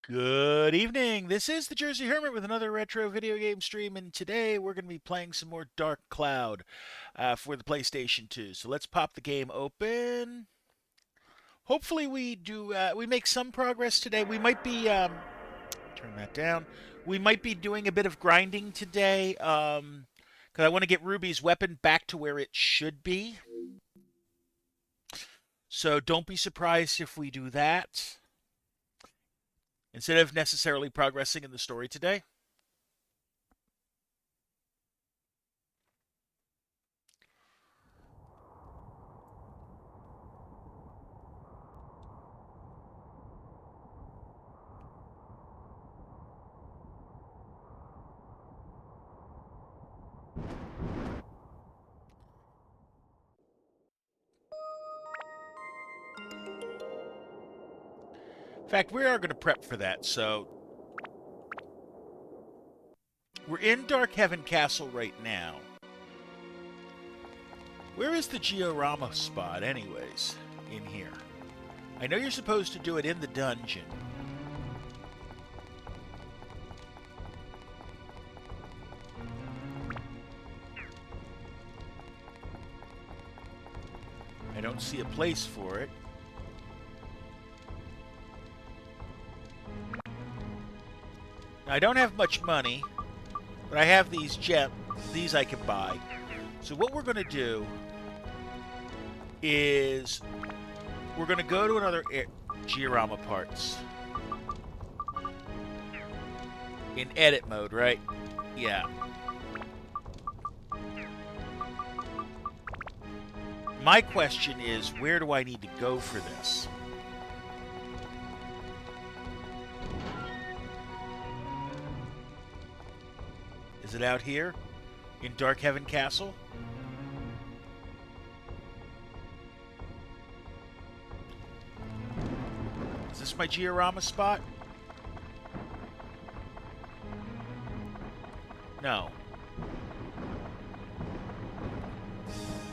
Good evening. This is the Jersey Hermit with another retro video game stream, and today we're going to be playing some more Dark Cloud for the PlayStation 2. So let's pop the game open. Hopefully we make some progress today. We might be turn that down. We might be doing a bit of grinding today because I want to get Ruby's weapon back to where it should be. So don't be surprised if we do that instead of necessarily progressing in the story today. In fact, we are going to prep for that. So we're in Dark Heaven Castle right now. Where is the Georama spot, anyways, in here? I know you're supposed to do it in the dungeon. I don't see a place for it. Now, I don't have much money, but I have these gems. These I can buy. So what we're going to do is we're going to go to another Georama parts. In edit mode, right? Yeah. My question is, where do I need to go for this? Is it out here? In Dark Heaven Castle? Is this my Georama spot? No.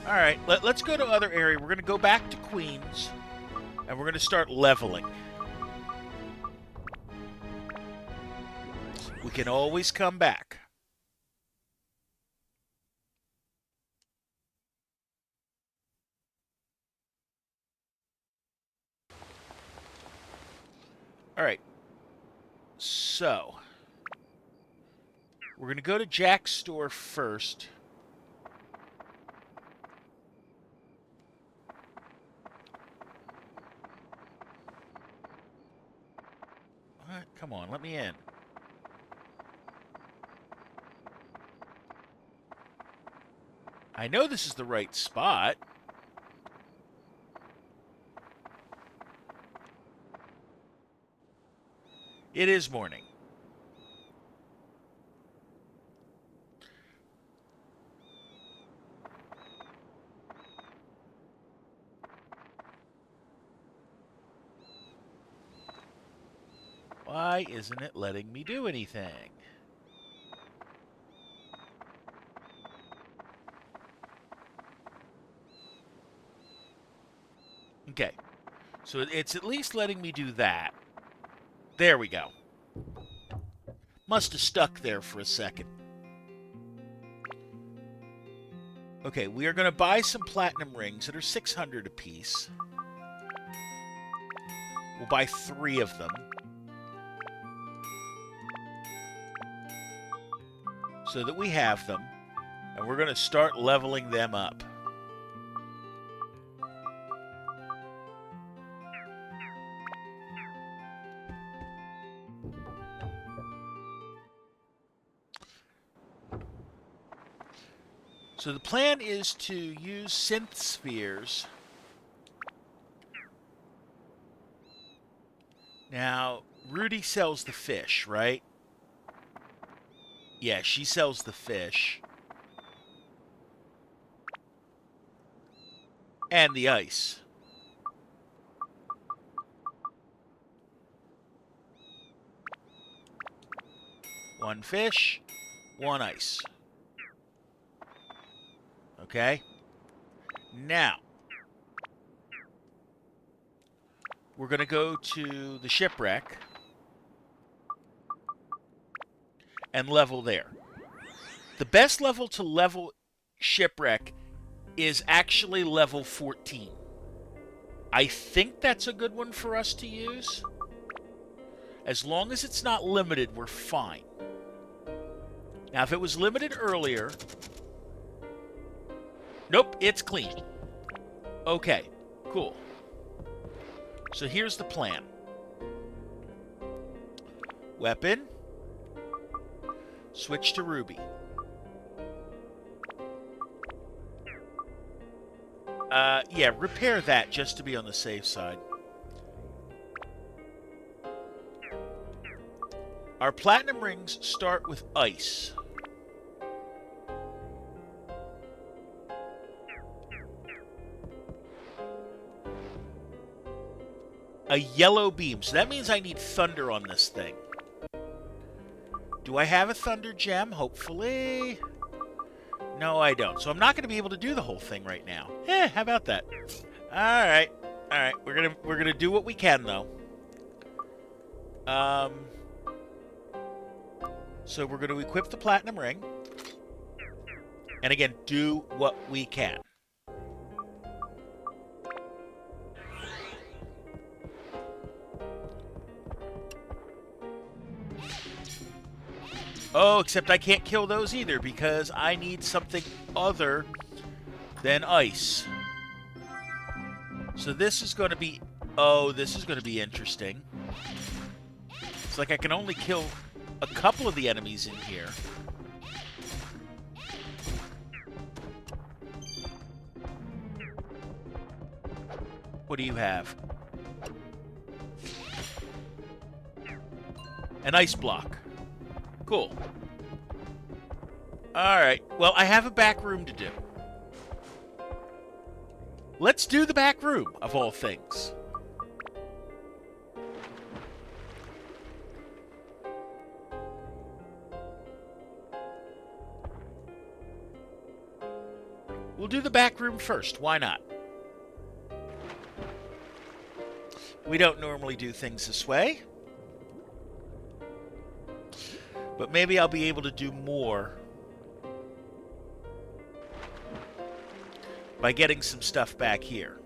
Alright, let's go to other area. We're going to go back to Queens, and we're going to start leveling. We can always come back. Alright. So, we're going to go to Jack's store first. What? Come on, let me in. I know this is the right spot. It is morning. Why isn't it letting me do anything? Okay. So it's at least letting me do that. There we go. Must have stuck there for a second. Okay, we are going to buy some platinum rings that are 600 apiece. We'll buy 3 of them. So that we have them. And we're going to start leveling them up. So the plan is to use synth spheres. Now, Rudy sells the fish, right? Yeah, she sells the fish. And the ice. One fish, one ice. Okay? Now, we're going to go to the shipwreck. and level there. The best level to level Shipwreck is actually level 14. I think that's a good one for us to use. As long as it's not limited, we're fine. Now, if it was limited earlier... Nope, it's clean. Okay, cool. So here's the plan. Weapon. Switch to Ruby. Yeah, repair that just to be on the safe side. Our platinum rings start with ice. A yellow beam. So that means I need thunder on this thing. Do I have a thunder gem? Hopefully. No, I don't. So I'm not going to be able to do the whole thing right now. How about that? All right. All right. We're gonna do what we can though. So we're going to equip the platinum ring. And again, do what we can. Oh, except I can't kill those either because I need something other than ice. So this is going to be... Oh, this is going to be interesting. It's like I can only kill a couple of the enemies in here. What do you have? An ice block. Cool. Alright, well, I have a back room to do. Let's do the back room, of all things. We'll do the back room first, why not? We don't normally do things this way. But maybe I'll be able to do more by getting some stuff back here.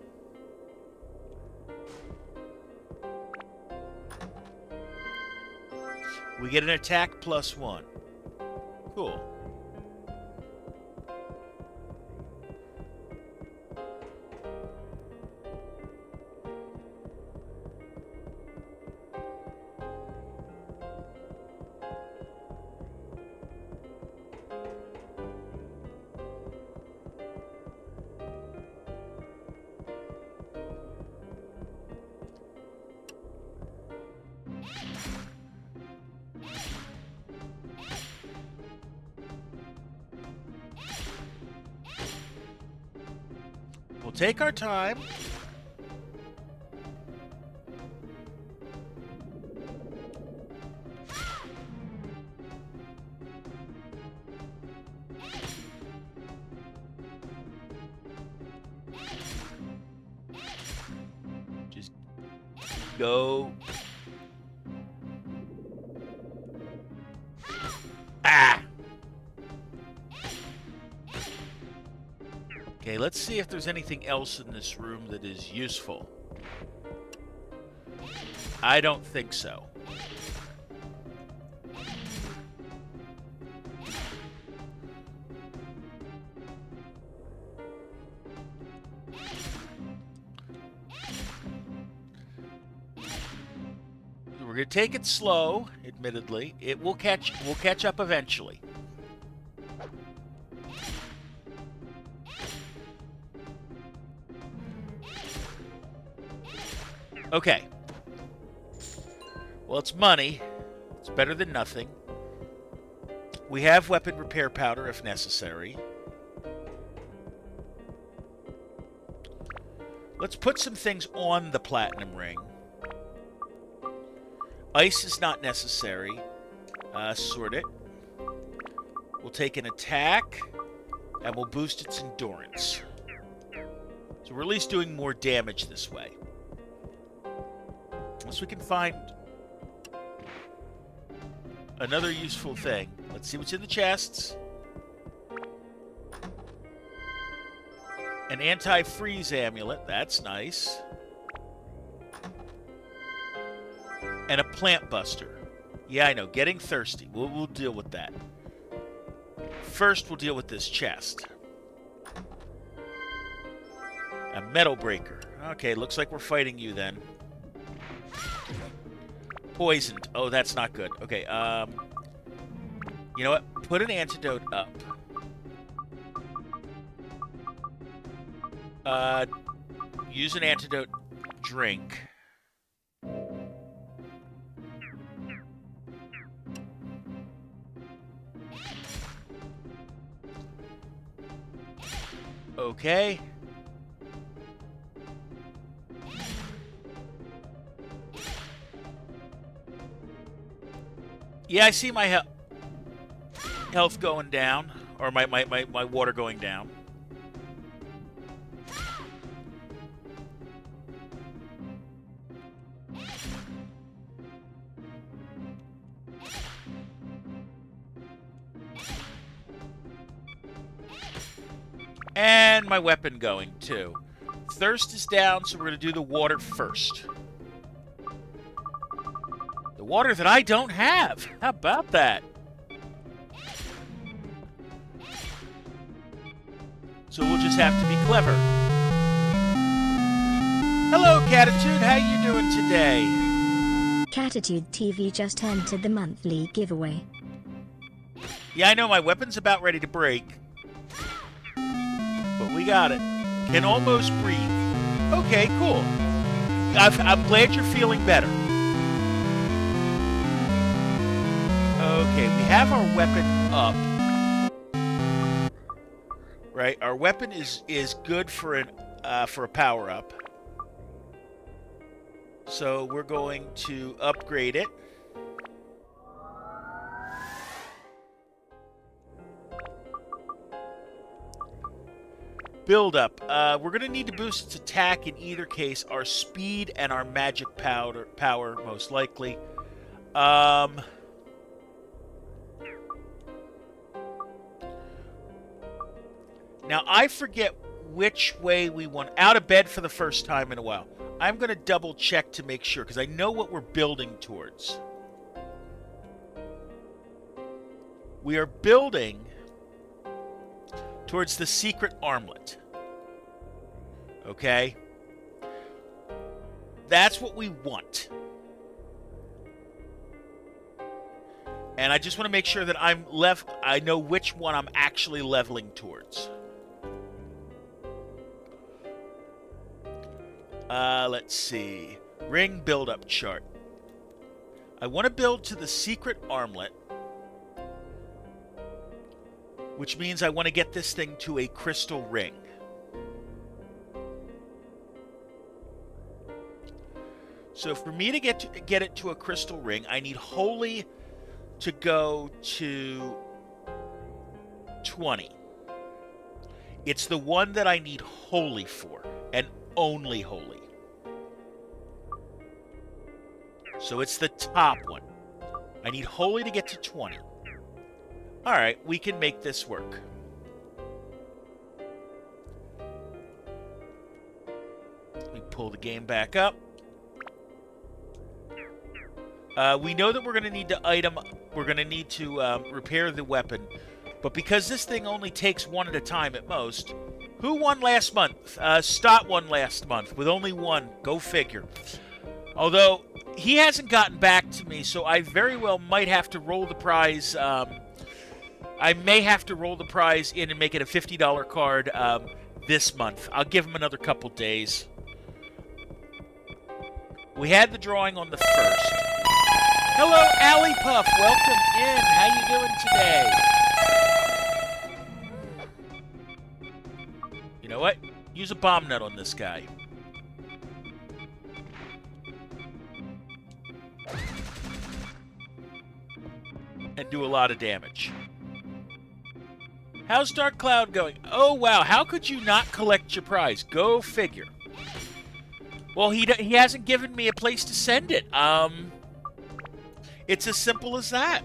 We get an attack +1. Cool. We'll take our time. Just go. Ah! Okay, let's see if there's anything else in this room that is useful. I don't think so. We're going to take it slow, admittedly. We'll catch up eventually. Okay. Well, it's money. It's better than nothing. We have weapon repair powder if necessary. Let's put some things on the platinum ring. Ice is not necessary. Sort it. We'll take an attack, and we'll boost its endurance. So we're at least doing more damage this way. Unless we can find... Another useful thing. Let's see what's in the chests. An anti-freeze amulet. That's nice. And a plant buster. Yeah, I know. Getting thirsty. We'll deal with that. First, we'll deal with this chest. A metal breaker. Okay, looks like we're fighting you then. Poisoned. Oh, that's not good. Okay, you know what? Put an antidote up. Use an antidote drink. Okay. Yeah, I see my health going down, or my water going down. And my weapon going, too. Thirst is down, so we're going to do the water first. The water that I don't have. How about that? So we'll just have to be clever. Hello, Catitude. How you doing today? Catitude TV just entered the monthly giveaway. Yeah, I know my weapon's about ready to break. But we got it. Can almost breathe. Okay, cool. I'm glad you're feeling better. Okay, we have our weapon up. Right, our weapon is good for a power up. So we're going to upgrade it. Build up. We're going to need to boost its attack in either case. Our speed and our magic power most likely. Now, I forget which way we want. Out of bed for the first time in a while. I'm going to double check to make sure, because I know what we're building towards. We are building towards the secret armlet. Okay? That's what we want. And I just want to make sure that I know which one I'm actually leveling towards. Let's see. Ring build-up chart. I want to build to the secret armlet, which means I want to get this thing to a crystal ring. So for me to get it to a crystal ring, I need holy to go to 20. It's the one that I need holy for, and only holy. So it's the top one. I need holy to get to 20. Alright, we can make this work. Let me pull the game back up. We know that we're going to need to repair the weapon. But because this thing only takes one at a time at most, who won last month? Stott won last month with only one. Go figure. Although, he hasn't gotten back to me, so I very well might have to roll the prize. I may have to roll the prize in and make it a $50 card this month. I'll give him another couple days. We had the drawing on the 1st. Hello, Allie Puff. Welcome in. How you doing today? You know what? Use a bomb nut on this guy. And do a lot of damage. How's Dark Cloud going? Oh, wow. How could you not collect your prize? Go figure. Well, he hasn't given me a place to send it. It's as simple as that.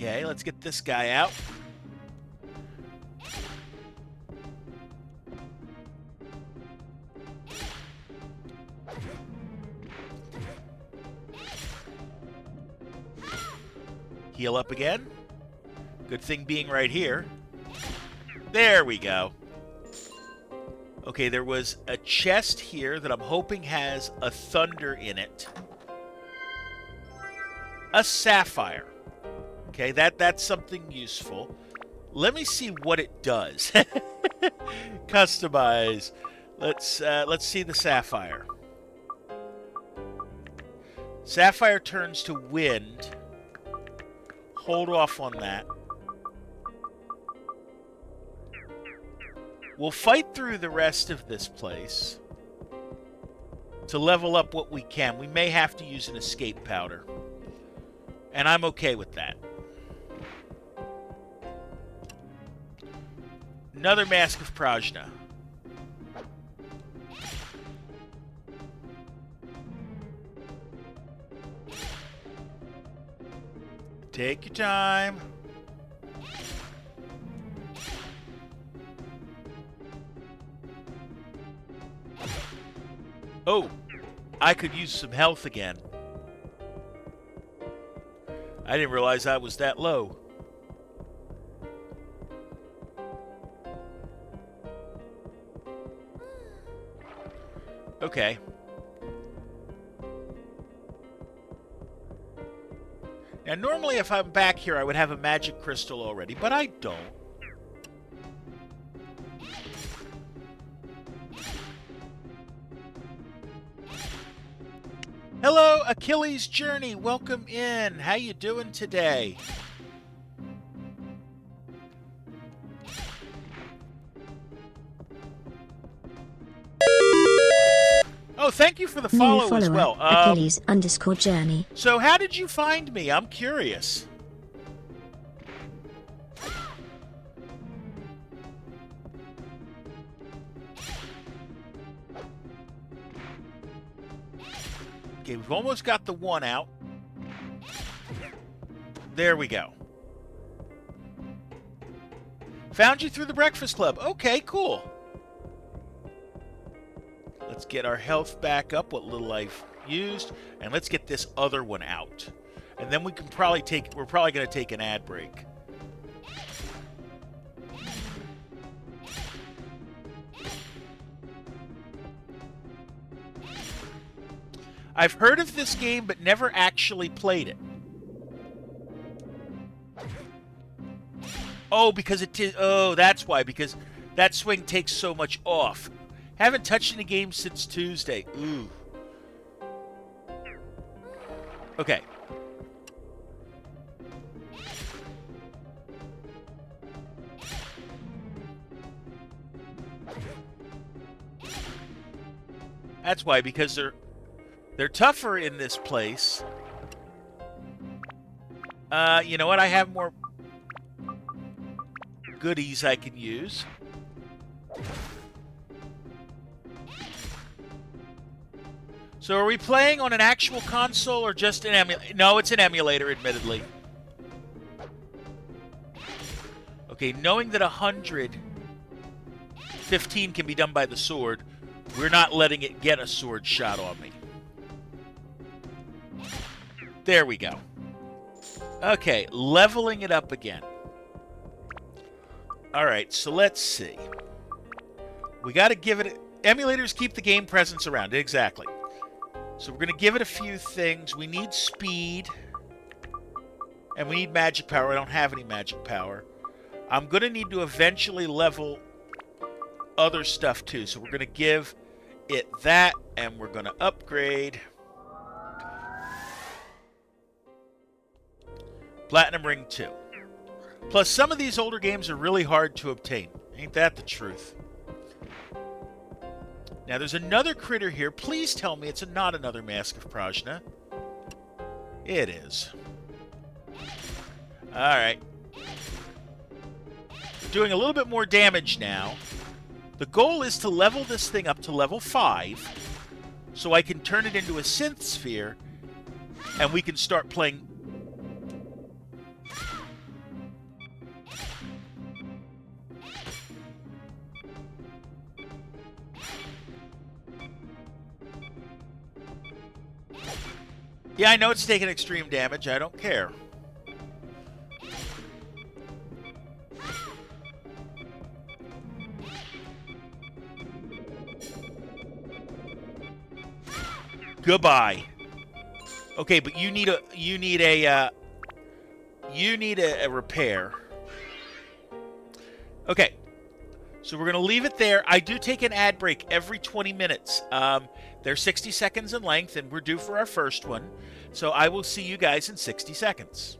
Okay, let's get this guy out. Heal up again. Good thing being right here. There we go. Okay, there was a chest here that I'm hoping has a thunder in it. A sapphire. Okay, that's something useful. Let me see what it does. Customize. Let's see the sapphire. Sapphire turns to wind. Hold off on that. We'll fight through the rest of this place to level up what we can. We may have to use an escape powder. And I'm okay with that. Another Mask of Prajna. Take your time. Oh, I could use some health again. I didn't realize I was that low. Okay. Now, normally if I'm back here, I would have a magic crystal already, but I don't. Hello, Achilles Journey. Welcome in. How you doing today? Oh, thank you for the follow New as follower, well. Achilles_Journey. So how did you find me? I'm curious. Okay, we've almost got the one out. There we go. Found you through the Breakfast Club. Okay, cool. Let's get our health back up, what little I've used, and let's get this other one out. And then we can probably we're probably going to take an ad break. I've heard of this game, but never actually played it. Oh, because oh, that's why, because that swing takes so much off. Haven't touched any game since Tuesday. Ooh. Okay. That's why, because they're tougher in this place. You know what? I have more goodies I can use. So are we playing on an actual console or just an emulator? No, it's an emulator, admittedly. Okay, knowing that 115 can be done by the sword, we're not letting it get a sword shot on me. There we go. Okay, leveling it up again. Alright, so let's see. We got to give it... Emulators keep the game presence around. Exactly. So we're going to give it a few things. We need speed. And we need magic power. I don't have any magic power. I'm going to need to eventually level other stuff too. So we're going to give it that. And we're going to upgrade. Platinum Ring 2. Plus, some of these older games are really hard to obtain. Ain't that the truth? Now, there's another critter here. Please tell me it's not another Mask of Prajna. It is. Alright. Doing a little bit more damage now. The goal is to level this thing up to level 5, so I can turn it into a synth sphere, and we can start playing Yeah, I know it's taking extreme damage. I don't care. Goodbye. Okay, but you need a repair. Okay, so we're gonna leave it there. I do take an ad break every 20 minutes. They're 60 seconds in length, and we're due for our first one. So I will see you guys in 60 seconds.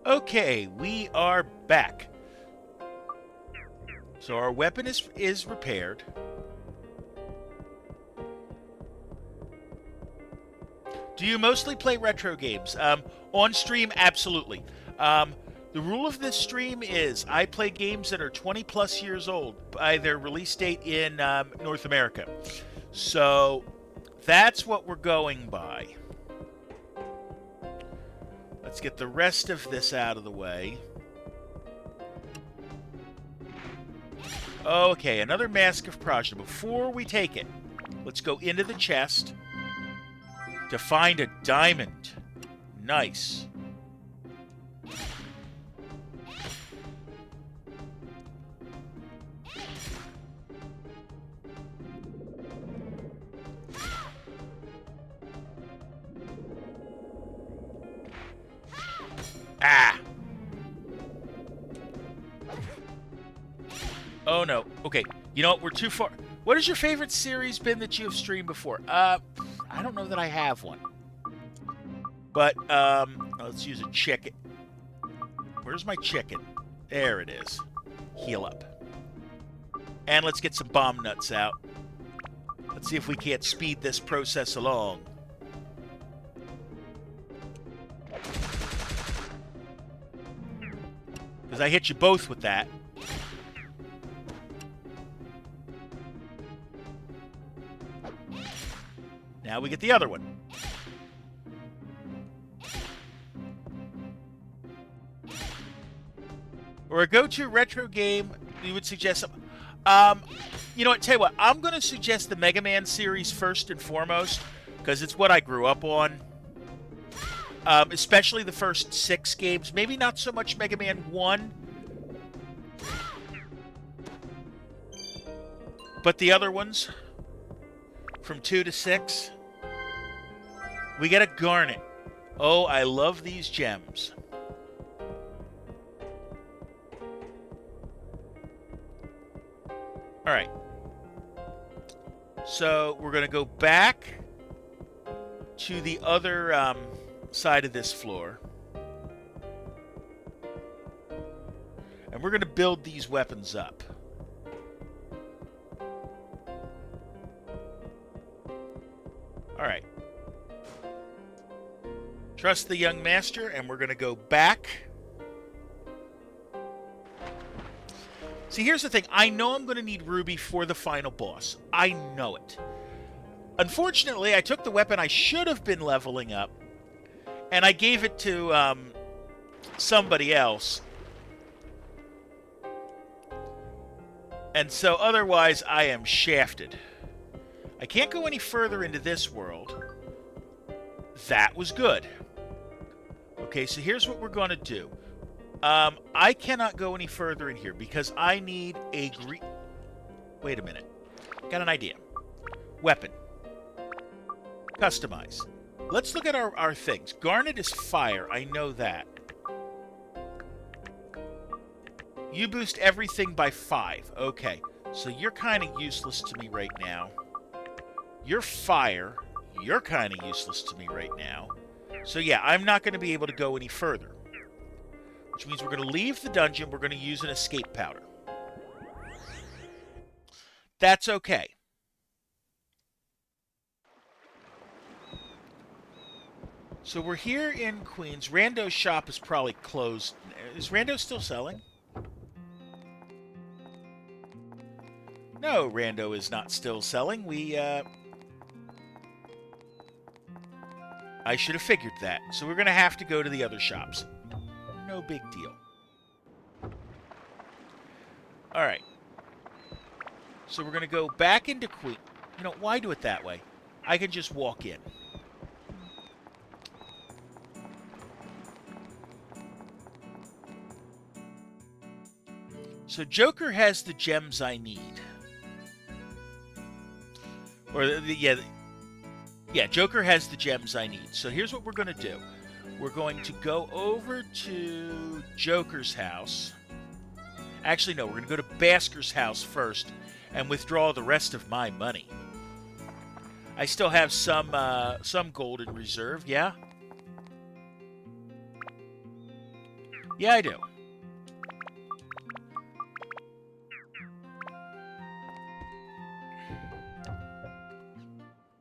Okay, we are back. So our weapon is repaired. Do you mostly play retro games? On stream, absolutely. The rule of this stream is I play games that are 20 plus years old by their release date in North America. So that's what we're going by. Let's get the rest of this out of the way. Okay, another Mask of Prajna. Before we take it, let's go into the chest to find a diamond. Nice. Ah! Oh no. Okay. You know what? We're too far. What has your favorite series been that you have streamed before? I don't know that I have one. But let's use a chicken. Where's my chicken? There it is. Heal up. And let's get some bomb nuts out. Let's see if we can't speed this process along. Because I hit you both with that. Now we get the other one. Or a go-to retro game you would suggest some... you know what, tell you what, I'm going to suggest the Mega Man series first and foremost, because it's what I grew up on. Especially the first 6 games. Maybe not so much Mega Man 1. But the other ones, from 2 to 6. We get a garnet. Oh, I love these gems. Alright. So, we're going to go back to the other side of this floor. And we're going to build these weapons up. Alright. Trust the young master, and we're going to go back. See, here's the thing. I know I'm going to need Ruby for the final boss. I know it. Unfortunately, I took the weapon I should have been leveling up, and I gave it to somebody else. And so, otherwise, I am shafted. I can't go any further into this world. That was good. Okay, so here's what we're going to do. I cannot go any further in here because I need a green... Wait a minute. Got an idea. Weapon. Customize. Let's look at our things. Garnet is fire. I know that. You boost everything by 5. Okay. So you're kind of useless to me right now. You're fire. You're kind of useless to me right now. So yeah, I'm not going to be able to go any further. Which means we're going to leave the dungeon. We're going to use an escape powder. That's okay. So we're here in Queens. Rando's shop is probably closed. Is Rando still selling? No, Rando is not still selling. I should have figured that. So we're going to have to go to the other shops. No big deal. Alright. So we're going to go back into Queens. You know, why do it that way? I can just walk in. So Joker has the gems I need. Or, yeah, Joker has the gems I need. So here's what we're going to do. We're going to go over to Joker's house. Actually, no, we're going to go to Basker's house first and withdraw the rest of my money. I still have some gold in reserve, yeah? Yeah, I do.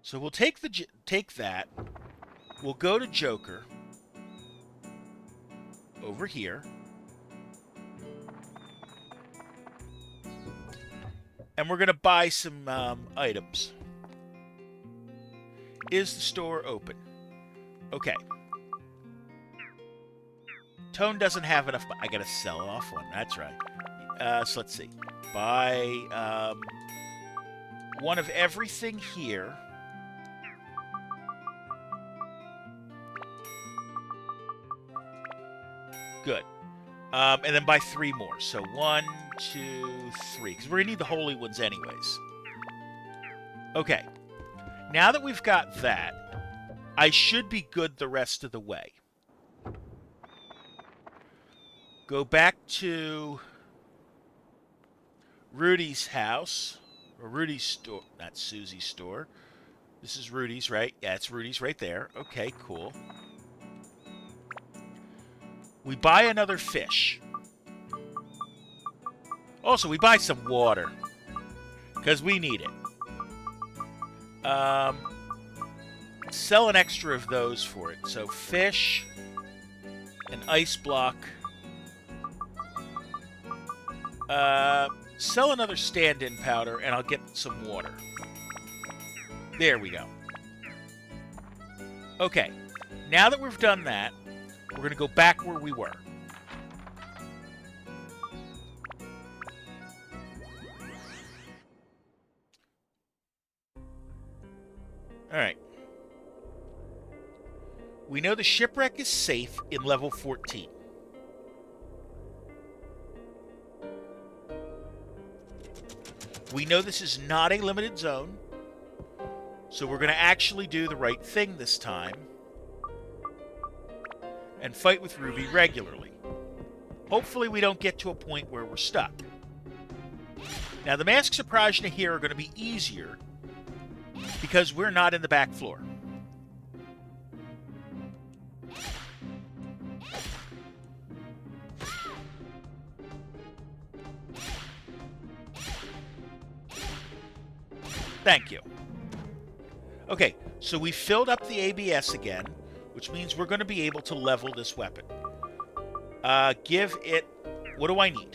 So we'll take that. We'll go to Joker. Over here. And we're going to buy some items. Is the store open? Okay. Tone doesn't have enough. I got to sell off one. That's right. So let's see. Buy one of everything here. Good. And then buy 3 more. So 1, 2, 3. Because we're going to need the holy ones anyways. Okay. Now that we've got that, I should be good the rest of the way. Go back to Rudy's house. Or Rudy's store. Not Susie's store. This is Rudy's, right? Yeah, it's Rudy's right there. Okay, cool. We buy another fish. Also, we buy some water. Because we need it. Sell an extra of those for it. So, fish. An ice block. Sell another stand-in powder, and I'll get some water. There we go. Okay. Now that we've done that, we're going to go back where we were. Alright. We know the shipwreck is safe in level 14. We know this is not a limited zone. So we're going to actually do the right thing this time. And fight with Ruby regularly. Hopefully we don't get to a point where we're stuck. Now the masks of Prajna here are going to be easier because we're not in the back floor. Thank you. Okay, so we filled up the ABS again, which means we're going to be able to level this weapon. Give it... What do I need?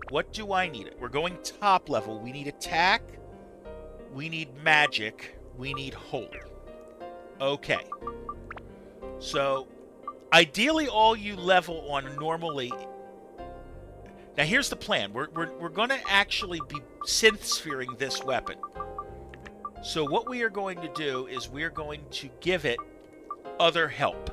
What do I need? We're going top level. We need attack. We need magic. We need holy. Okay. So, ideally all you level on normally... Now here's the plan. We're going to actually be synth-sphering this weapon. So what we are going to do is we're going to give it other help.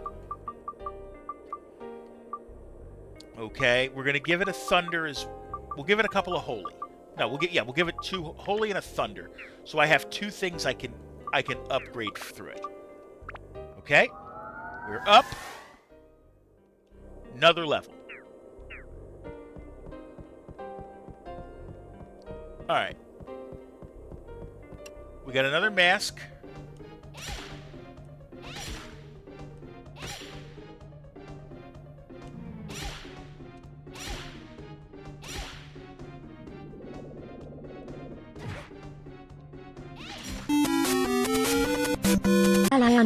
Okay, we're going to give it a thunder as... We'll give it a couple of holy. No, we'll give it 2 holy and a thunder. So I have 2 things I can upgrade through it. Okay? We're up. Another level. All right. We got another mask.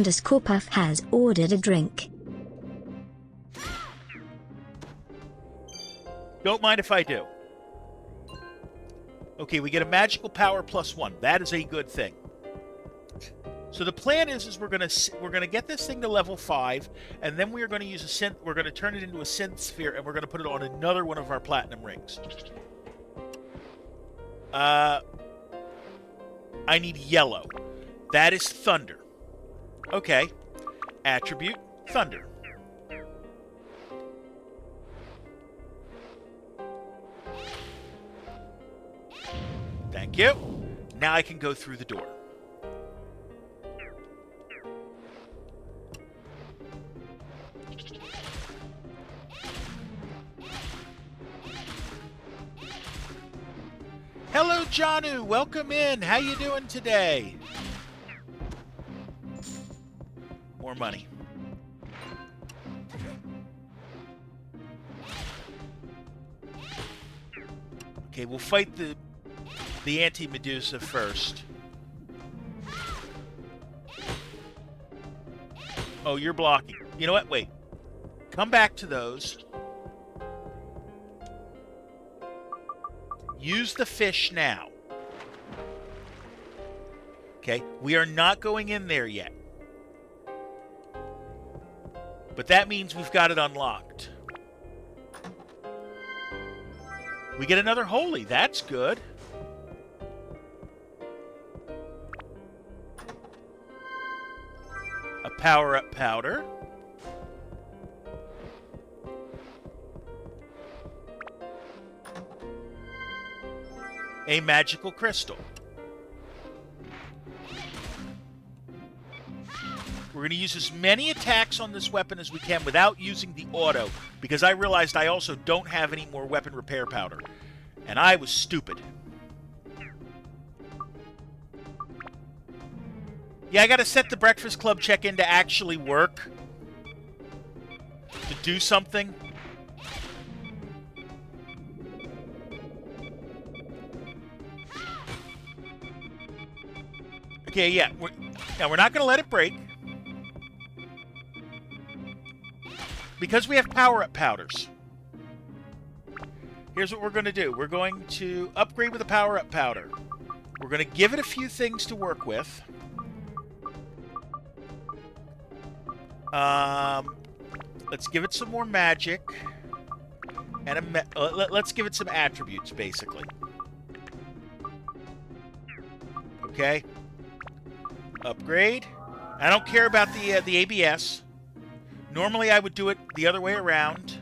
Li_Puff has ordered a drink. Don't mind if I do. Okay, we get a magical power +1. That is a good thing. So the plan is we're gonna get this thing to level 5, and then we are going to use a synth. We're going to turn it into a synth sphere, and we're going to put it on another one of our platinum rings. I need yellow. That is thunder. Okay. Attribute thunder. Thank you. Now I can go through the door. Hello, Janu. Welcome in. How you doing today? More money. Okay, we'll fight the anti-Medusa first. Oh, you're blocking. You know what? Wait. Come back to those. Use the fish now. Okay, we are not going in there yet. But that means we've got it unlocked. We get another holy. That's good. A power-up powder. A magical crystal. We're going to use as many attacks on this weapon as we can without using the auto, because I realized I also don't have any more weapon repair powder. And I was stupid. Yeah, I got to set the Breakfast Club check-in to actually work. To do something. Okay, yeah. We're not going to let it break. Because we have power-up powders. Here's what we're going to do. We're going to upgrade with a power-up powder. We're going to give it a few things to work with. Let's give it some more magic. And let's give it some attributes, basically. Okay. Upgrade. I don't care about the ABS. Normally I would do it the other way around.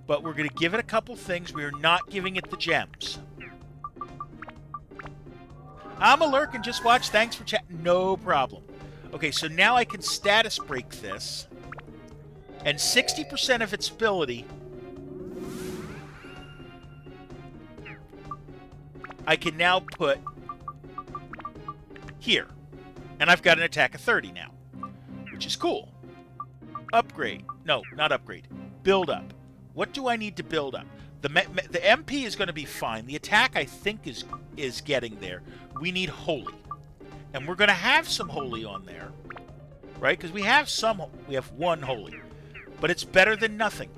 But we're going to give it a couple things. We are not giving it the gems. I'm a lurk and just watch. Thanks for chatting. No problem. Okay, so now I can status break this. And 60% of its ability, I can now put here. And I've got an attack of 30 now, which is cool. Upgrade. No, not upgrade. Build up. What do I need to build up? The MP is going to be fine. The attack, I think, is getting there. We need holy. And we're going to have some holy on there. Right? Because we have one holy. But it's better than nothing.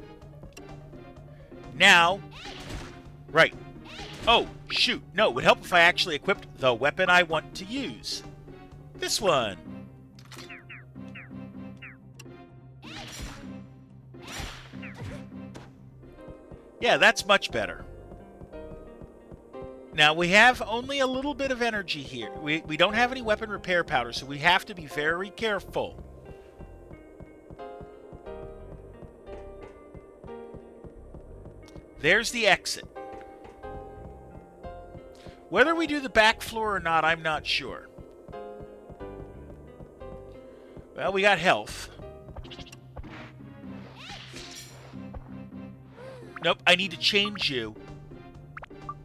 Now, right. Oh, shoot. No, it would help if I actually equipped the weapon I want to use. This one. Yeah, that's much better. Now, we have only a little bit of energy here. We don't have any weapon repair powder, so we have to be very careful. There's the exit. Whether we do the back floor or not, I'm not sure. Well, we got health. Nope, I need to change you.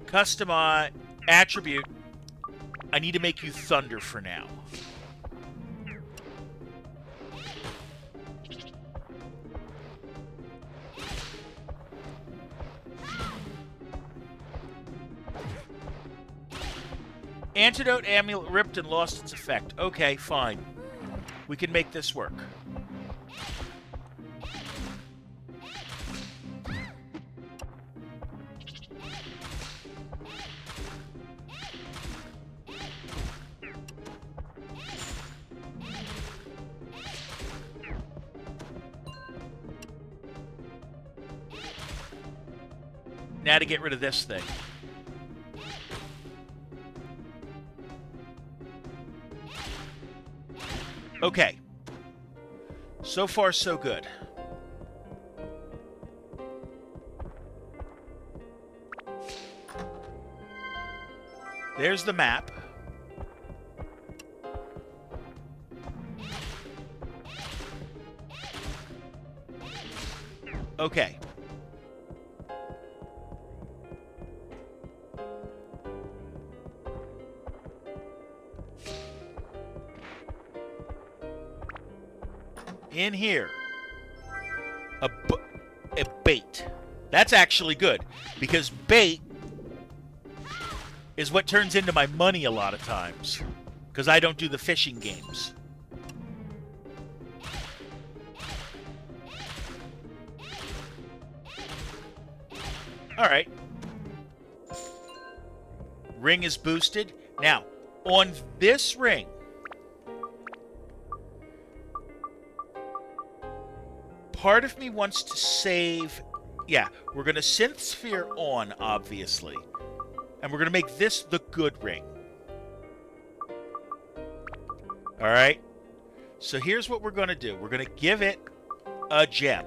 Customize attribute. I need to make you thunder for now. Antidote amulet ripped and lost its effect. Okay, fine. We can make this work. Now to get rid of this thing. Okay. So far, so good. There's the map. Okay. In here, a bait. That's actually good, because bait is what turns into my money a lot of times, because I don't do the fishing games. All right. Ring is boosted. Now, on this ring, part of me wants to save. Yeah, we're going to synth sphere on, obviously. And we're going to make this the good ring. All right. So here's what we're going to do. We're going to give it a gem.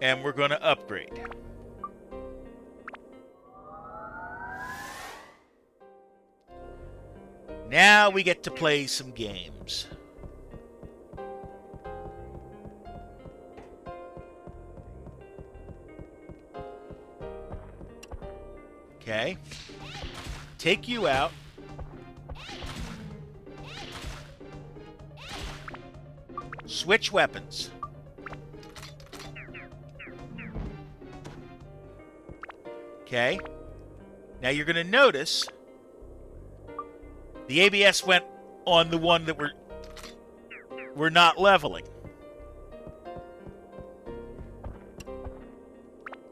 And we're going to upgrade. Now we get to play some games. Okay. Take you out. Switch weapons. Okay. Now you're going to notice the ABS went on the one that we're not leveling.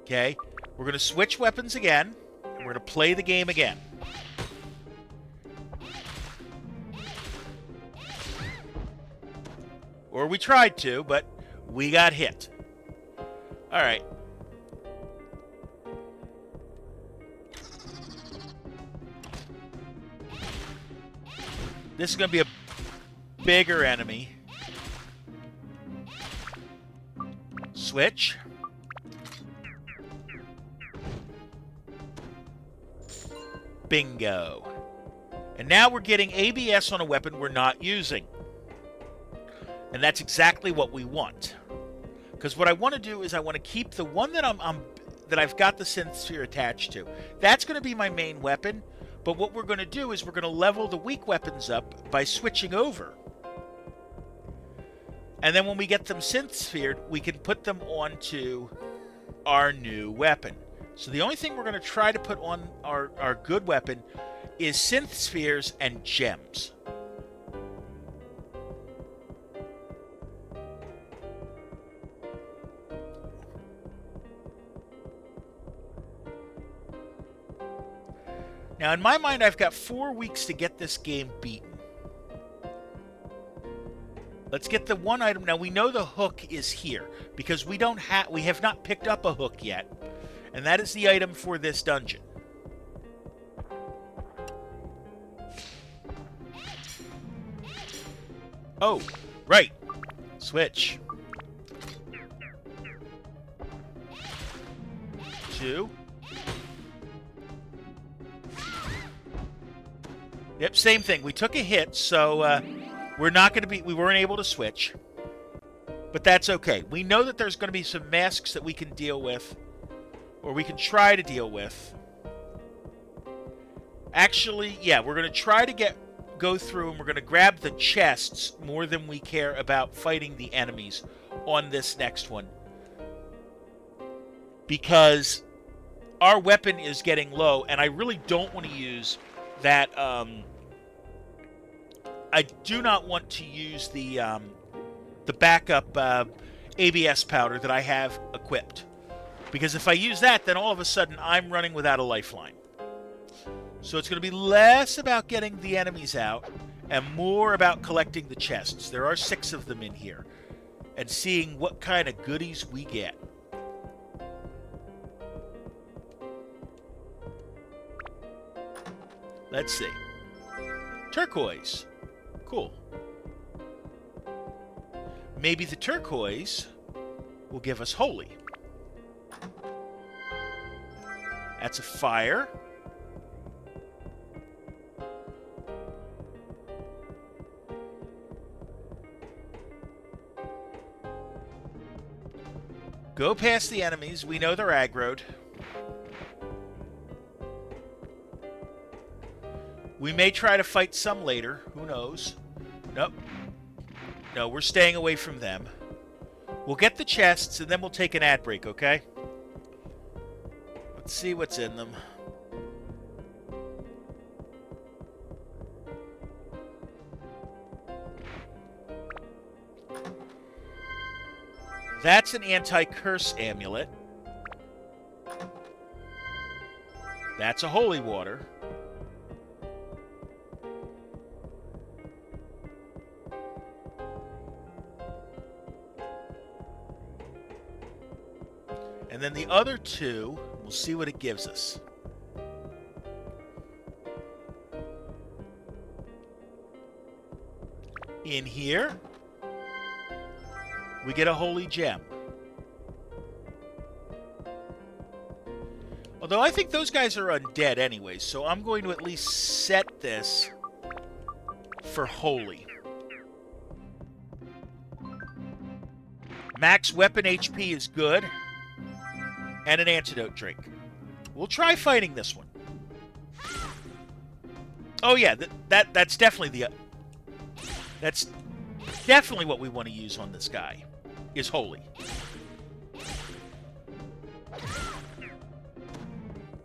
Okay. We're going to switch weapons again. And we're going to play the game again. Or we tried to, but we got hit. All right. This is going to be a bigger enemy. Switch. Bingo. And now we're getting ABS on a weapon we're not using. And that's exactly what we want. Because what I want to do is I want to keep the one that that I've got the synth sphere attached to. That's going to be my main weapon. But what we're going to do is we're going to level the weak weapons up by switching over. And then when we get them synth sphered, we can put them onto our new weapon. So the only thing we're going to try to put on our good weapon is synth spheres and gems. Now, in my mind, Have got 4 weeks to get this game beaten. Let's get the one item. Now, we know the hook is here because we have not picked up a hook yet. And that is the item for this dungeon. Oh, right. Switch. 2. Yep, same thing. We took a hit, so we're not going to be. We weren't able to switch, but that's okay. We know that there's going to be some masks that we can deal with, or we can try to deal with. Actually, yeah, we're going to try to go through, and we're going to grab the chests more than we care about fighting the enemies on this next one, because our weapon is getting low, and I really don't want to use that. I do not want to use the backup ABS powder that I have equipped, because if I use that, then all of a sudden I'm running without a lifeline. So it's going to be less about getting the enemies out and more about collecting the chests. There are 6 of them in here, and seeing what kind of goodies we get. Let's see. Turquoise. Cool. Maybe the turquoise will give us holy. That's a fire. Go past the enemies. We know they're aggroed. We may try to fight some later. Who knows? Nope. No, we're staying away from them. We'll get the chests, and then we'll take an ad break, okay? Let's see what's in them. That's an anti-curse amulet. That's a holy water. And then the other 2, we'll see what it gives us. In here, we get a holy gem. Although I think those guys are undead anyway, so I'm going to at least set this for holy. Max weapon HP is good. And an antidote drink. We'll try fighting this one. Oh yeah, that's definitely that's definitely what we want to use on this guy. Is holy.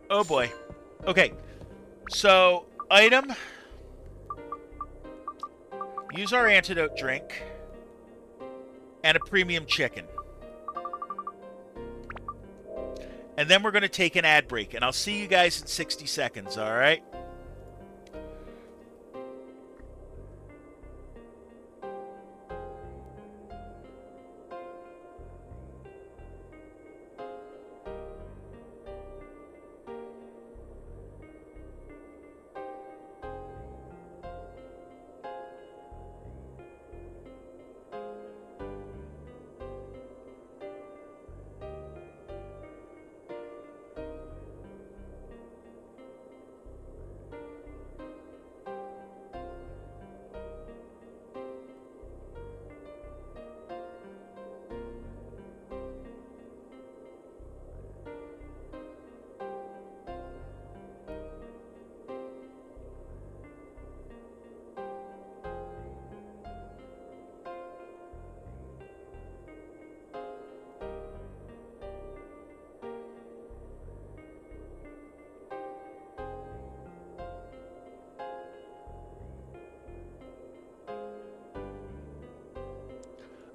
Oh boy. Okay. So, item. Use our antidote drink. And a premium chicken. And then we're going to take an ad break. And I'll see you guys in 60 seconds, all right?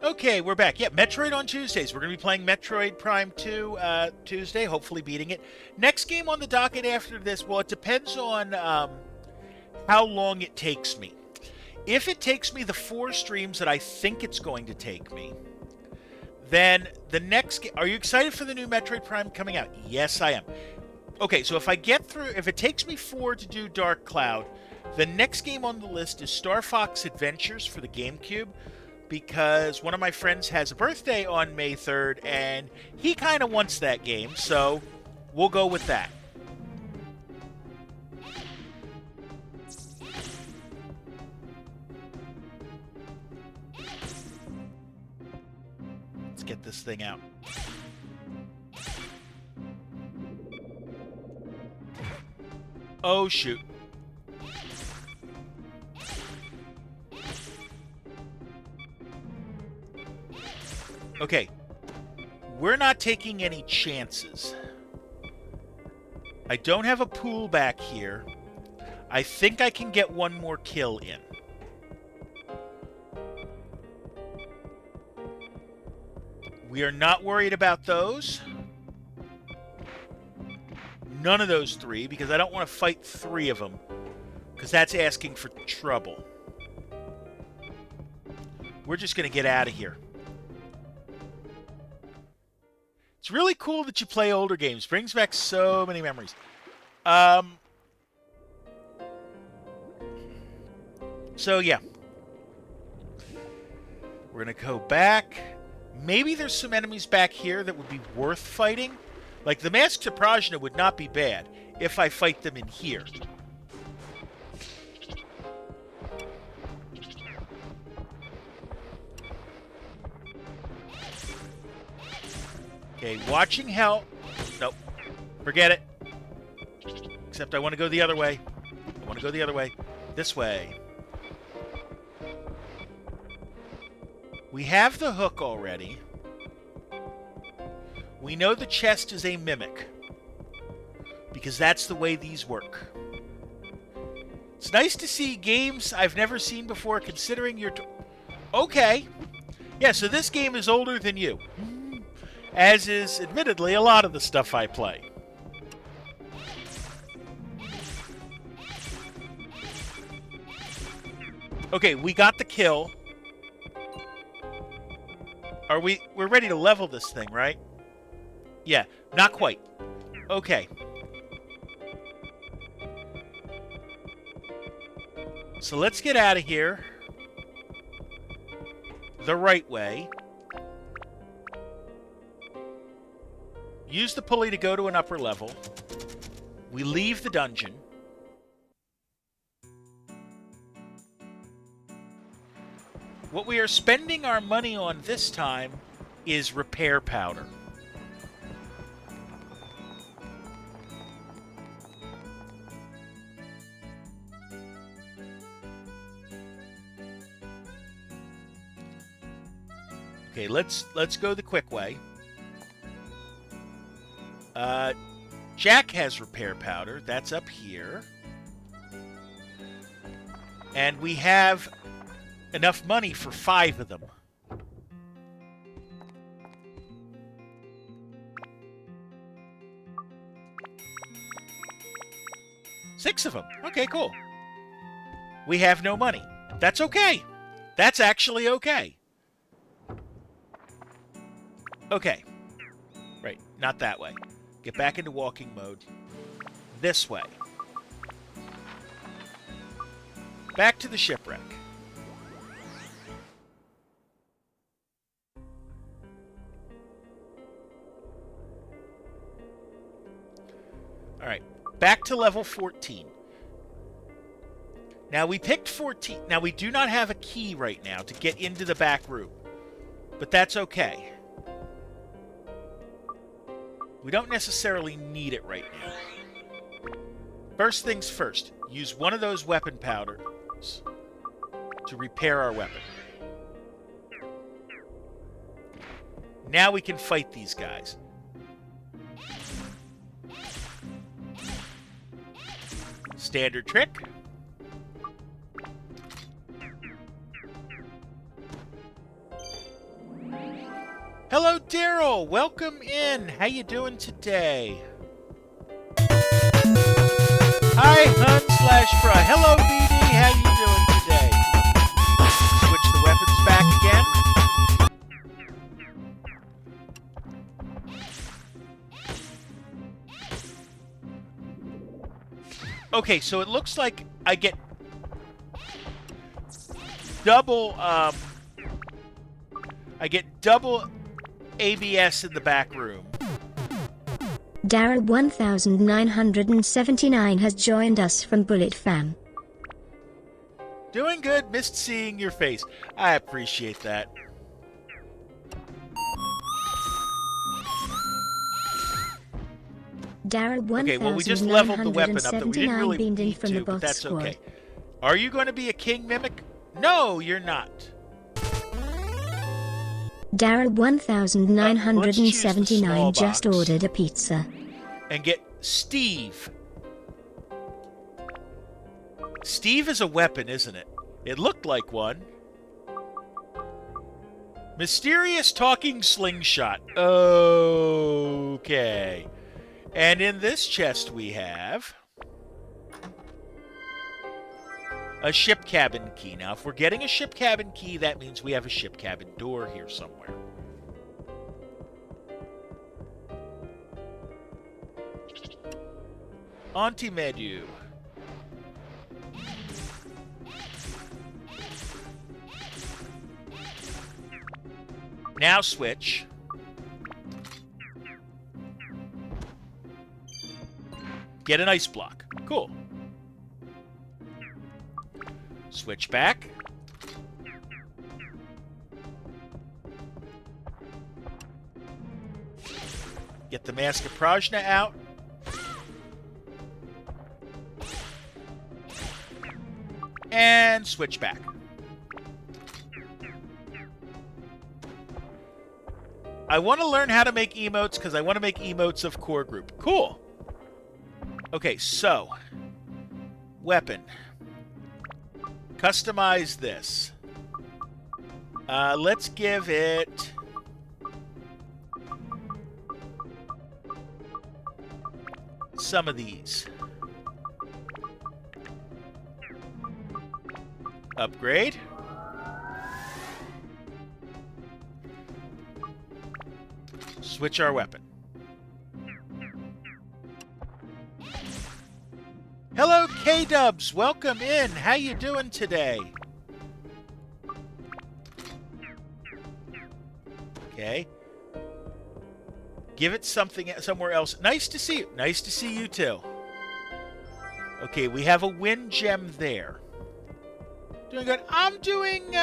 Okay, we're back. Yeah, Metroid on Tuesdays. We're going to be playing Metroid Prime 2 Tuesday, hopefully beating it. Next game on the docket after this, well, it depends on how long it takes me. If it takes me the 4 streams that I think it's going to take me, then the next game... Are you excited for the new Metroid Prime coming out? Yes, I am. Okay, so if I get through... If it takes me 4 to do Dark Cloud, the next game on the list is Star Fox Adventures for the GameCube, because one of my friends has a birthday on May 3rd, and he kind of wants that game, so we'll go with that. take this thing out. Oh, shoot. Okay. We're not taking any chances. I don't have a pool back here. I think I can get one more kill in. We are not worried about those. None of those three, because I don't want to fight three of them, because that's asking for trouble. We're just going to get out of here. It's really cool that you play older games. Brings back so many memories. So, yeah. We're going to go back. Maybe there's some enemies back here that would be worth fighting. Like, the Masked Prajna would not be bad if I fight them in here. Okay, watching hell. Nope. Forget it. Except I want to go the other way. I want to go the other way. This way. We have the hook already. We know the chest is a mimic. Because that's the way these work. It's nice to see games I've never seen before considering your... Okay. Yeah, so this game is older than you. As is, admittedly, a lot of the stuff I play. Okay, we got the kill. We're ready to level this thing, right? Yeah, not quite. Okay. So let's get out of here. The right way. Use the pulley to go to an upper level. We leave the dungeon. What we are spending our money on this time is repair powder. Okay, let's go the quick way. Jack has repair powder. That's up here. And we have enough money for 5 of them. Six of them. Okay, cool. We have no money. That's okay. That's actually okay. Okay. Right, not that way. Get back into walking mode. This way. Back to the shipwreck. Alright, back to level 14. Now, we picked 14. Now, we do not have a key right now to get into the back room. But that's okay. We don't necessarily need it right now. First things first, use one of those weapon powders to repair our weapon. Now we can fight these guys. Standard trick. Hello, Daryl. Welcome in. How you doing today? Hi, Hun/Fry. Hello, BD. How you doing today? Switch the weapons back again. Okay, so it looks like I get double. I get double ABS in the back room. Daryl 1979 has joined us from Bullet Fam. Doing good. Missed seeing your face. I appreciate that. Daryl Okay, well, we just leveled the weapon up that we didn't 1979 really beamed in need from the to, but bot that's squad. okay. Are you going to be a king mimic? No, you're not. Daryl Let's choose the 1979 small just box ordered a pizza. and get Steve. Steve is a weapon, isn't it? It looked like one. Mysterious talking slingshot. Okay. And in this chest we have a ship cabin key. Now, if we're getting a ship cabin key, that means we have a ship cabin door here somewhere. Anti-menu. Now switch. Get an ice block. Cool. Switch back. Get the Mask of Prajna out. And switch back. I want to learn how to make emotes because I want to make emotes of core group. Cool. Okay, so weapon. Customize this. Let's give it some of these. Upgrade. Switch our weapon. Hello, K-Dubs. Welcome in. How you doing today? Okay. Give it something somewhere else. Nice to see you. Nice to see you too. Okay, we have a win gem there. Doing good. I'm doing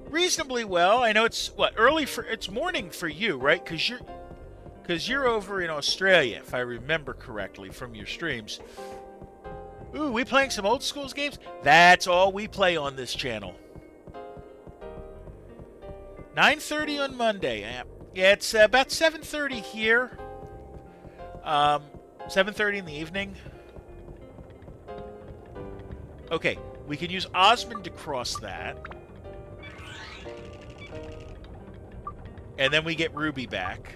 reasonably well. I know it's it's morning for you, right? Because you're over in Australia, if I remember correctly from your streams. Ooh, we playing some old schools games? That's all we play on this channel. 9:30 on Monday. Yeah, it's about 7:30 here. 7:30 in the evening. Okay, we can use Osmond to cross that. And then we get Ruby back.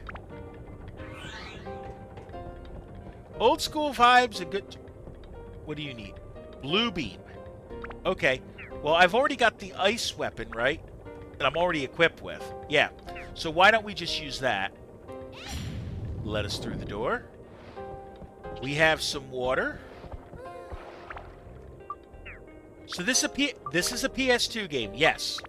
Old school vibes, a good... What do you need? Blue beam. Okay. Well, I've already got the ice weapon, right? That I'm already equipped with. Yeah. So why don't we just use that? Let us through the door. We have some water. So this is a PS2 game. Yes.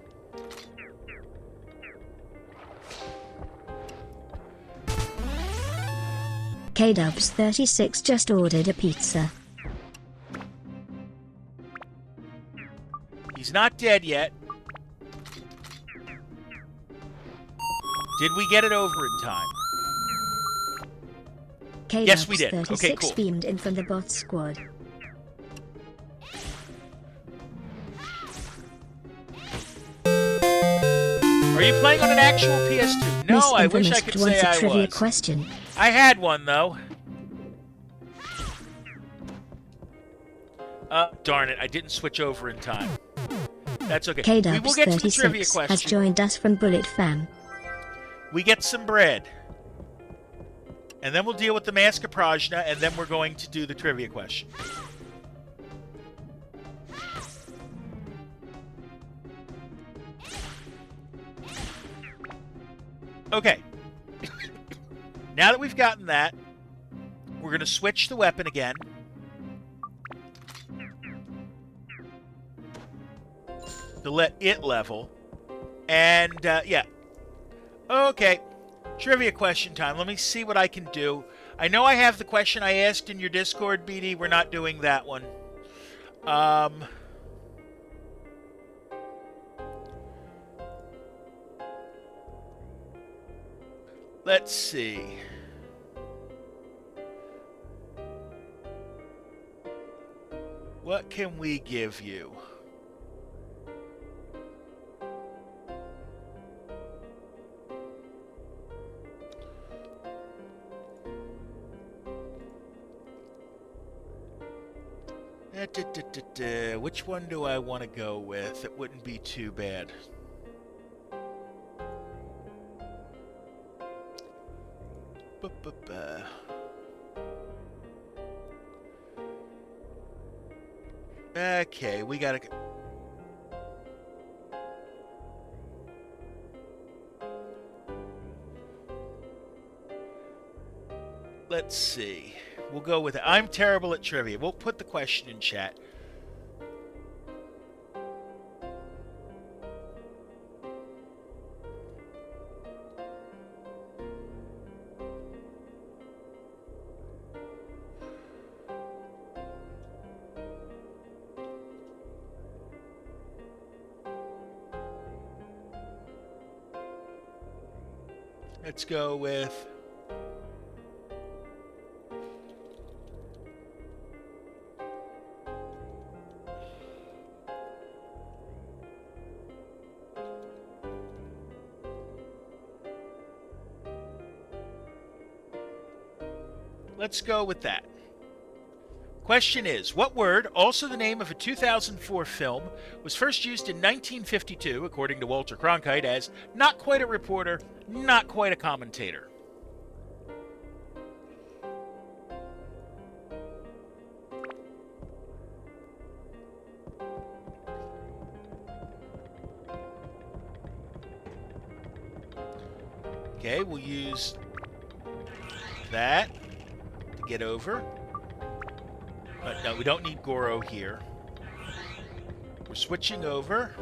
K-Dubs 36 just ordered a pizza. He's not dead yet. Did we get it over in time? K-Dubs Yes, we did. 36 Okay, cool. beamed in from the bot squad. Are you playing on an actual PS2? No, I wish I could say wants a I trivia was. question. I had one, though. Darn it, I didn't switch over in time. That's okay. We will K-Dubs get to the trivia 36 question. has joined us from Bullet Fam. We get some bread. And then we'll deal with the Mask of Prajna, and then we're going to do the trivia question. Okay. Now that we've gotten that, we're going to switch the weapon again. To let it level. And, yeah. Okay. Trivia question time. Let me see what I can do. I know I have the question I asked in your Discord, BD. We're not doing that one. Let's see. What can we give you? Which one do I want to go with? It wouldn't be too bad. Okay, we gotta... Let's see. We'll go with it. I'm terrible at trivia. We'll put the question in chat. Let's go with... Let's go with that. Question is, what word, also the name of a 2004 film, was first used in 1952, according to Walter Cronkite, as not quite a reporter, not quite a commentator? Okay, we'll use that to get over. No, we don't need Goro here. We're switching over.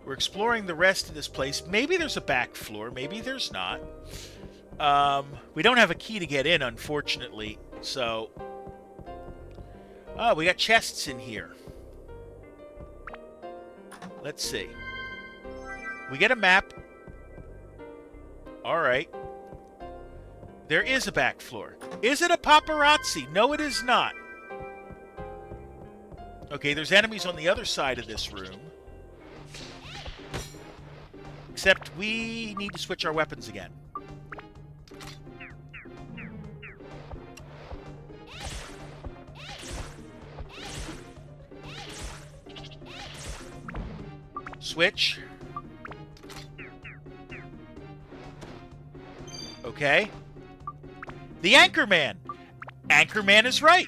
We're exploring the rest of this place. Maybe there's a back floor. Maybe there's not. We don't have a key to get in, unfortunately. So... Oh, we got chests in here. Let's see. We get a map. Alright. There is a back floor. Is it a paparazzi? No, it is not. Okay, there's enemies on the other side of this room. Except we need to switch our weapons again. Switch. Okay. The Anchorman. Anchorman is right.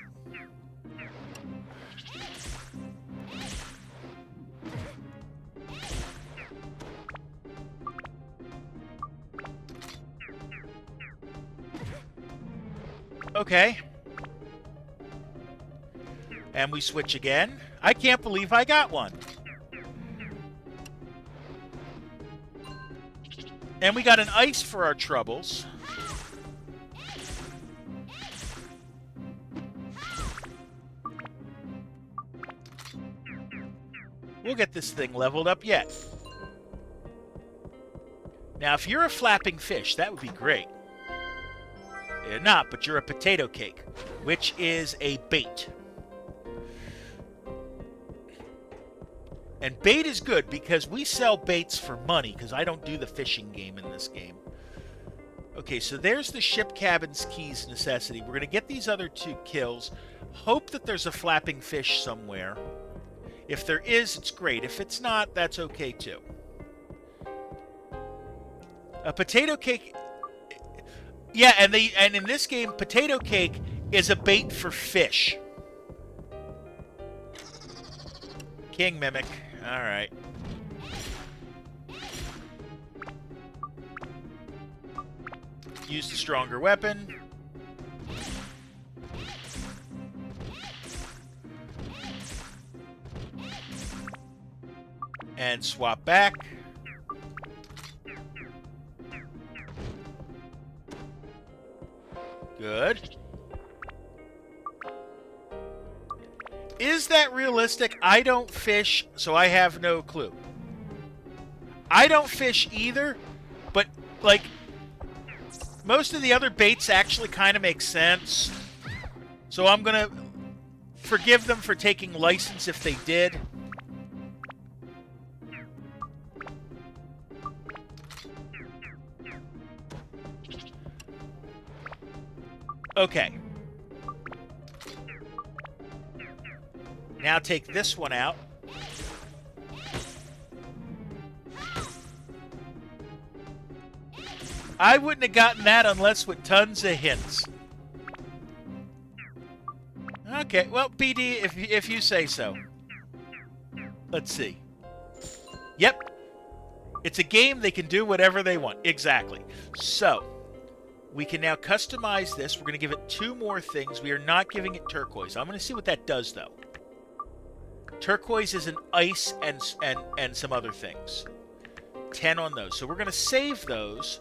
Okay. And we switch again. I can't believe I got one. And we got an ice for our troubles. We'll get this thing leveled up yet. Now, if you're a flapping fish, that would be great. You're not, but you're a potato cake, which is a bait. And bait is good because we sell baits for money, because I don't do the fishing game in this game. Okay, so there's the ship cabin's keys necessity. We're going to get these other two kills. Hope that there's a flapping fish somewhere. If there is, it's great. If it's not, that's okay too. A potato cake... Yeah, and in this game, potato cake is a bait for fish. King Mimic. Alright. Use the stronger weapon. And swap back. Good. Is that realistic? I don't fish, so I have no clue. I don't fish either, but, like, most of the other baits actually kind of make sense. So I'm gonna forgive them for taking license if they did. Okay. Now take this one out. I wouldn't have gotten that unless with tons of hints. Okay, well, BD, if you say so. Let's see. Yep. It's a game they can do whatever they want. Exactly. So, we can now customize this. We're going to give it 2 more things. We are not giving it turquoise. I'm going to see what that does, though. Turquoise is an ice and some other things. 10 on those. So we're going to save those.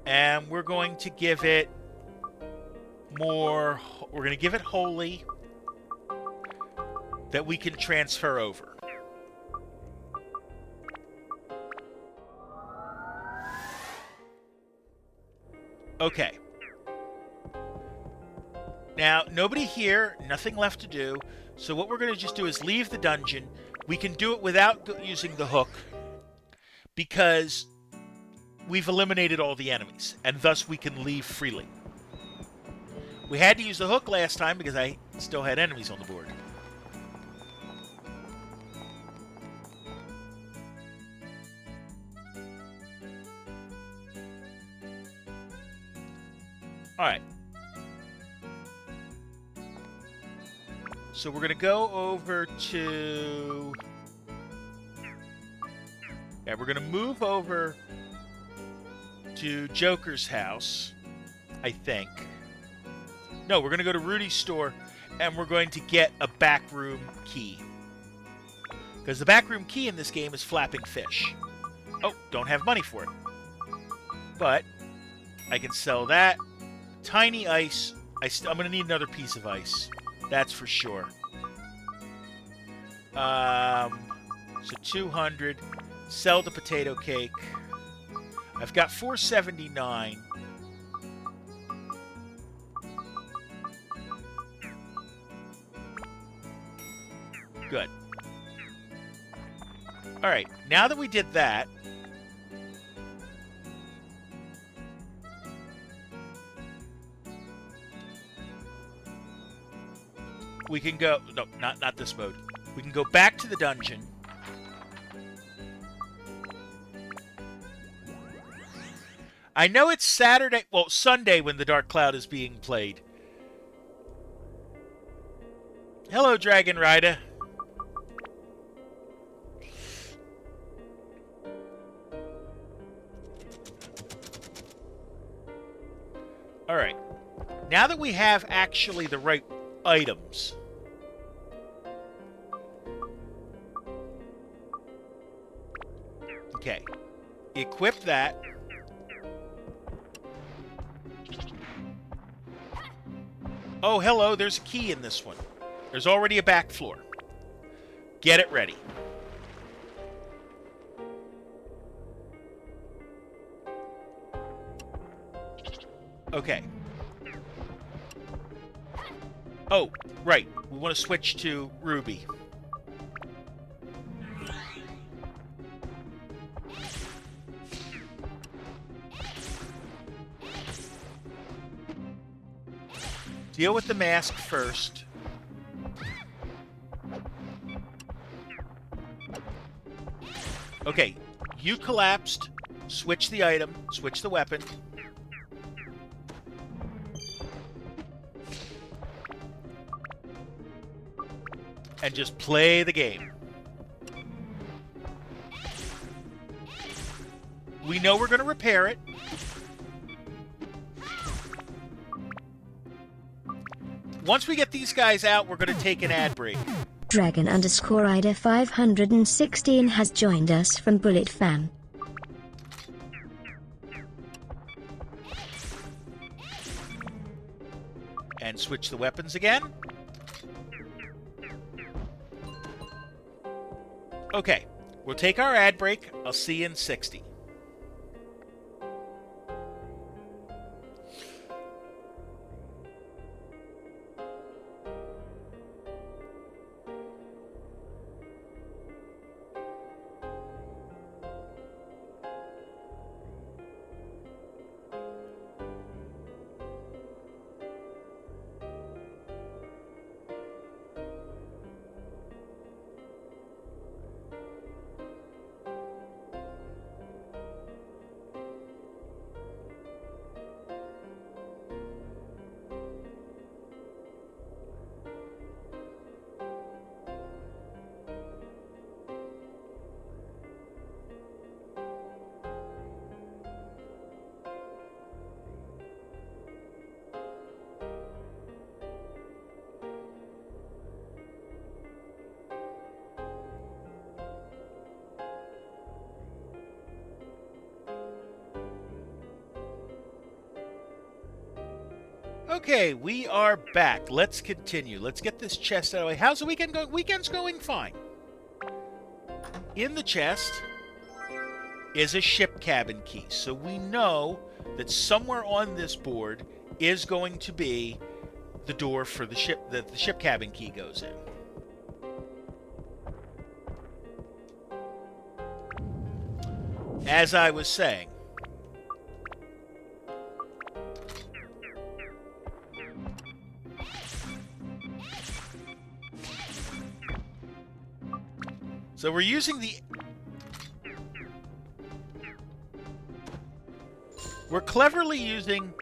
And we're going to give it more... We're going to give it holy that we can transfer over. Okay. Now, nobody here, nothing left to do. So what we're going to just do is leave the dungeon. We can do it without using the hook because we've eliminated all the enemies, and thus we can leave freely. We had to use the hook last time because I still had enemies on the board. Alright. So we're going to go over to... Yeah, we're going to move over to Joker's house, I think. No, we're going to go to Rudy's store, and we're going to get a backroom key. Because the backroom key in this game is flapping fish. Oh, don't have money for it. But I can sell that. Tiny ice. I'm going to need another piece of ice. That's for sure. So 200. Sell the potato cake. I've got 479. Good. All right. Now that we did that, we can go... No, not this mode. We can go back to the dungeon. I know it's Saturday... Well, Sunday when the Dark Cloud is being played. Hello, Dragon Rider. Alright. Now that we have actually the right items... Okay. Equip that. Oh, hello, there's a key in this one. There's already a back floor. Get it ready. Okay. Oh, right. We want to switch to Ruby. Deal with the mask first. Okay, you collapsed. Switch the item. Switch the weapon. And just play the game. We know we're going to repair it. Once we get these guys out, we're going to take an ad break. Dragon_Rider 516 has joined us from Bullet Fan. And switch the weapons again. Okay, we'll take our ad break. I'll see you in 60. Okay, we are back. Let's continue. Let's get this chest out of the way. How's the weekend going? Weekend's going fine. In the chest is a ship cabin key. So we know that somewhere on this board is going to be the door for the ship that the ship cabin key goes in. As I was saying, so we're using we're cleverly using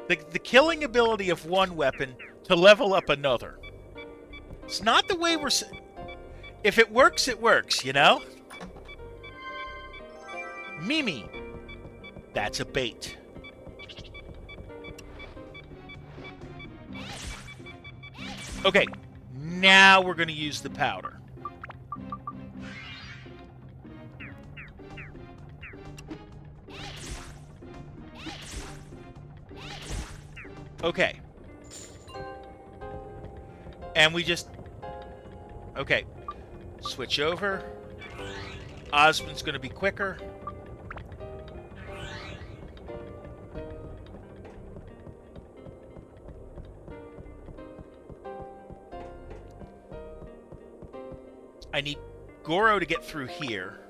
the killing ability of one weapon to level up another. It's not the way if it works, it works, you know? Mimi. That's a bait. Okay, now we're going to use the powder. Okay. And we just... Okay. Switch over. Osmond's going to be quicker. I need Goro to get through here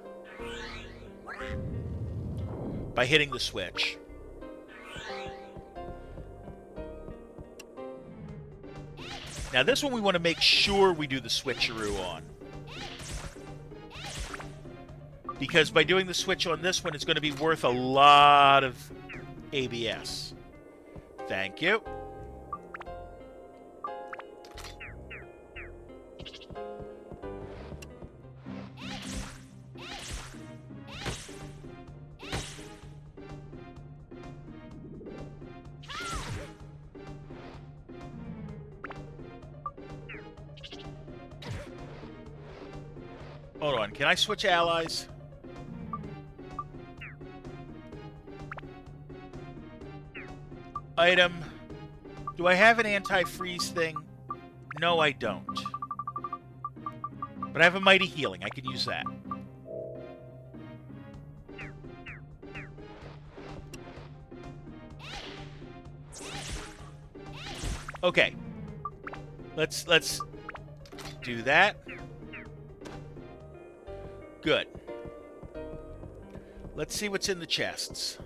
by hitting the switch. Now this one we want to make sure we do the switcheroo on. Because by doing the switch on this one, it's going to be worth a lot of ABS. Thank you. Hold on, can I switch allies? Item. Do I have an anti-freeze thing? No, I don't. But I have a mighty healing. I could use that. Okay. Let's do that. Good. Let's see what's in the chests.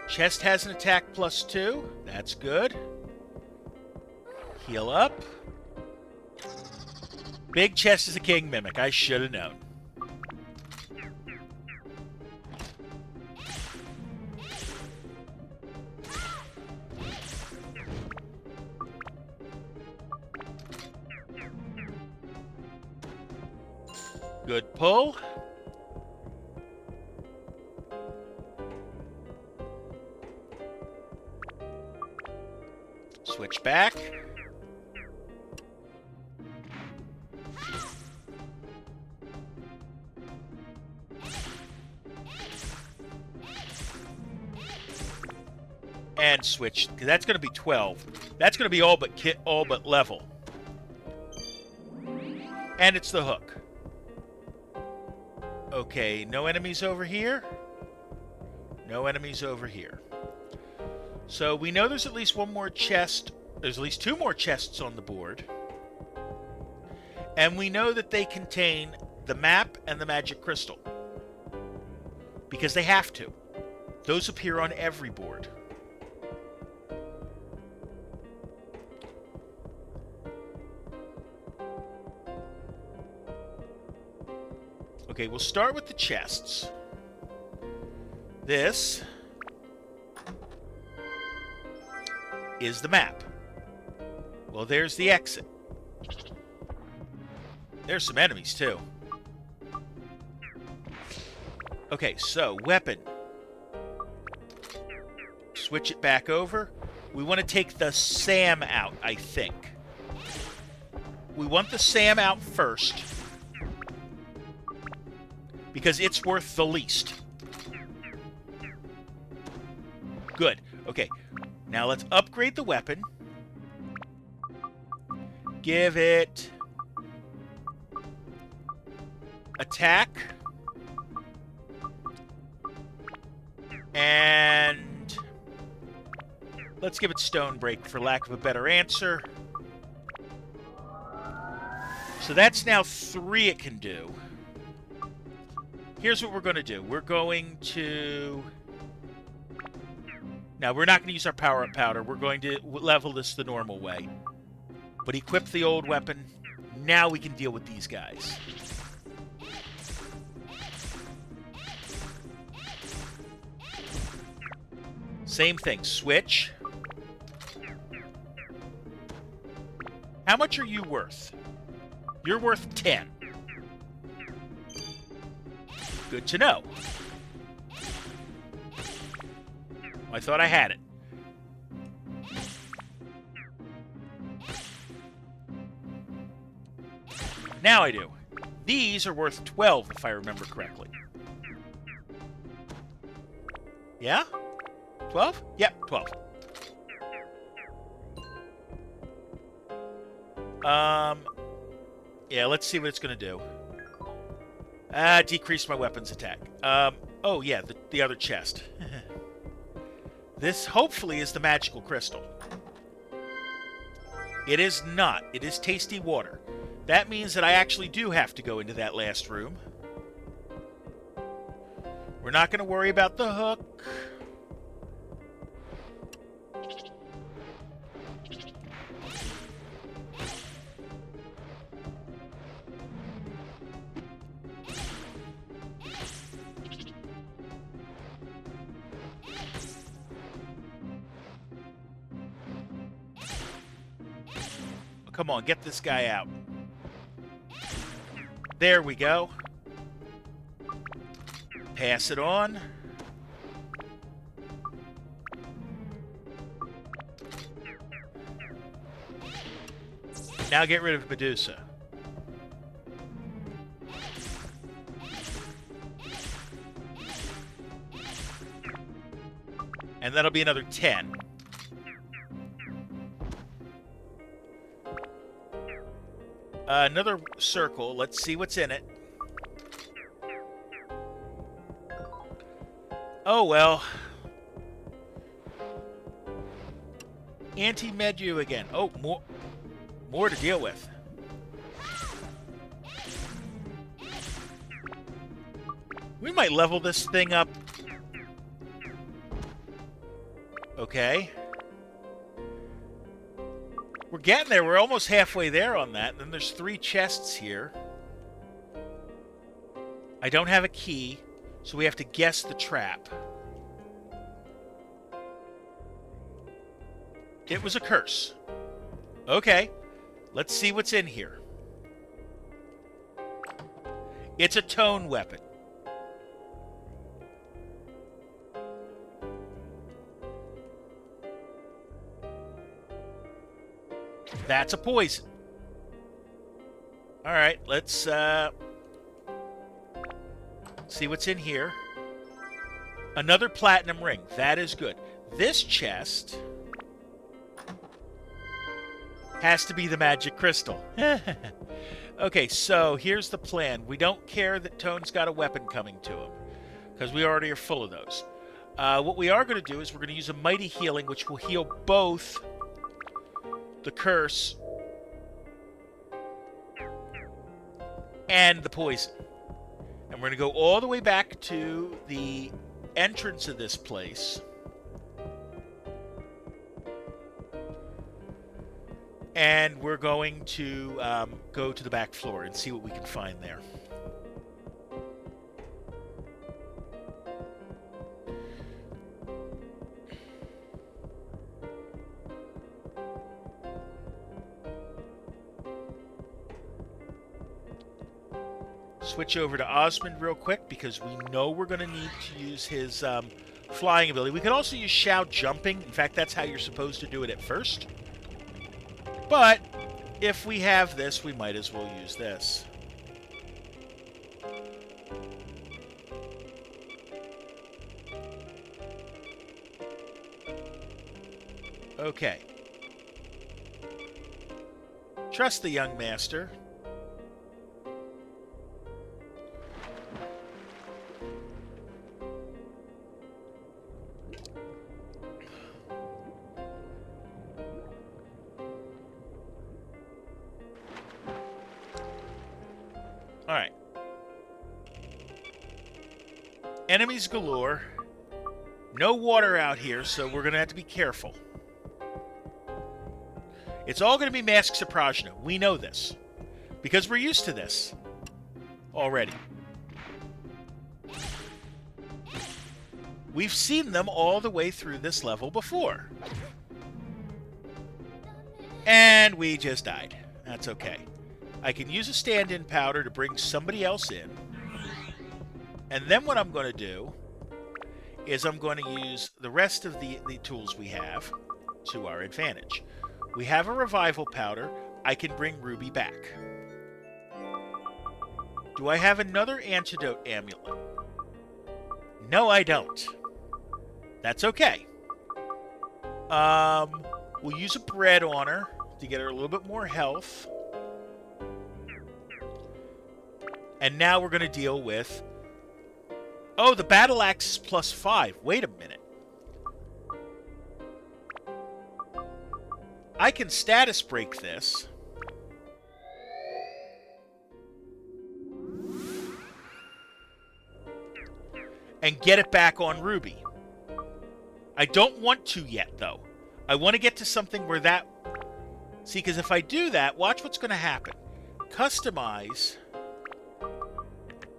Chest has an attack +2. That's good. Heal up. Big chest is a king mimic. I should have known. Good pull. Switch back. And switch, because that's going to be 12. That's going to be all but level. And it's the hook. Okay, no enemies over here. No enemies over here. So we know there's at least one more chest. There's at least two more chests on the board. And we know that they contain the map and the magic crystal. Because they have to. Those appear on every board. Okay, we'll start with the chests. This is the map. Well, there's the exit. There's some enemies, too. Okay, so, weapon. Switch it back over. We want to take the SAM out, I think. We want the SAM out first, because it's worth the least. Good. Okay. Now let's upgrade the weapon. Give it attack. And let's give it stone break for lack of a better answer. So that's now 3 it can do. Here's what we're going to do. We're going to... Now, we're not going to use our power-up powder. We're going to level this the normal way. But equip the old weapon. Now we can deal with these guys. Same thing. Switch. How much are you worth? You're worth 10. Good to know. I thought I had it. Now I do. These are worth 12, if I remember correctly. Yeah? 12? Yep, 12. Yeah, let's see what it's going to do. Decrease my weapons attack. Oh, yeah, the other chest. This, hopefully, is the magical crystal. It is not. It is tasty water. That means that I actually do have to go into that last room. We're not going to worry about the hook. Come on, get this guy out. There we go. Pass it on. Now get rid of Medusa. And that'll be another 10. Another circle. Let's see what's in it. Oh, well. Anti-Medu again. Oh, more to deal with. We might level this thing up. Okay. We're getting there. We're almost halfway there on that. Then there's 3 chests here. I don't have a key, so we have to guess the trap. It was a curse. Okay. Let's see what's in here. It's a tone weapon. That's a poison. Alright, let's see what's in here. Another platinum ring. That is good. This chest has to be the magic crystal. Okay, so here's the plan. We don't care that Tone's got a weapon coming to him, because we already are full of those. What we are going to do is we're going to use a mighty healing, which will heal both the curse and the poison. And we're going to go all the way back to the entrance of this place. And we're going to go to the back floor and see what we can find there. Switch over to Osmond real quick, because we know we're going to need to use his flying ability. We could also use Shao jumping. In fact, that's how you're supposed to do it at first. But if we have this, we might as well use this. Okay. Trust the young master. Alright. Enemies galore. No water out here, so we're going to have to be careful. It's all going to be masks of Prajna. We know this. Because we're used to this already. We've seen them all the way through this level before. And we just died. That's okay. I can use a stand-in powder to bring somebody else in. And then what I'm going to do is I'm going to use the rest of the tools we have to our advantage. We have a revival powder. I can bring Ruby back. Do I have another antidote amulet? No, I don't. That's okay. We'll use a bread on her to get her a little bit more health. And now we're going to deal with... Oh, the battle axe is +5. Wait a minute. I can status break this. And get it back on Ruby. I don't want to yet, though. I want to get to something where that... See, because if I do that, watch what's going to happen. Customize.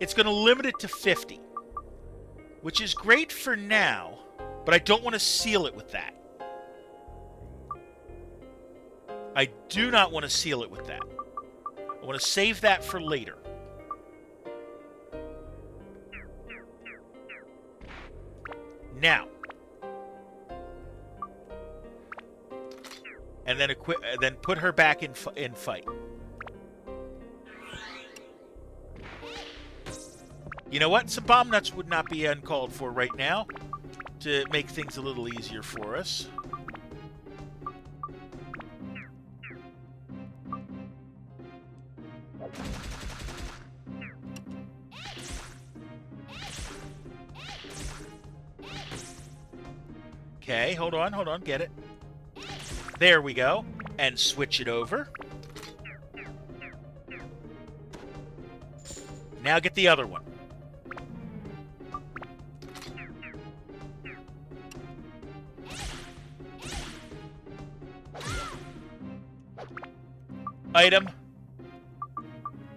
It's going to limit it to 50. Which is great for now, but I don't want to seal it with that. I do not want to seal it with that. I want to save that for later. Now. And then put her back in fight. You know what? Some bomb nuts would not be uncalled for right now to make things a little easier for us. Okay, hold on, get it. There we go. And switch it over. Now get the other one. Item.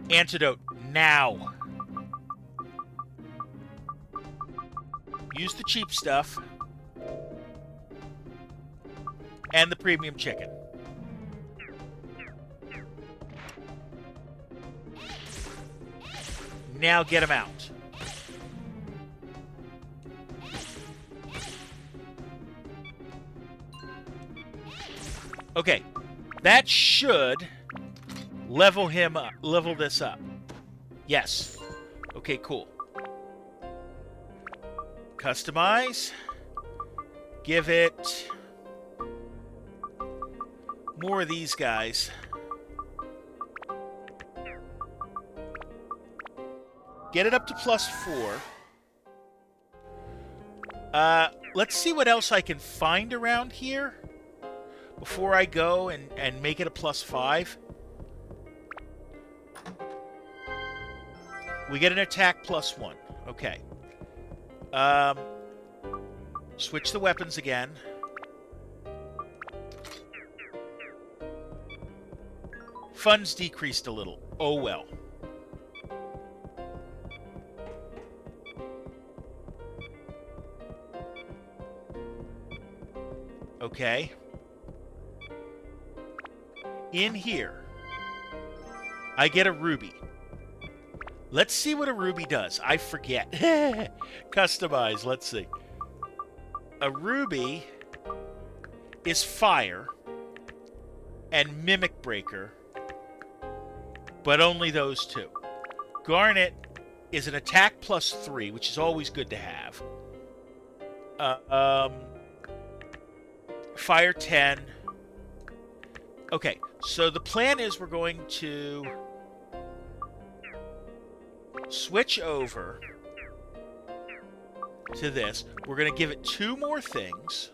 Antidote. Now. Use the cheap stuff. And the premium chicken. Now get him out. Okay. That should level him up. Level this up. Yes. Okay, cool. Customize. Give it more of these guys. Get it up to +4. Let's see what else I can find around here before I go and make it a +5. We get an attack +1. Okay. Switch the weapons again. Funds decreased a little. Oh well. Okay. In here, I get a ruby. Let's see what a ruby does. I forget. Customize. Let's see. A ruby is fire and mimic breaker, but only those two. Garnet is an attack +3, which is always good to have. Fire 10. Okay, so the plan is we're going to switch over to this. We're going to give it 2 more things.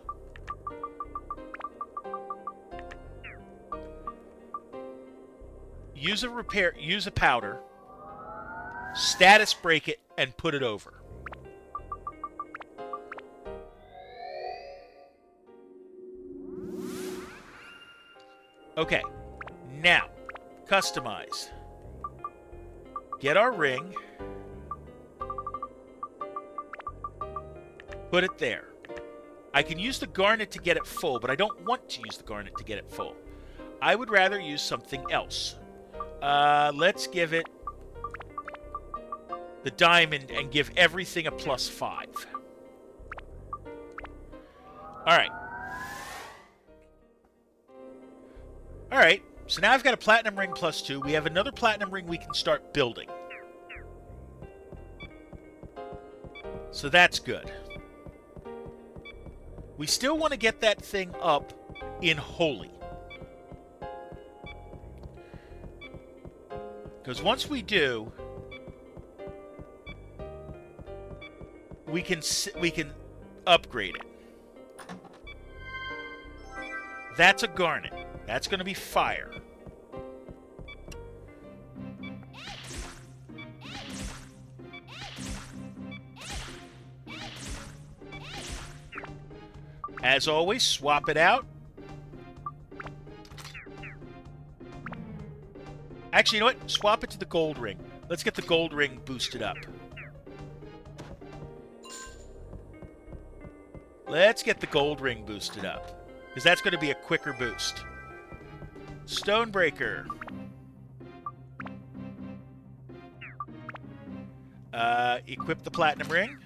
Use a powder, status break it, and put it over. Okay, now, customize. Get our ring. Put it there. I can use the garnet to get it full, but I don't want to use the garnet to get it full. I would rather use something else. Let's give it the diamond and give everything a +5. Alright. Alright, so now I've got a platinum ring +2. We have another platinum ring we can start building. So that's good. We still want to get that thing up in holy. Because once we do, we can upgrade it. That's a garnet. That's going to be fire. As always, swap it out. Actually, you know what? Swap it to the gold ring. Let's get the gold ring boosted up. Let's get the gold ring boosted up, because that's going to be a quicker boost. Stonebreaker. Equip the platinum ring.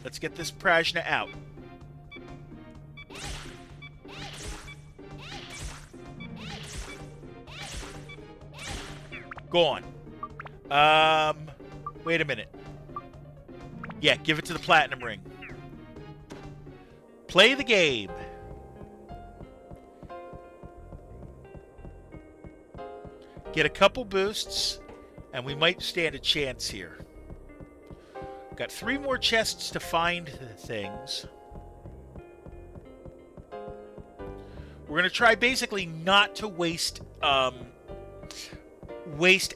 Let's get this Prajna out. Gone. Wait a minute. Yeah, give it to the platinum ring. Play the game. Get a couple boosts, and we might stand a chance here. Got 3 more chests to find things. We're going to try basically not to waste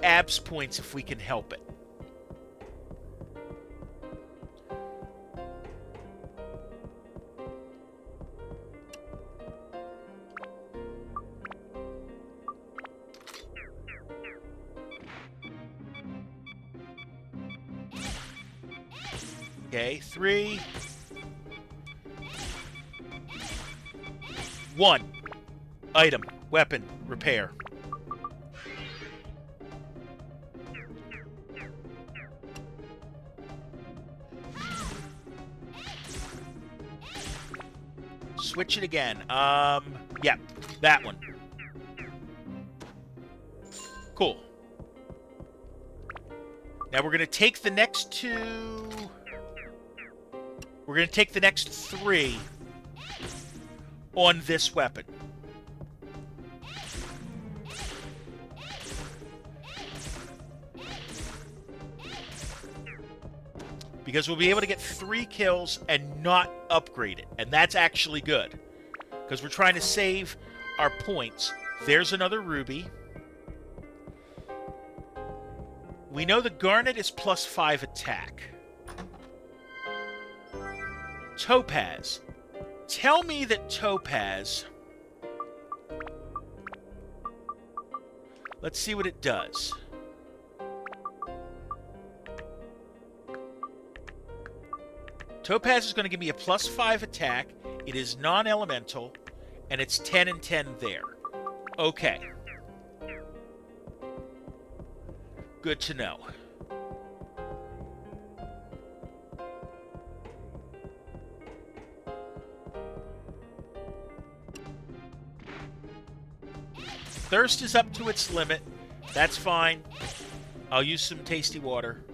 abs points if we can help it. Okay, 3, 1. Item, weapon, repair. Switch it again. Yeah, that one. Cool. Now we're going to take the next 2... We're going to take the next 3 on this weapon. Because we'll be able to get 3 kills and not upgrade it. And that's actually good. Because we're trying to save our points. There's another ruby. We know the garnet is +5 attack. Topaz. Tell me that Topaz... Let's see what it does. Topaz is going to give me a +5 attack. It is non-elemental, and it's 10 and 10 there. Okay. Good to know. Thirst is up to its limit. That's fine. I'll use some tasty water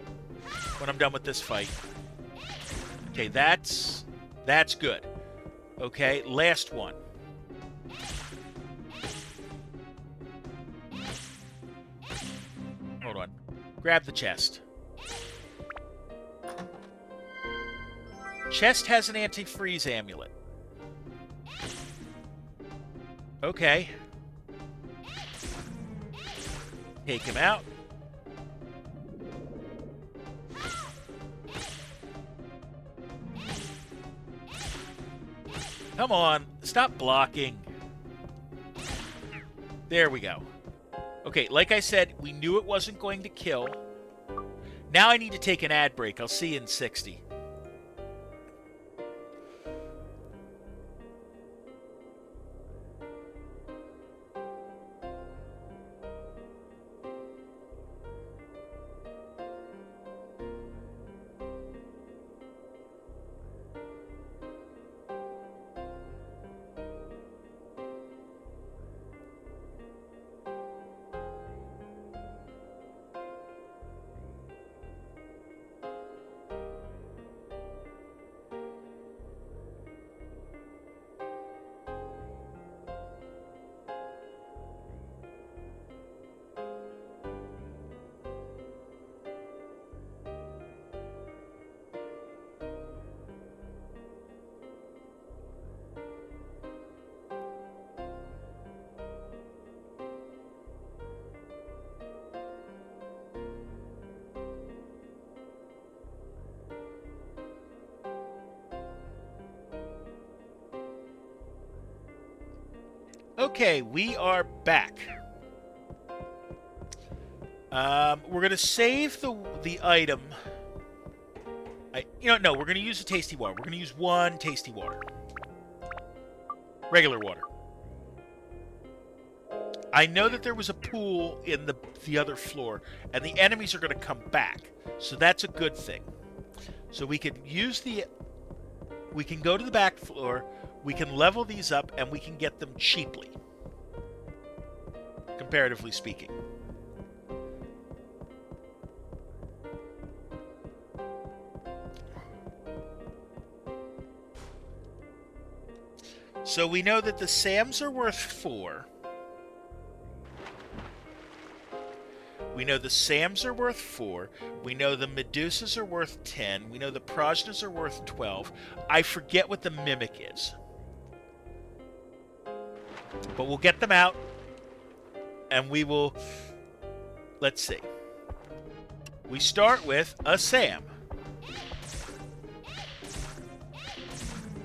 when I'm done with this fight. Okay, that's good. Okay, last one. Hold on. Grab the chest. Chest has an anti-freeze amulet. Okay. Take him out. Come on, stop blocking. There we go. Okay, like I said, we knew it wasn't going to kill. Now I need to take an ad break. I'll see you in 60. Okay, we are back. We're gonna save the item. No, we're gonna use a tasty water. We're gonna use one tasty water, regular water. I know that there was a pool in the other floor, and the enemies are gonna come back, so that's a good thing. So we can we can go to the back floor. We can level these up, and we can get them cheaply, comparatively speaking. So we know that the SAMs are worth 4. We know the SAMs are worth 4. We know the Medusas are worth 10. We know the Prajnas are worth 12. I forget what the Mimic is. But we'll get them out, and we will... Let's see. We start with a SAM.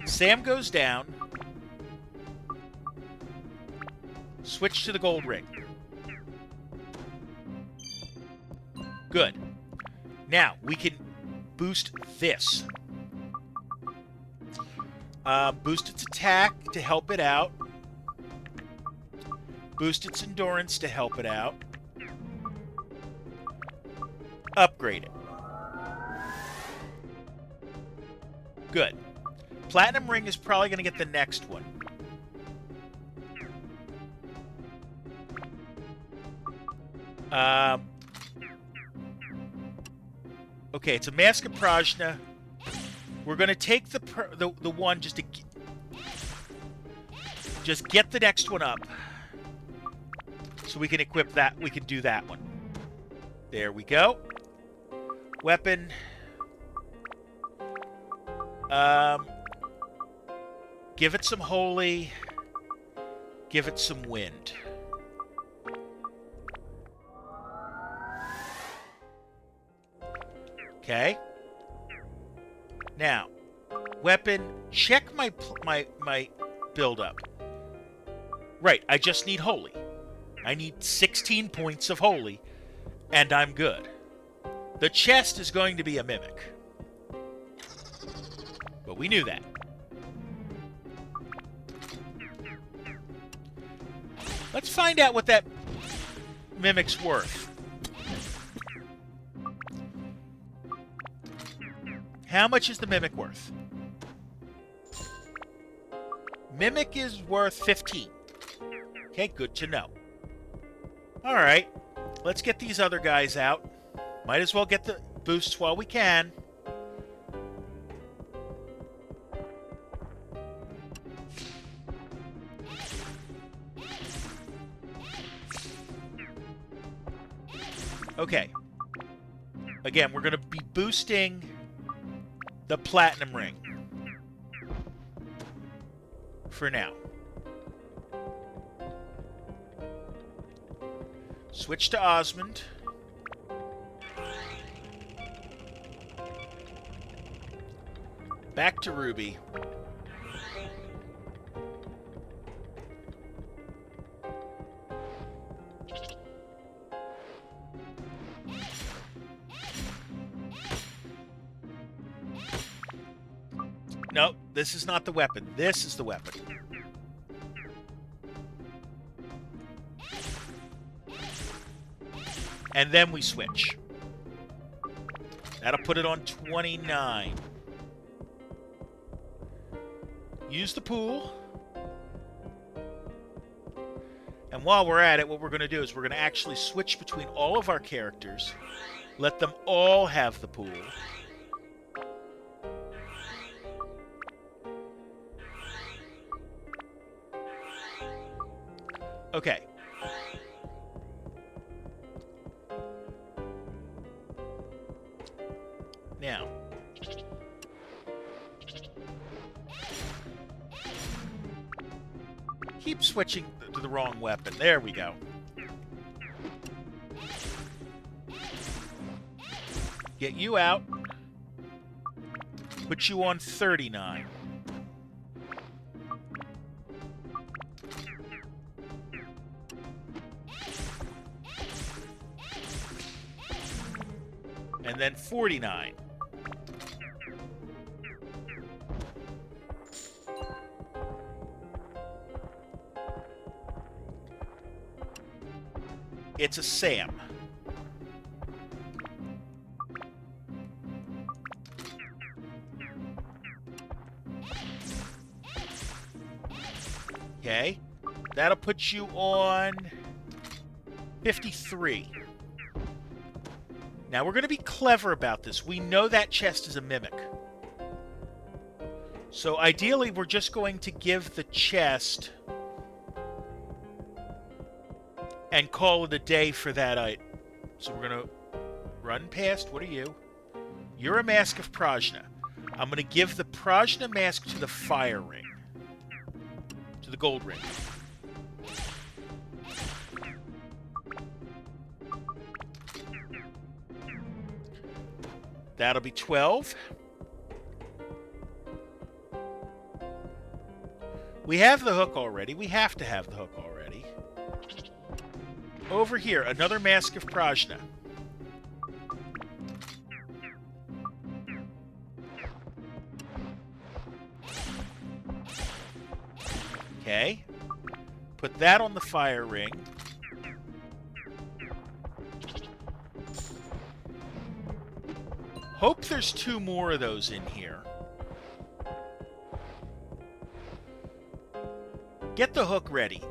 SAM goes down. Switch to the gold ring. Good. Now, we can boost this. Boost its attack to help it out. Boost its endurance to help it out. Upgrade it. Good. Platinum ring is probably going to get the next one. Okay, it's a Mask of Prajna. We're going to take the one just get the next one up. So we can equip that. We can do that one. There we go. Weapon. Give it some holy. Give it some wind. Okay. Now, weapon. Check my build up. Right. I just need holy. I need 16 points of holy, and I'm good. The chest is going to be a mimic. But we knew that. Let's find out what that mimic's worth. How much is the mimic worth? Mimic is worth 15. Okay, good to know. Alright, let's get these other guys out. Might as well get the boosts while we can. Okay. Again, we're going to be boosting the platinum ring for now. Switch to Osmond. Back to Ruby. Nope, this is not the weapon. This is the weapon. And then we switch. That'll put it on 29. Use the pool. And while we're at it, what we're going to do is we're going to actually switch between all of our characters. Let them all have the pool. Okay. Now. Keep switching to the wrong weapon. There we go. Get you out. Put you on 39. And then 49. It's a Sam. Okay. That'll put you on 53. Now, we're going to be clever about this. We know that chest is a mimic. So, ideally, we're just going to give the chest and call it a day for that item. So, we're going to run past. What are you? You're a Mask of Prajna. I'm going to give the Prajna mask to the fire ring. To the gold ring. That'll be 12. We have the hook already. We have to have the hook already. Over here, another Mask of Prajna. Okay. Put that on the fire ring. Hope there's 2 more of those in here. Get the hook ready,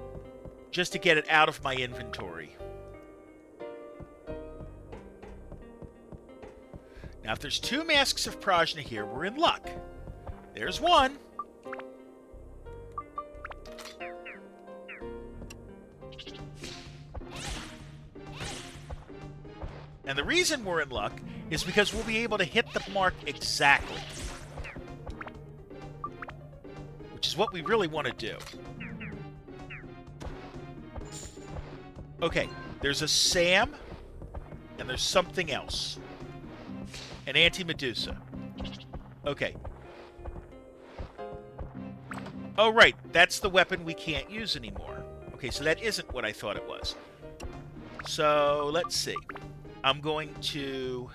just to get it out of my inventory. Now, if there's 2 Masks of Prajna here, we're in luck. There's one. And the reason we're in luck is because we'll be able to hit the mark exactly. Which is what we really want to do. Okay, there's a Sam, and there's something else. An Anti-Medusa. Okay. Oh, right, that's the weapon we can't use anymore. Okay, so that isn't what I thought it was. So, let's see. I'm going to...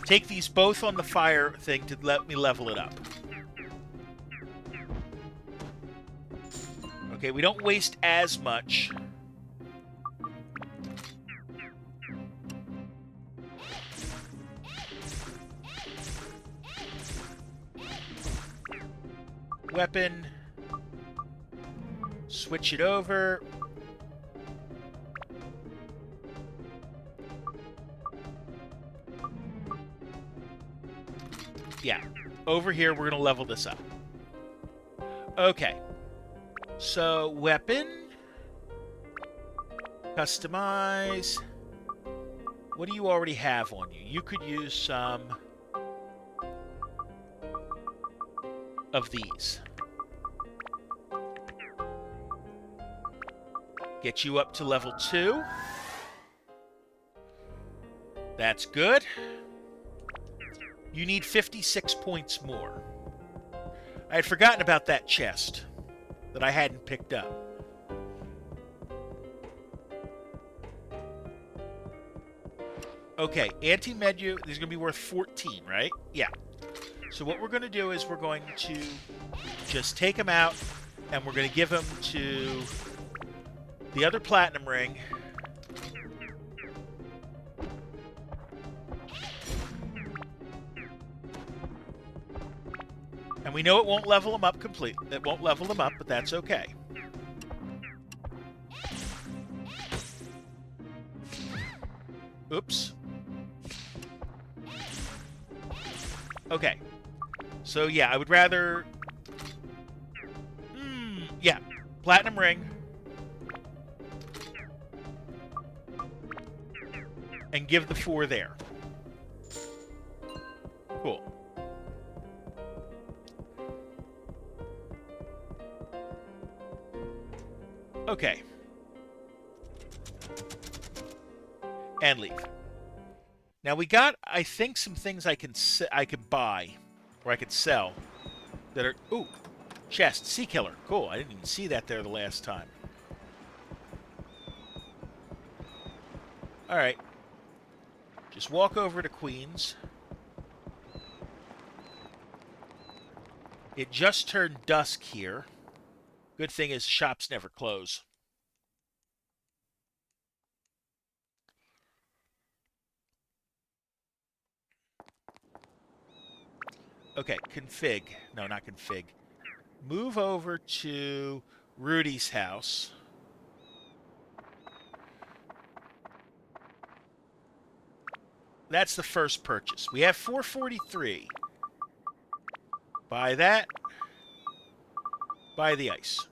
take these both on the fire thing to let me level it up. Okay, we don't waste as much. Weapon. Switch it over. Yeah. Over here, we're going to level this up. Okay. So, weapon. Customize. What do you already have on you? You could use some of these. Get you up to level 2. That's good. You need 56 points more. I had forgotten about that chest that I hadn't picked up. Okay, anti-menu is going to be worth 14, right? Yeah. So what we're going to do is we're going to just take him out, and we're going to give him to the other platinum ring. And we know it won't level him up completely. It won't level him up, but that's okay. Oops. Okay. So yeah, I would rather... yeah. Platinum ring. And give the 4 there. Cool. Okay. And leave. Now we got, I think, some things I can buy, or I could sell, that are... Ooh, chest, sea killer. Cool, I didn't even see that there the last time. Alright. Just walk over to Queens. It just turned dusk here. Good thing is shops never close. Okay, config. No, not config. Move over to Rudy's house. That's the first purchase. We have 443. Buy that. Buy the ice.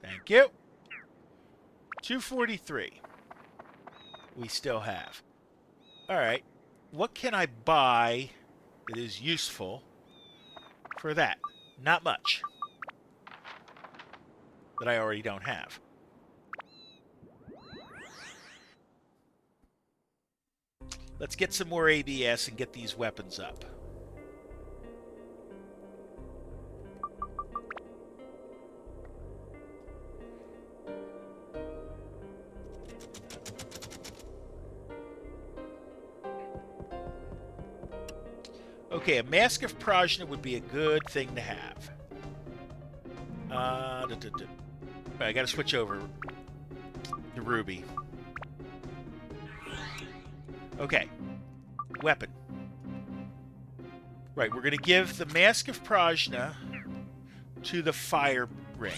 Thank you. 243. We still have. Alright. What can I buy that is useful for that? Not much. That I already don't have. Let's get some more ABS and get these weapons up. Okay, a Mask of Prajna would be a good thing to have. I gotta switch over to Ruby. Okay. Weapon. Right, we're gonna give the Mask of Prajna to the fire ring.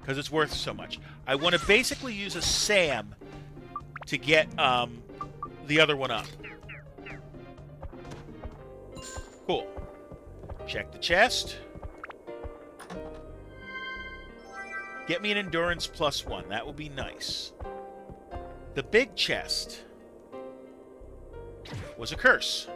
Because it's worth so much. I want to basically use a Sam to get the other one up. Cool. Check the chest. Get me an endurance +1. That will be nice. The big chest was a curse.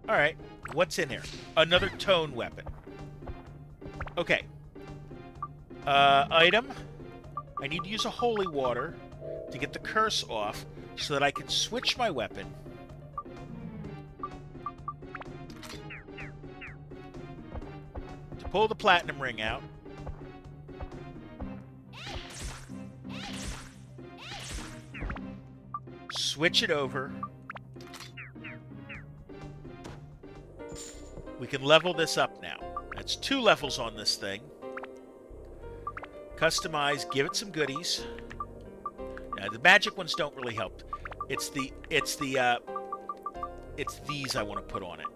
Alright, what's in here? Another tone weapon. Okay. Item. I need to use a holy water to get the curse off so that I can switch my weapon. To pull the platinum ring out. Switch it over. We can level this up now. That's 2 levels on this thing. Customize, give it some goodies. Now, the magic ones don't really help. It's these I want to put on it.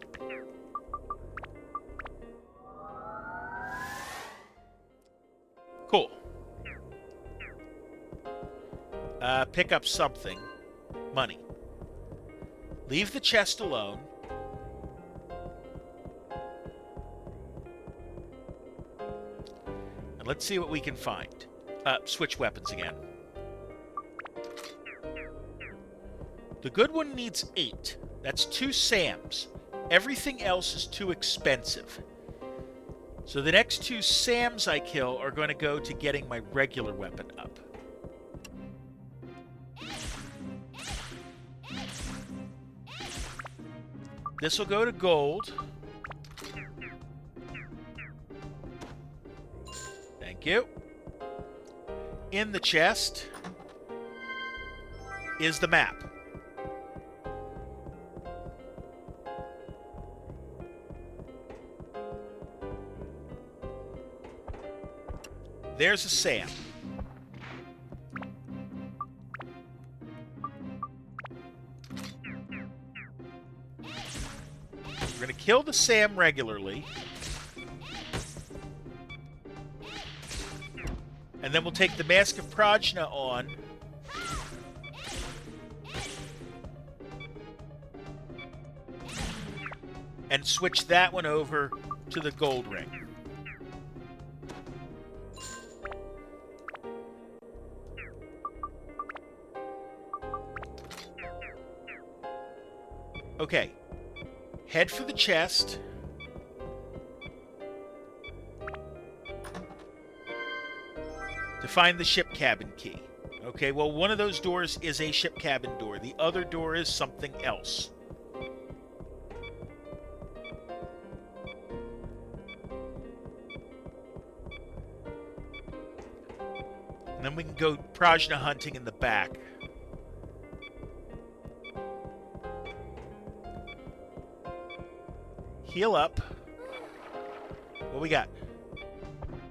Cool. pick up something. Money. Leave the chest alone. And let's see what we can find. Switch weapons again. The good one needs 8. That's 2 SAMs. Everything else is too expensive. So the next 2 SAMs I kill are going to go to getting my regular weapon up. This will go to gold. Thank you. In the chest is the map. There's a SAM. We're going to kill the SAM regularly. And then we'll take the Mask of Prajna on. And switch that one over to the gold ring. Okay. Head for the chest. To find the ship cabin key. Okay, well, one of those doors is a ship cabin door. The other door is something else. And then we can go Prajna hunting in the back. Heal up. What we got?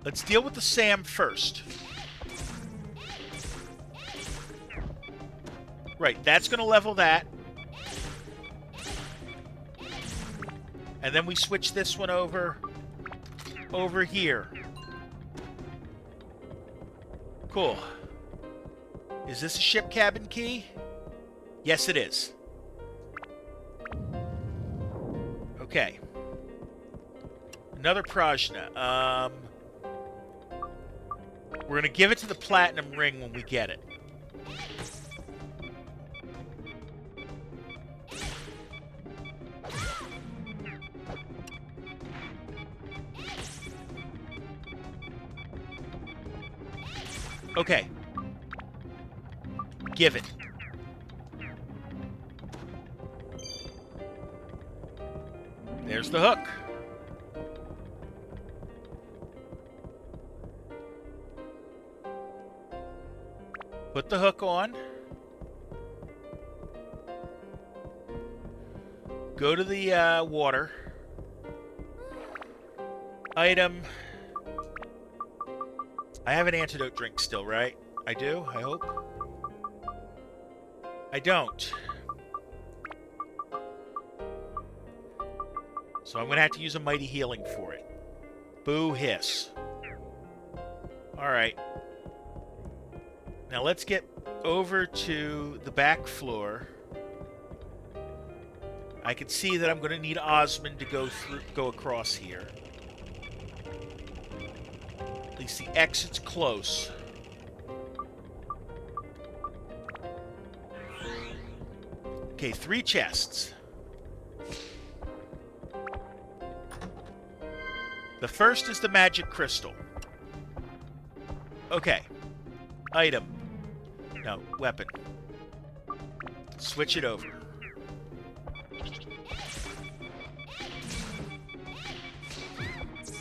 Let's deal with the SAM first. Right, that's going to level that. And then we switch this one over here. Cool. Is this a ship cabin key? Yes, it is. Okay. Another Prajna. We're going to give it to the Platinum Ring when we get it. Okay. Give it. There's the hook. Put the hook on. Go to the water. Item. I have an antidote drink still, right? I do, I hope. I don't. So I'm going to have to use a mighty healing for it. Boo hiss. Alright. Now let's get over to the back floor. I can see that I'm going to need Osmond to go across here. At least the exit's close. Okay, 3 chests. The first is the magic crystal. Okay. Item. No, weapon. Switch it over.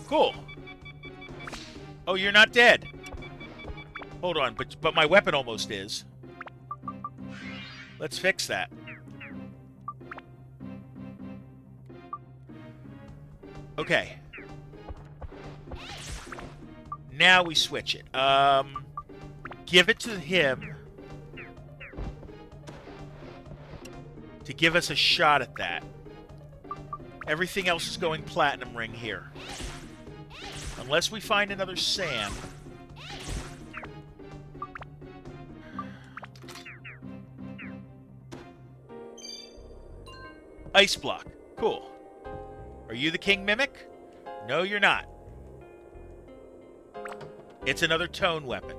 Cool. Oh, you're not dead. Hold on, but my weapon almost is. Let's fix that. Okay. Now we switch it. Give it to him to give us a shot at that. Everything else is going Platinum Ring here. Unless we find another Sam. Ice block. Cool. Are you the king mimic? No, you're not. It's another tone weapon.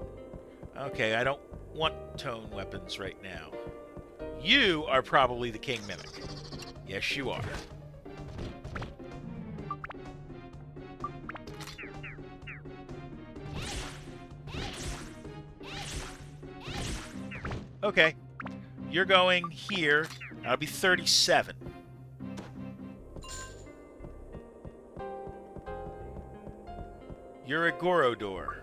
Okay, I don't want tone weapons right now. You are probably the king mimic. Yes, you are. Okay. You're going here. That'll be 37. You're a Gorodor.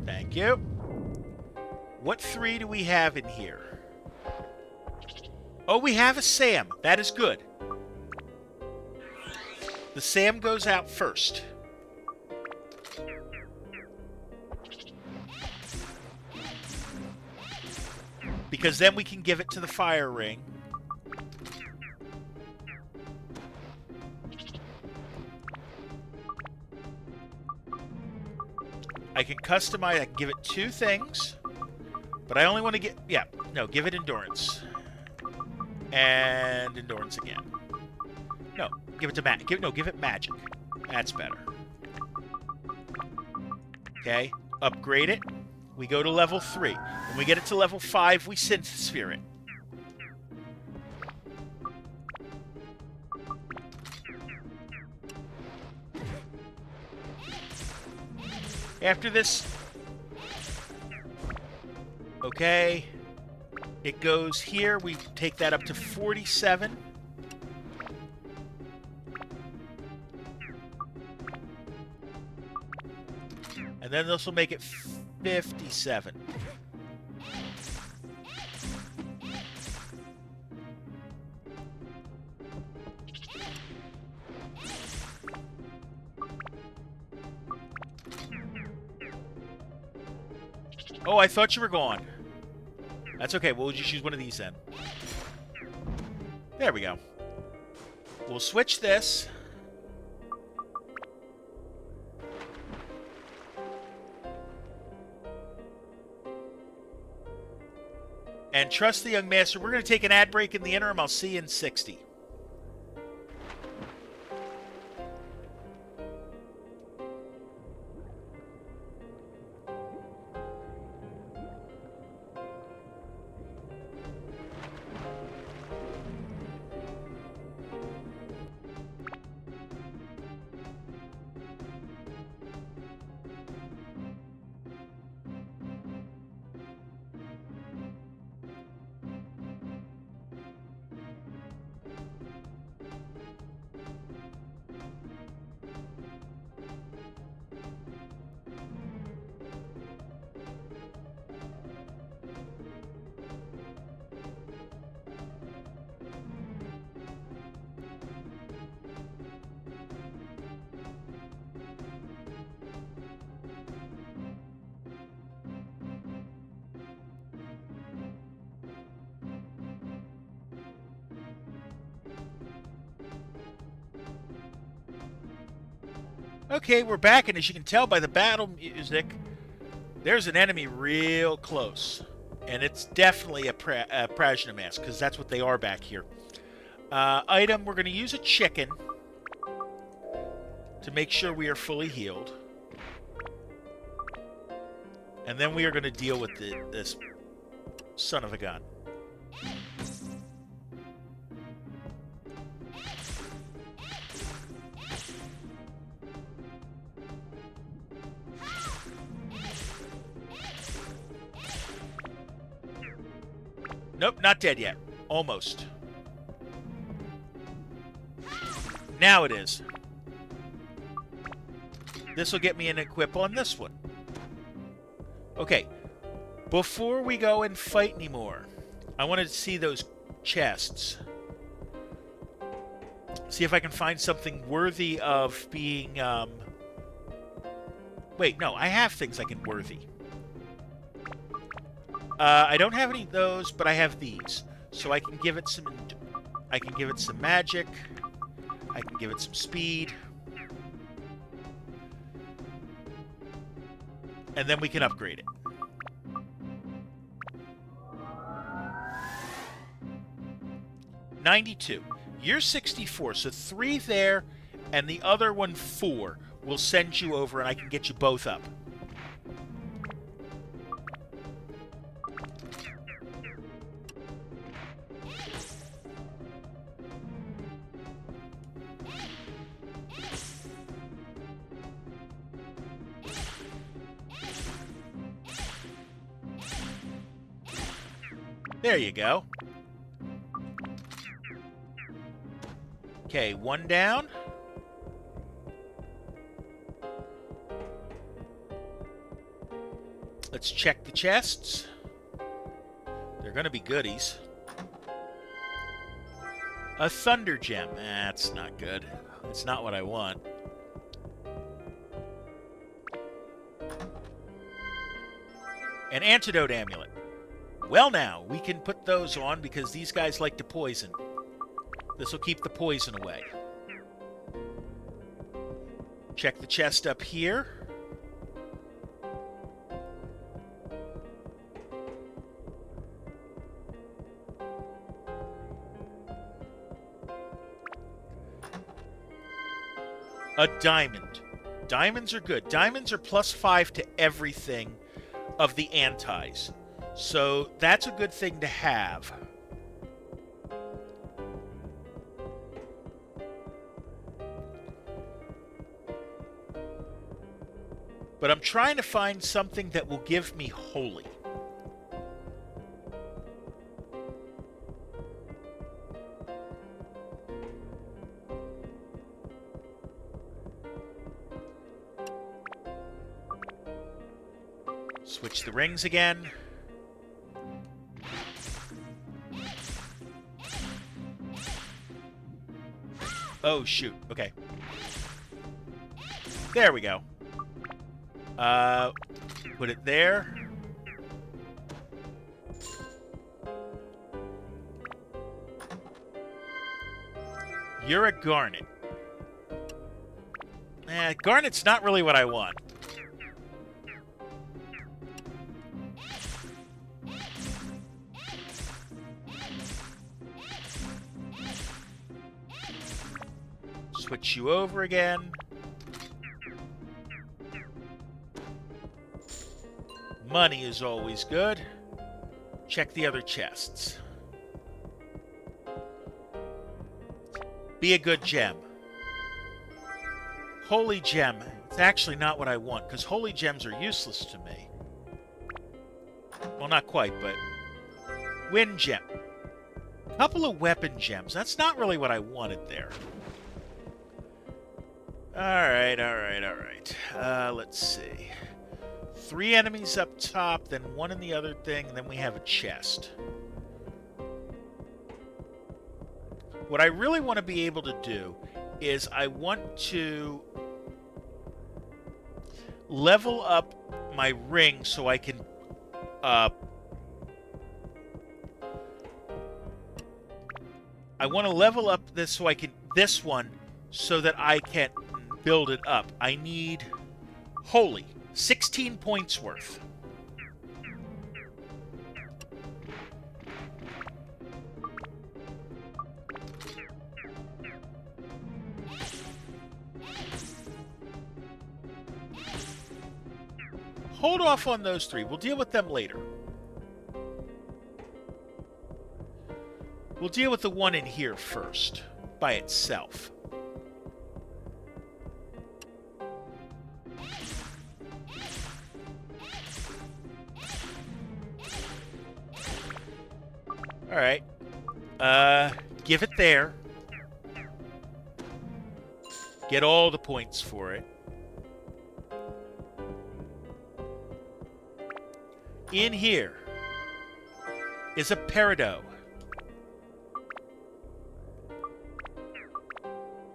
Thank you. What 3 do we have in here? Oh, we have a Sam. That is good. The Sam goes out first. Because then we can give it to the fire ring. I can customize, I can give it 2 things. But I only want to get, yeah, no, give it endurance. And endurance again. No, give it to give it magic. That's better. Okay, upgrade it. We go to level 3. When we get it to level 5, we synth sphere it. After this, okay, it goes here. We take that up to 47. And then this will make it 57. Oh, I thought you were gone. That's okay. We'll just use one of these then. There we go. We'll switch this. And trust the young master. We're going to take an ad break in the interim. I'll see you in 60. Okay, we're back, and as you can tell by the battle music, there's an enemy real close. And it's definitely a Prajna because that's what they are back here. Item, we're going to use a chicken to make sure we are fully healed. And then we are going to deal with this son of a gun. Nope, not dead yet. Almost. Now it is. This will get me an equip on this one. Okay. Before we go and fight anymore, I wanted to see those chests. See if I can find something worthy of being, Wait, no, I have things I can worthy. I don't have any of those, but I have these. So I can give it some... I can give it some magic. I can give it some speed. And then we can upgrade it. 92. You're 64, so 3 there, and the other one 4. We'll send you over, and I can get you both up. There you go. Okay, 1 down. Let's check the chests. They're going to be goodies. A thunder gem. That's not good. It's not what I want. An antidote amulet. Well now, we can put those on because these guys like to poison. This will keep the poison away. Check the chest up here. A diamond. Diamonds are good. Diamonds are +5 to everything of the antis. So that's a good thing to have. But I'm trying to find something that will give me holy. Switch the rings again. Oh, shoot. Okay. There we go. Put it there. You're a garnet. Garnet's not really what I want. Switch you over again. Money is always good. Check the other chests. Be a good gem. Holy gem. It's actually not what I want, because holy gems are useless to me. Well, not quite, but... Wind gem. Couple of weapon gems. That's not really what I wanted there. Alright. Let's see. 3 enemies up top, then 1 in the other thing, and then we have a chest. What I really want to be able to do is I want to level up my ring so I can I want to level up this so I can this one so that I can build it up. I need holy 16 points worth. Hold off on those 3. We'll deal with them later. We'll deal with the one in here first, by itself. Alright. Give it there. Get all the points for it. In here is a peridot.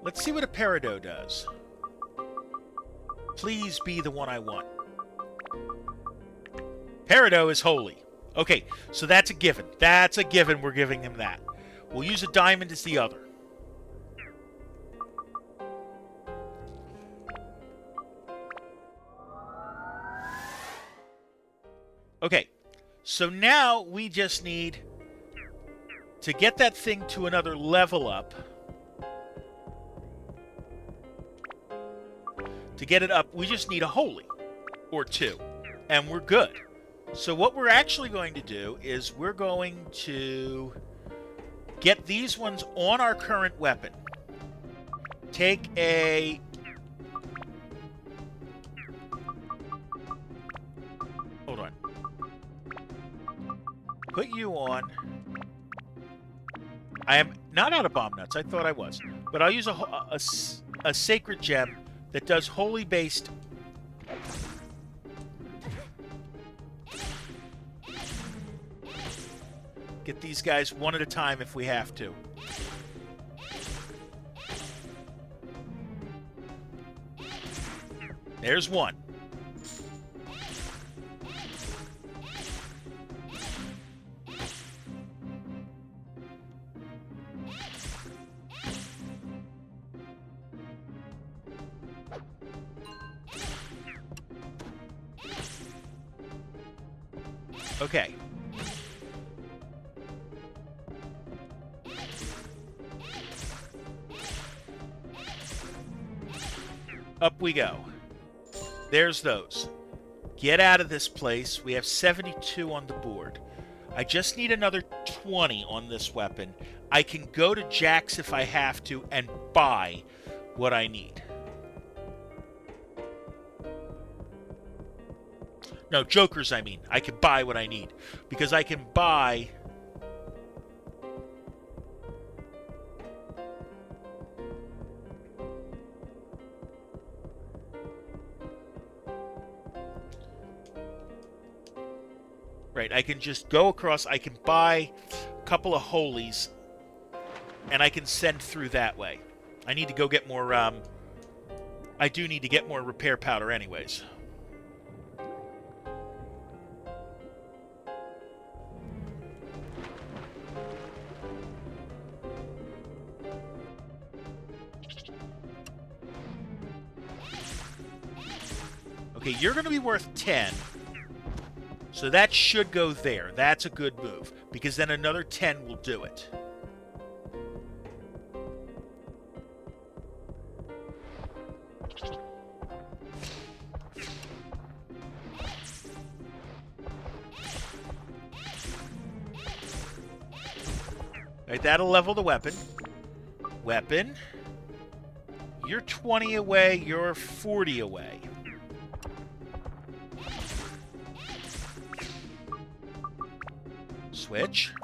Let's see what a peridot does. Please be the one I want. Peridot is holy. Okay, so that's a given. That's a given. We're giving him that. We'll use a diamond as the other. Okay, so now we just need to get that thing to another level up, to get it up, we just need a holy or two, and we're good. So what we're actually going to do is we're going to get these ones on our current weapon. Take a... Hold on. Put you on. I am not out of bomb nuts. I thought I was. But I'll use a sacred gem that does holy based. Get these guys one at a time if we have to. There's one. Okay. Up we go. There's those. Get out of this place. We have 72 on the board. I just need another 20 on this weapon. I can go to Jack's if I have to and buy what I need. No, Jokers, I mean. I can buy what I need. Because I can buy... Right, I can just go across. I can buy a couple of holies. And I can send through that way. I need to go get more... I do need to get more repair powder anyways. Okay, you're going to be worth 10. So that should go there. That's a good move. Because then another 10 will do it. Right, that'll level the weapon. Weapon. You're 20 away. You're 40 away. Switch.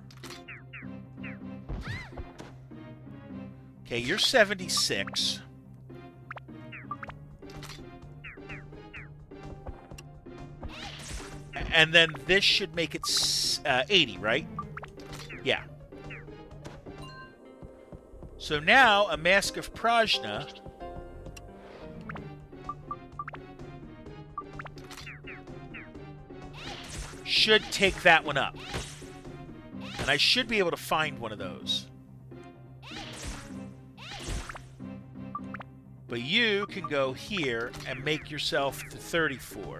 Okay, you're 76. And then this should make it 80, right? Yeah. So now, a Mask of Prajna should take that one up. And I should be able to find one of those. But you can go here and make yourself to 34.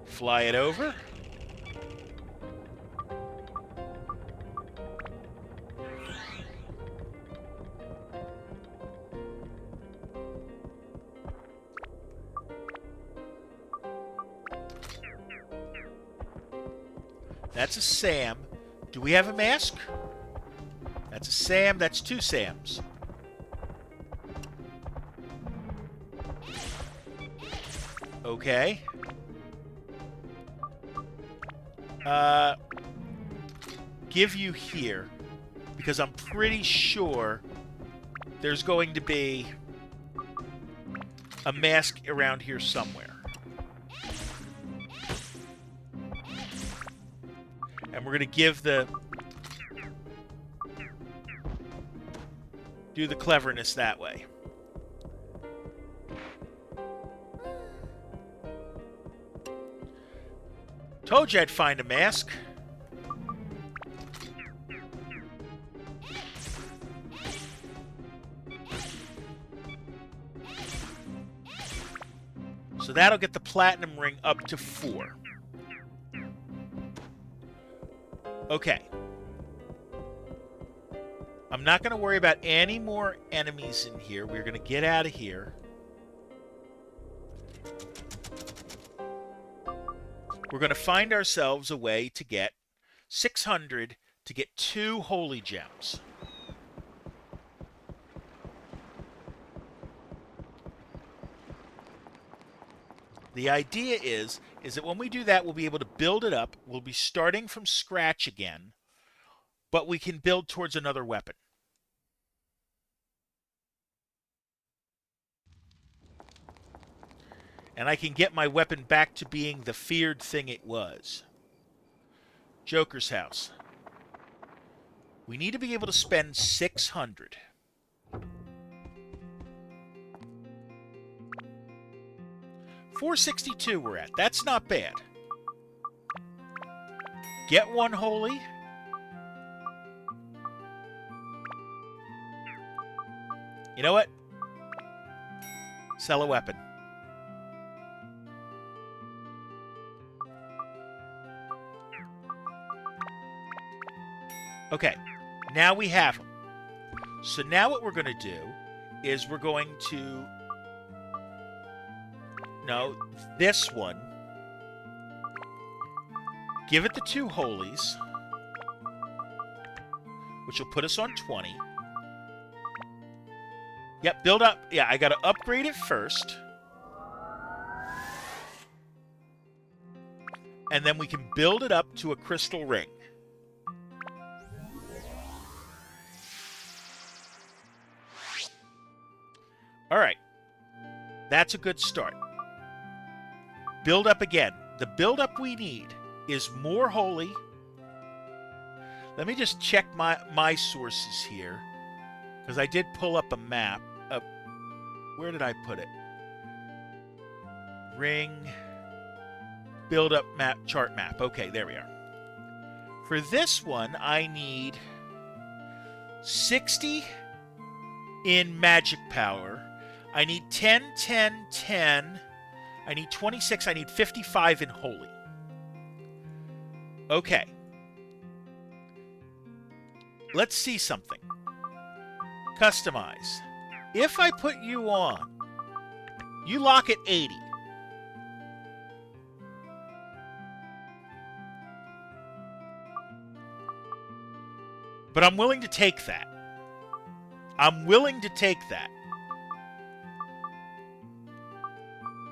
Fly it over. That's a Sam. Do we have a mask? That's a Sam. That's two Sams. Okay. Give you here. Because I'm pretty sure there's going to be a mask around here somewhere. And we're going to give the... do the cleverness that way. Told you I'd find a mask. So that'll get the platinum ring up to 4. Okay. I'm not going to worry about any more enemies in here. We're going to get out of here. We're going to find ourselves a way to get 600 to get 2 holy gems. The idea is that when we do that, we'll be able to build it up. We'll be starting from scratch again, but we can build towards another weapon. And I can get my weapon back to being the feared thing it was. Joker's house. We need to be able to spend 600. $462 we're at. That's not bad. Get 1 holy. You know what? Sell a weapon. Okay, now we have them. So now what we're going to do is we're going to... No, this one. Give it the 2 holies, which will put us on 20. Yep, build up. Yeah, I got to upgrade it first. And then we can build it up to a crystal ring. All right. That's a good start. Build up again. The build up we need is more holy. Let me just check my sources here, because I did pull up a map. Where did I put it? Ring. Build up map, chart map. Okay, there we are. For this one, I need 60 in magic power. I need 10, 10, 10. I need 26. I need 55 in holy. Okay. Let's see something. Customize. If I put you on, you lock at 80. But I'm willing to take that. I'm willing to take that.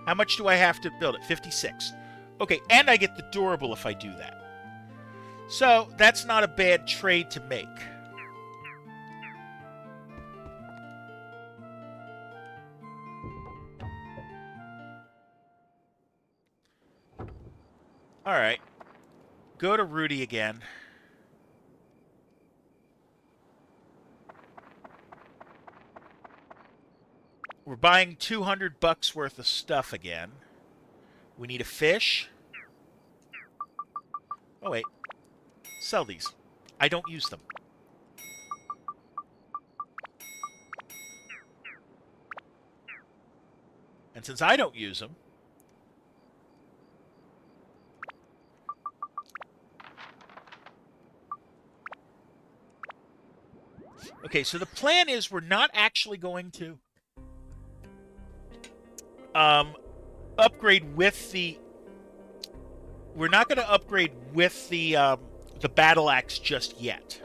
How much do I have to build it? 56. Okay, and I get the durable if I do that. So, that's not a bad trade to make. Alright. Go to Rudy again. We're buying $200 worth of stuff again. We need a fish. Oh, wait. Sell these. I don't use them. And since I don't use them, okay, so the plan is we're not actually going to upgrade with the... We're not going to upgrade with the battle axe just yet.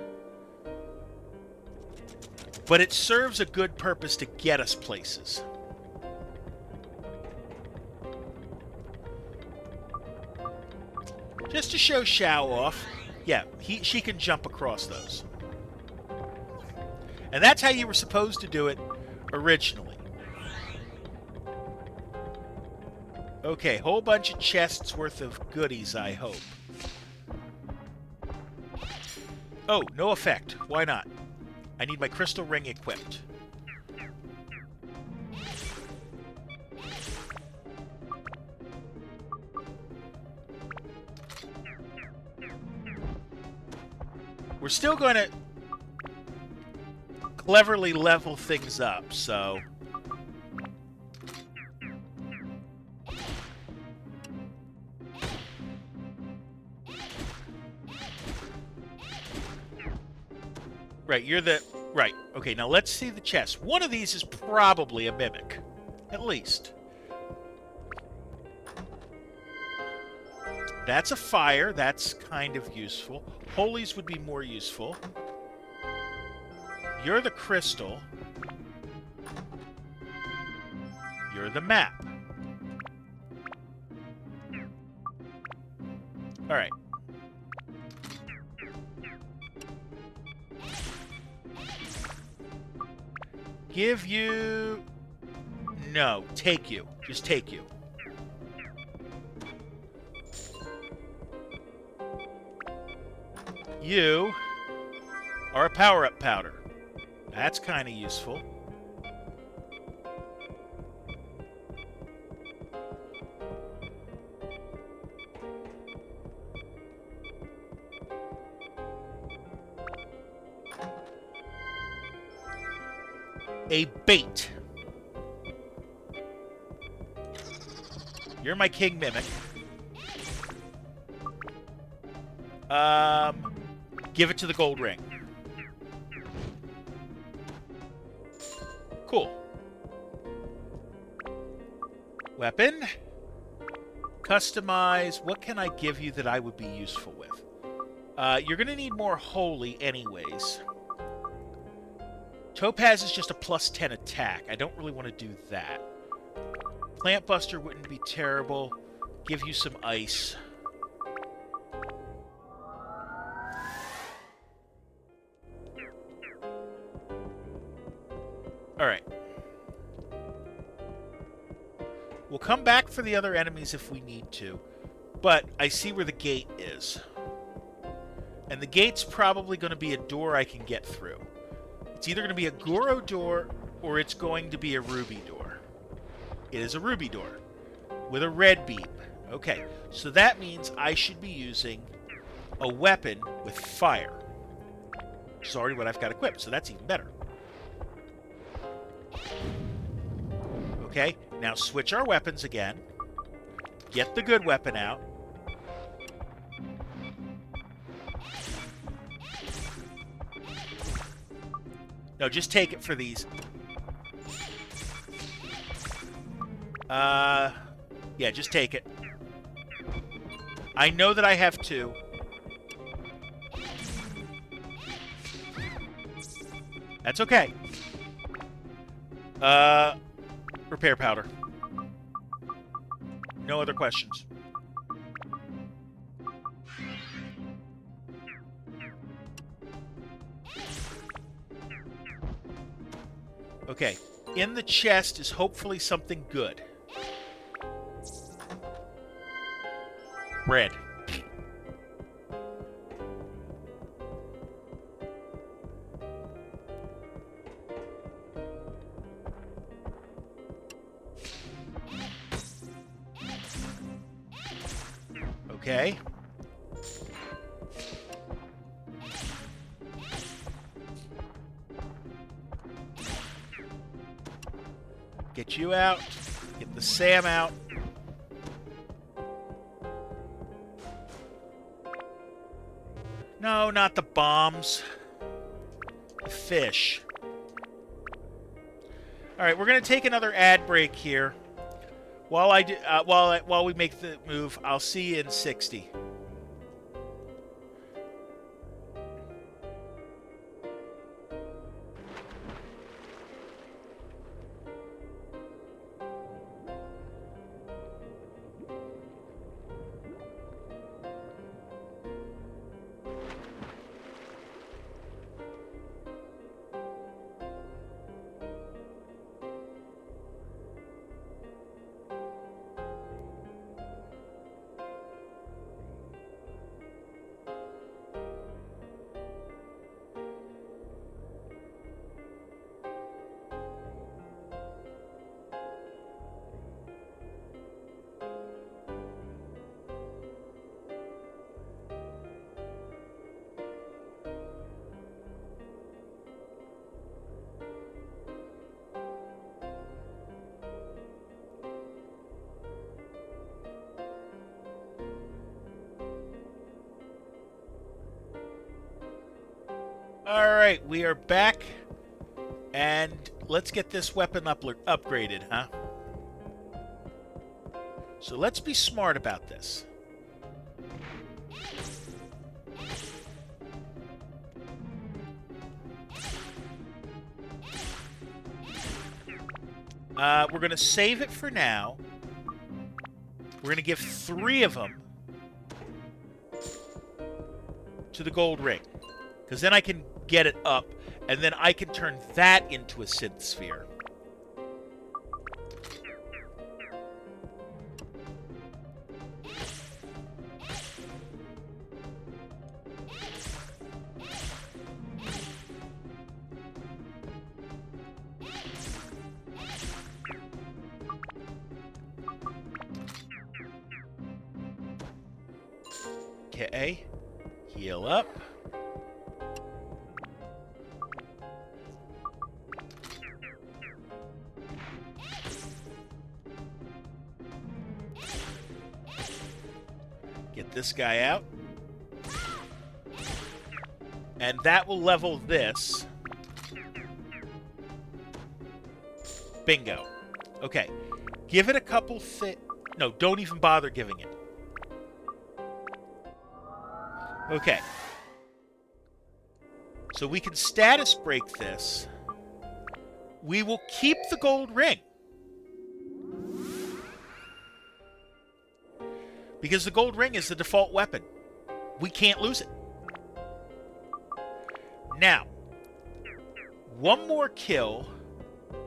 But it serves a good purpose to get us places. Just to show Shao off. Yeah, she can jump across those. And that's how you were supposed to do it originally. Okay, whole bunch of chests worth of goodies, I hope. Oh, no effect. Why not? I need my crystal ring equipped. We're still going to cleverly level things up, so... Right, you're the... Right, okay, now let's see the chest. One of these is probably a mimic. At least. That's a fire. That's kind of useful. Holies would be more useful. You're the crystal. You're the map. Alright. Give you... No, take you. Just take you. You are a power-up powder. That's kind of useful. A bait. You're my king mimic. Give it to the gold ring. Cool. Weapon. Customize. What can I give you that I would be useful with? You're going to need more holy anyways. Topaz is just a plus 10 attack. I don't really want to do that. Plant Buster wouldn't be terrible. Give you some ice. Alright. We'll come back for the other enemies if we need to. But I see where the gate is. And the gate's probably going to be a door I can get through. It's either going to be a Goro door or it's going to be a ruby door. It is a ruby door with a red beam. Okay, so that means I should be using a weapon with fire. Which is already what I've got equipped, so that's even better. Okay, now switch our weapons again. Get the good weapon out. No, just take it for these. Yeah, just take it. I know that I have two. That's okay. Repair powder. No other questions. Okay. In the chest is hopefully something good. Red. Okay. Get you out. Get the Sam out. No, not the bombs. The fish. All right, we're gonna take another ad break here. While we make the move, I'll see you in 60. Alright, we are back. And let's get this weapon upgraded, huh? So let's be smart about this. We're going to save it for now. We're going to give 3 of them to the gold ring. Because then I can get it up, and then I can turn that into a synth sphere. Okay. Heal up. Get this guy out. And that will level this. Bingo. Okay. Give it a couple No, don't even bother giving it. Okay. So we can status break this. We will keep the gold ring. Because the gold ring is the default weapon. We can't lose it. Now, one more kill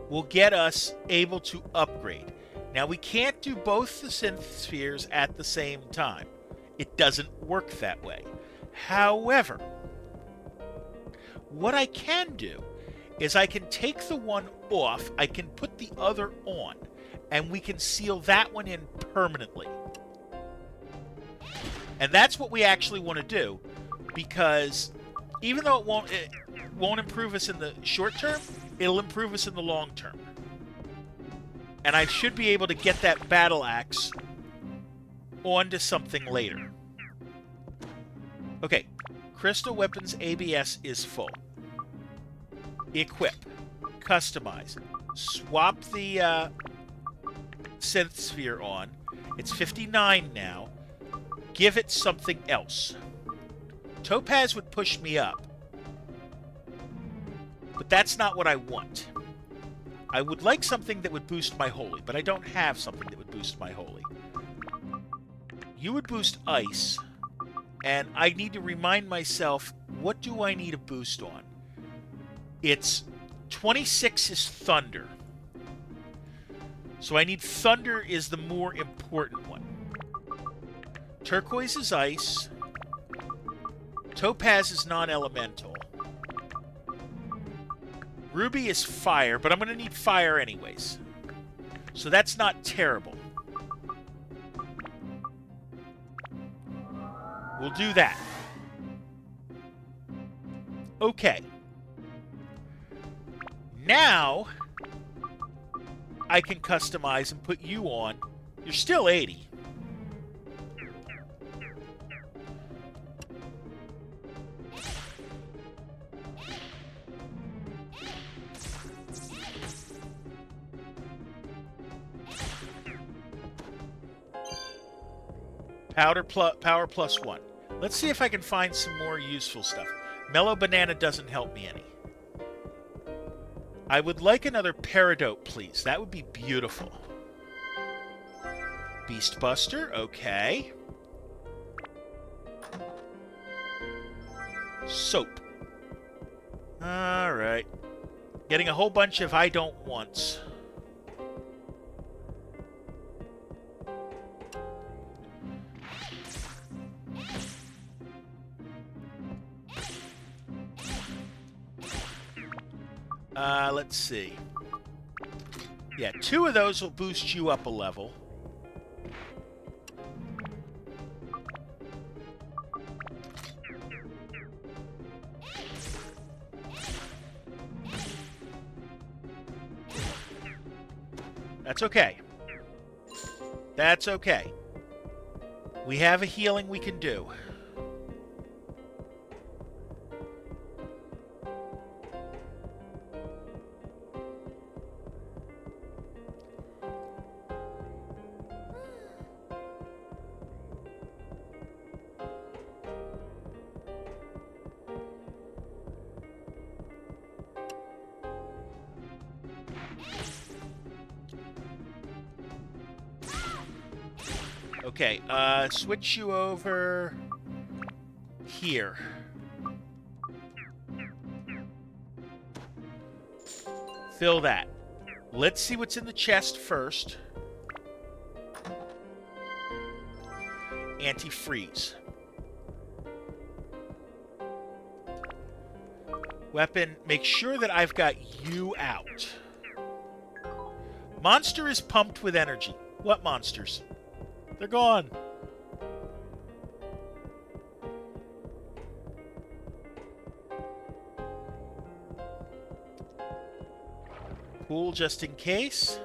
will get us able to upgrade. Now, we can't do both the synth spheres at the same time. It doesn't work that way. However, what I can do is I can take the one off, I can put the other on, and we can seal that one in permanently. And that's what we actually want to do, because even though it won't improve us in the short term, it'll improve us in the long term. And I should be able to get that battle axe onto something later. Okay, Crystal Weapons ABS is full. Equip. Customize. Swap the synth sphere on. It's 59 now. Give it something else. Topaz would push me up. But that's not what I want. I would like something that would boost my holy, but I don't have something that would boost my holy. You would boost ice, and I need to remind myself, what do I need a boost on? It's 26 is thunder. So I need thunder is the more important one. Turquoise is ice. Topaz is non-elemental. Ruby is fire, but I'm going to need fire anyways. So that's not terrible. We'll do that. Okay. Now, I can customize and put you on. You're still 80. Power plus 1. Let's see if I can find some more useful stuff. Mellow Banana doesn't help me any. I would like another Peridote, please. That would be beautiful. Beast Buster, okay. Soap. Alright. Getting a whole bunch of I don't wants. Let's see. Yeah, 2 of those will boost you up a level. That's okay. That's okay. We have a healing we can do. Okay, switch you over here. Fill that. Let's see what's in the chest first. Antifreeze. Weapon, make sure that I've got you out. Monster is pumped with energy. What monsters? They're gone. Pool just in case.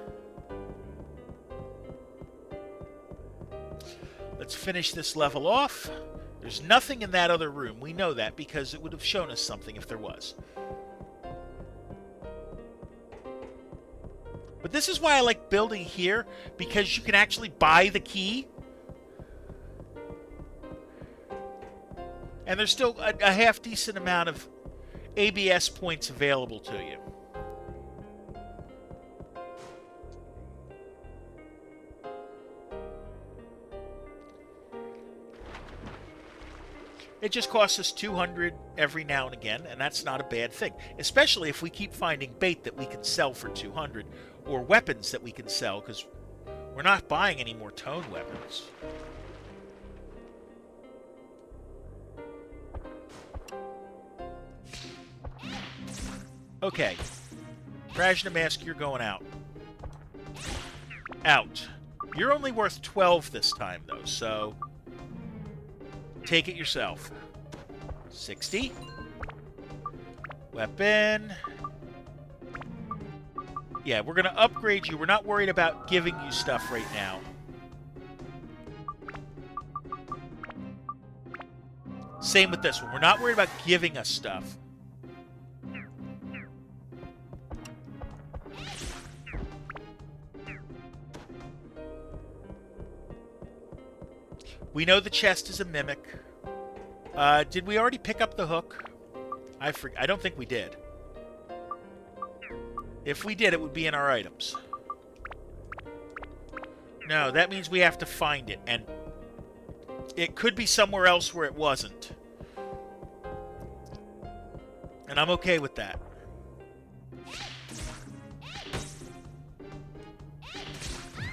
Let's finish this level off. There's nothing in that other room. We know that because it would have shown us something if there was. But this is why I like building here, because you can actually buy the key. And there's still a half-decent amount of ABS points available to you. It just costs us 200 every now and again, and that's not a bad thing. Especially if we keep finding bait that we can sell for 200, or weapons that we can sell, because we're not buying any more tone weapons. Okay. Krasna Mask, you're going out. Out. You're only worth 12 this time, though, so take it yourself. 60. Weapon. Yeah, we're going to upgrade you. We're not worried about giving you stuff right now. Same with this one. We're not worried about giving us stuff. We know the chest is a mimic. Did we already pick up the hook? I don't think we did. If we did, it would be in our items. No, that means we have to find it, and it could be somewhere else where it wasn't. And I'm okay with that.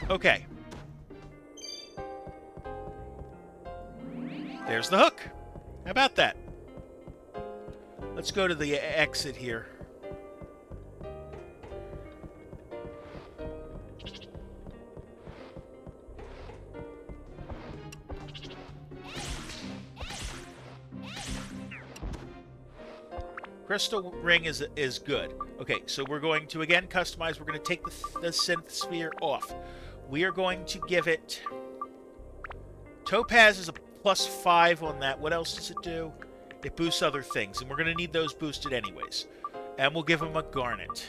Okay. There's the hook. How about that? Let's go to the exit here. Crystal ring is good. Okay, so we're going to, again, customize. We're going to take the synth sphere off. We are going to give it... Topaz is a +5 on that. What else does it do? It boosts other things, and we're going to need those boosted anyways. And we'll give them a garnet,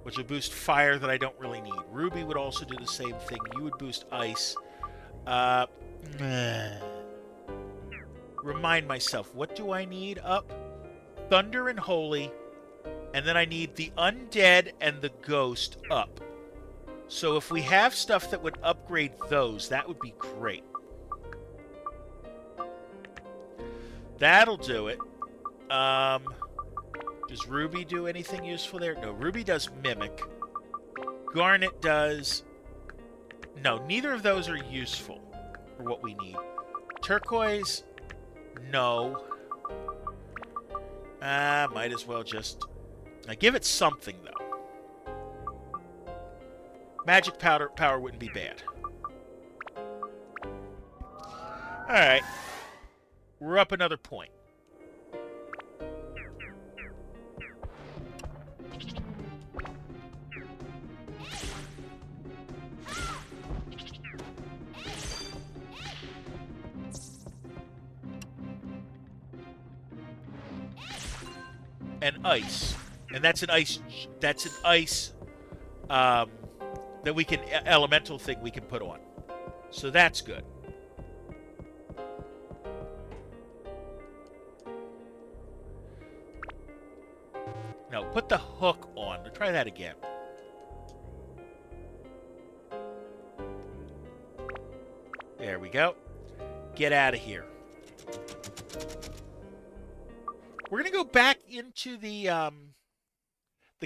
which will boost fire that I don't really need. Ruby would also do the same thing. You would boost ice. Remind myself, what do I need up? Thunder and Holy, and then I need the Undead and the Ghost up. So if we have stuff that would upgrade those, that would be great. That'll do it. Does Ruby do anything useful there? No, Ruby does Mimic. Garnet does... No, neither of those are useful for what we need. Turquoise... No. Might as well just... I give it something, though. Magic power wouldn't be bad. Alright. We're up another point. And ice. And that's an ice... That's an ice... that we can... Elemental thing we can put on. So that's good. No, put the hook on. Try that again. There we go. Get out of here. We're going to go back into the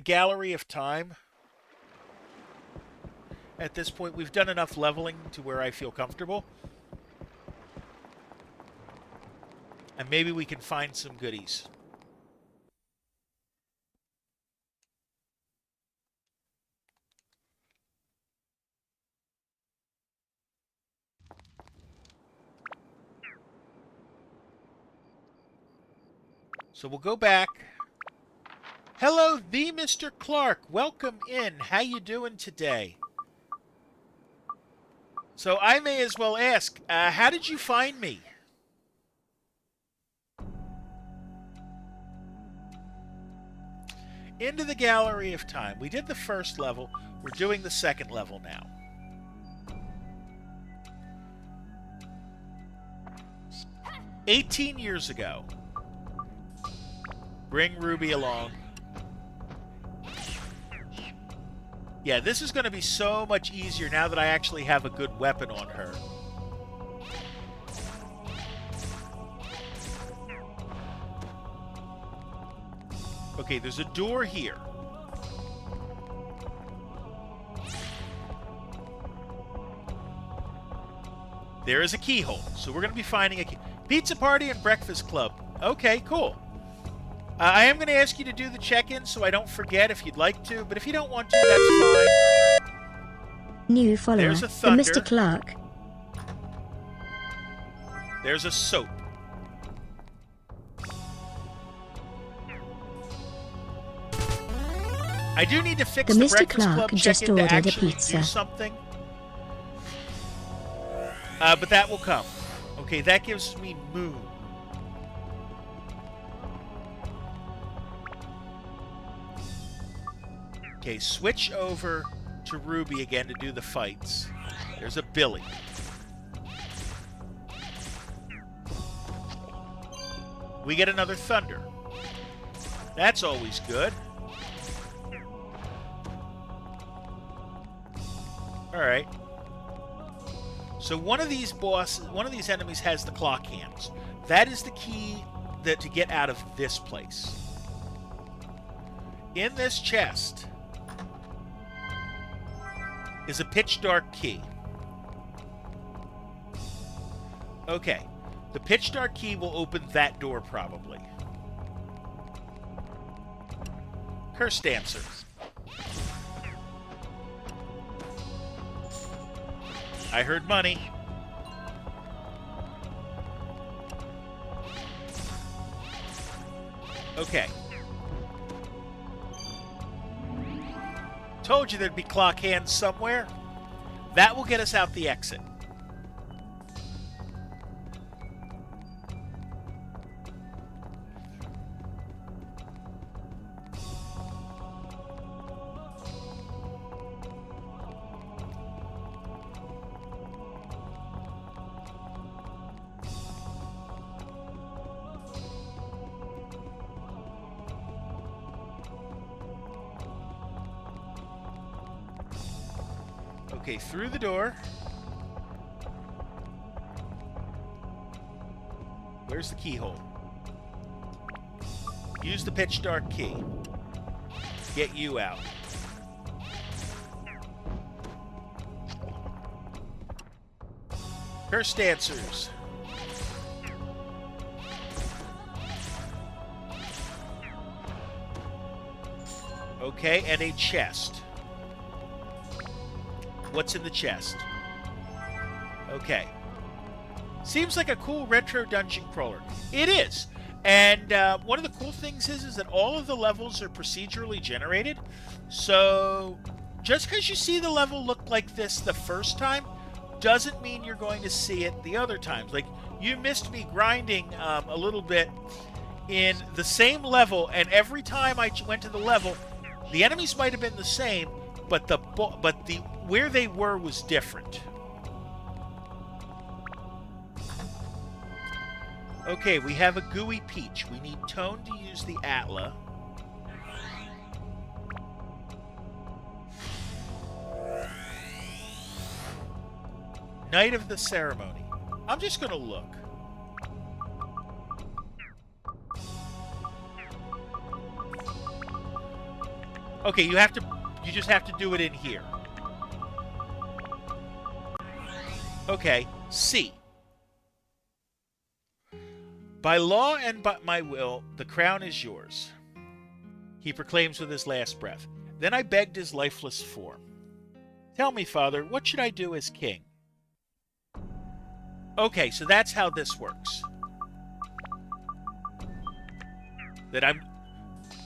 Gallery of Time. At this point, we've done enough leveling to where I feel comfortable. And maybe we can find some goodies. So we'll go back. Hello, the Mr. Clark. Welcome in. How you doing today? So I may as well ask, how did you find me? Into the Gallery of Time. We did the first level. We're doing the second level now. "18 years ago." Bring Ruby along. Yeah, this is going to be so much easier now that I actually have a good weapon on her. Okay, there's a door here. There is a keyhole, so we're going to be finding a key. Pizza party and breakfast club. Okay, cool. I am going to ask you to do the check-in so I don't forget if you'd like to, but if you don't want to, that's fine. New follower, There's a the thunder. Mr. Clark. There's a soap. I do need to fix The the Mr. Breakfast Clark Club just check-in to ordered a actually pizza. do something. But that will come. Okay, that gives me moon. Okay, switch over to Ruby again to do the fights. There's a Billy. We get another Thunder. That's always good. Alright. So one of these enemies has the clock hands. That is the key to get out of this place. In this chest is a pitch dark key. Okay. The pitch dark key will open that door probably. Curse Dancer. I heard money. Okay. Told you there'd be clock hands somewhere. That will get us out the exit. Okay, through the door. Where's the keyhole? Use the pitch dark key. Get you out. Curse Dancers. Okay, and a chest. What's in the chest? Okay. Seems like a cool retro dungeon crawler. It is. And one of the cool things is that all of the levels are procedurally generated. So just because you see the level look like this the first time doesn't mean you're going to see it the other times. Like, you missed me grinding a little bit in the same level, and every time I went to the level, the enemies might have been the same, but the where they were was different. Okay, we have a gooey peach. We need Tone to use the Atla. Night of the ceremony. I'm just going to look. Okay, you just have to do it in here. Okay, C. By law and by my will, the crown is yours, he proclaims with his last breath. Then I begged his lifeless form. Tell me, Father, what should I do as king? Okay, so that's how this works.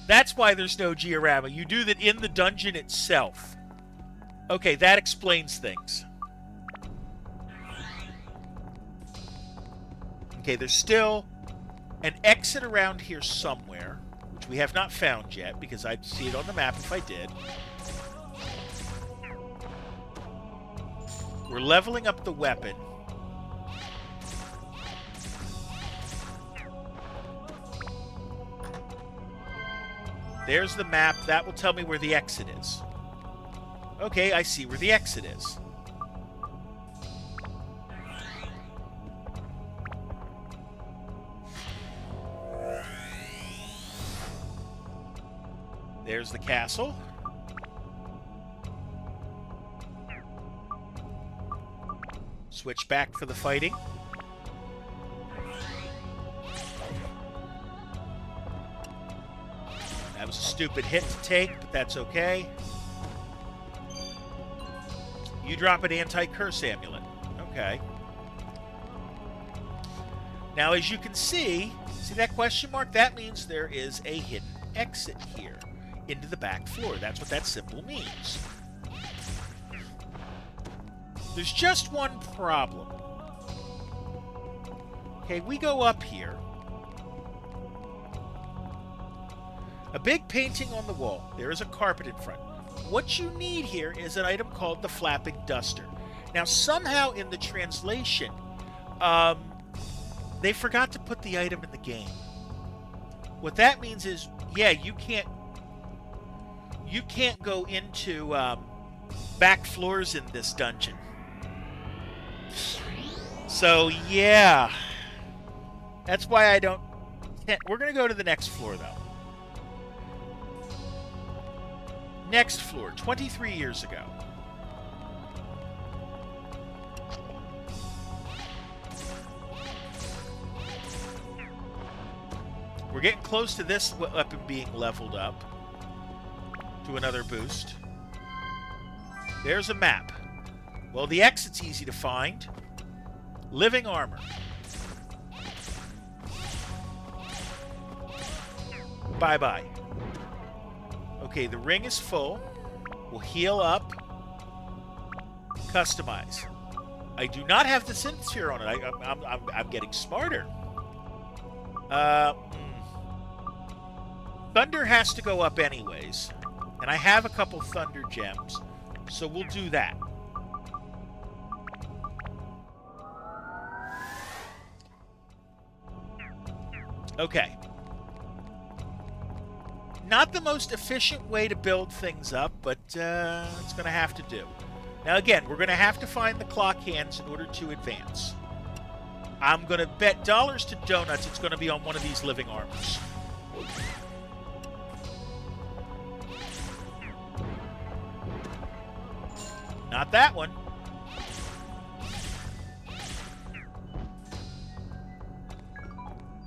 That's why there's no diorama. You do that in the dungeon itself. Okay, that explains things. Okay, there's still an exit around here somewhere, which we have not found yet, because I'd see it on the map if I did. We're leveling up the weapon. There's the map. That will tell me where the exit is. Okay, I see where the exit is. There's the castle. Switch back for the fighting. That was a stupid hit to take, but that's okay. You drop an anti-curse amulet. Okay. Now, as you can see that question mark? That means there is a hidden exit here into the back floor. That's what that symbol means. There's just one problem. Okay, we go up here. A big painting on the wall. There is a carpet in front. What you need here is an item called the Flapping Duster. Now, somehow in the translation, they forgot to put the item in the game. What that means is, yeah, you can't go into back floors in this dungeon. So, yeah. That's why I don't... We're going to go to the next floor, though. Next floor, 23 years ago. We're getting close to this weapon being leveled up to another boost. There's a map. Well, the exit's easy to find. Living armor. Bye-bye. Okay, the ring is full. We'll heal up. Customize. I do not have the synth sphere on it. I'm getting smarter. Thunder has to go up anyways. And I have a couple thunder gems. So we'll do that. Okay. Not the most efficient way to build things up, but it's going to have to do. Now, again, we're going to have to find the clock hands in order to advance. I'm going to bet dollars to donuts it's going to be on one of these living armors. Not that one.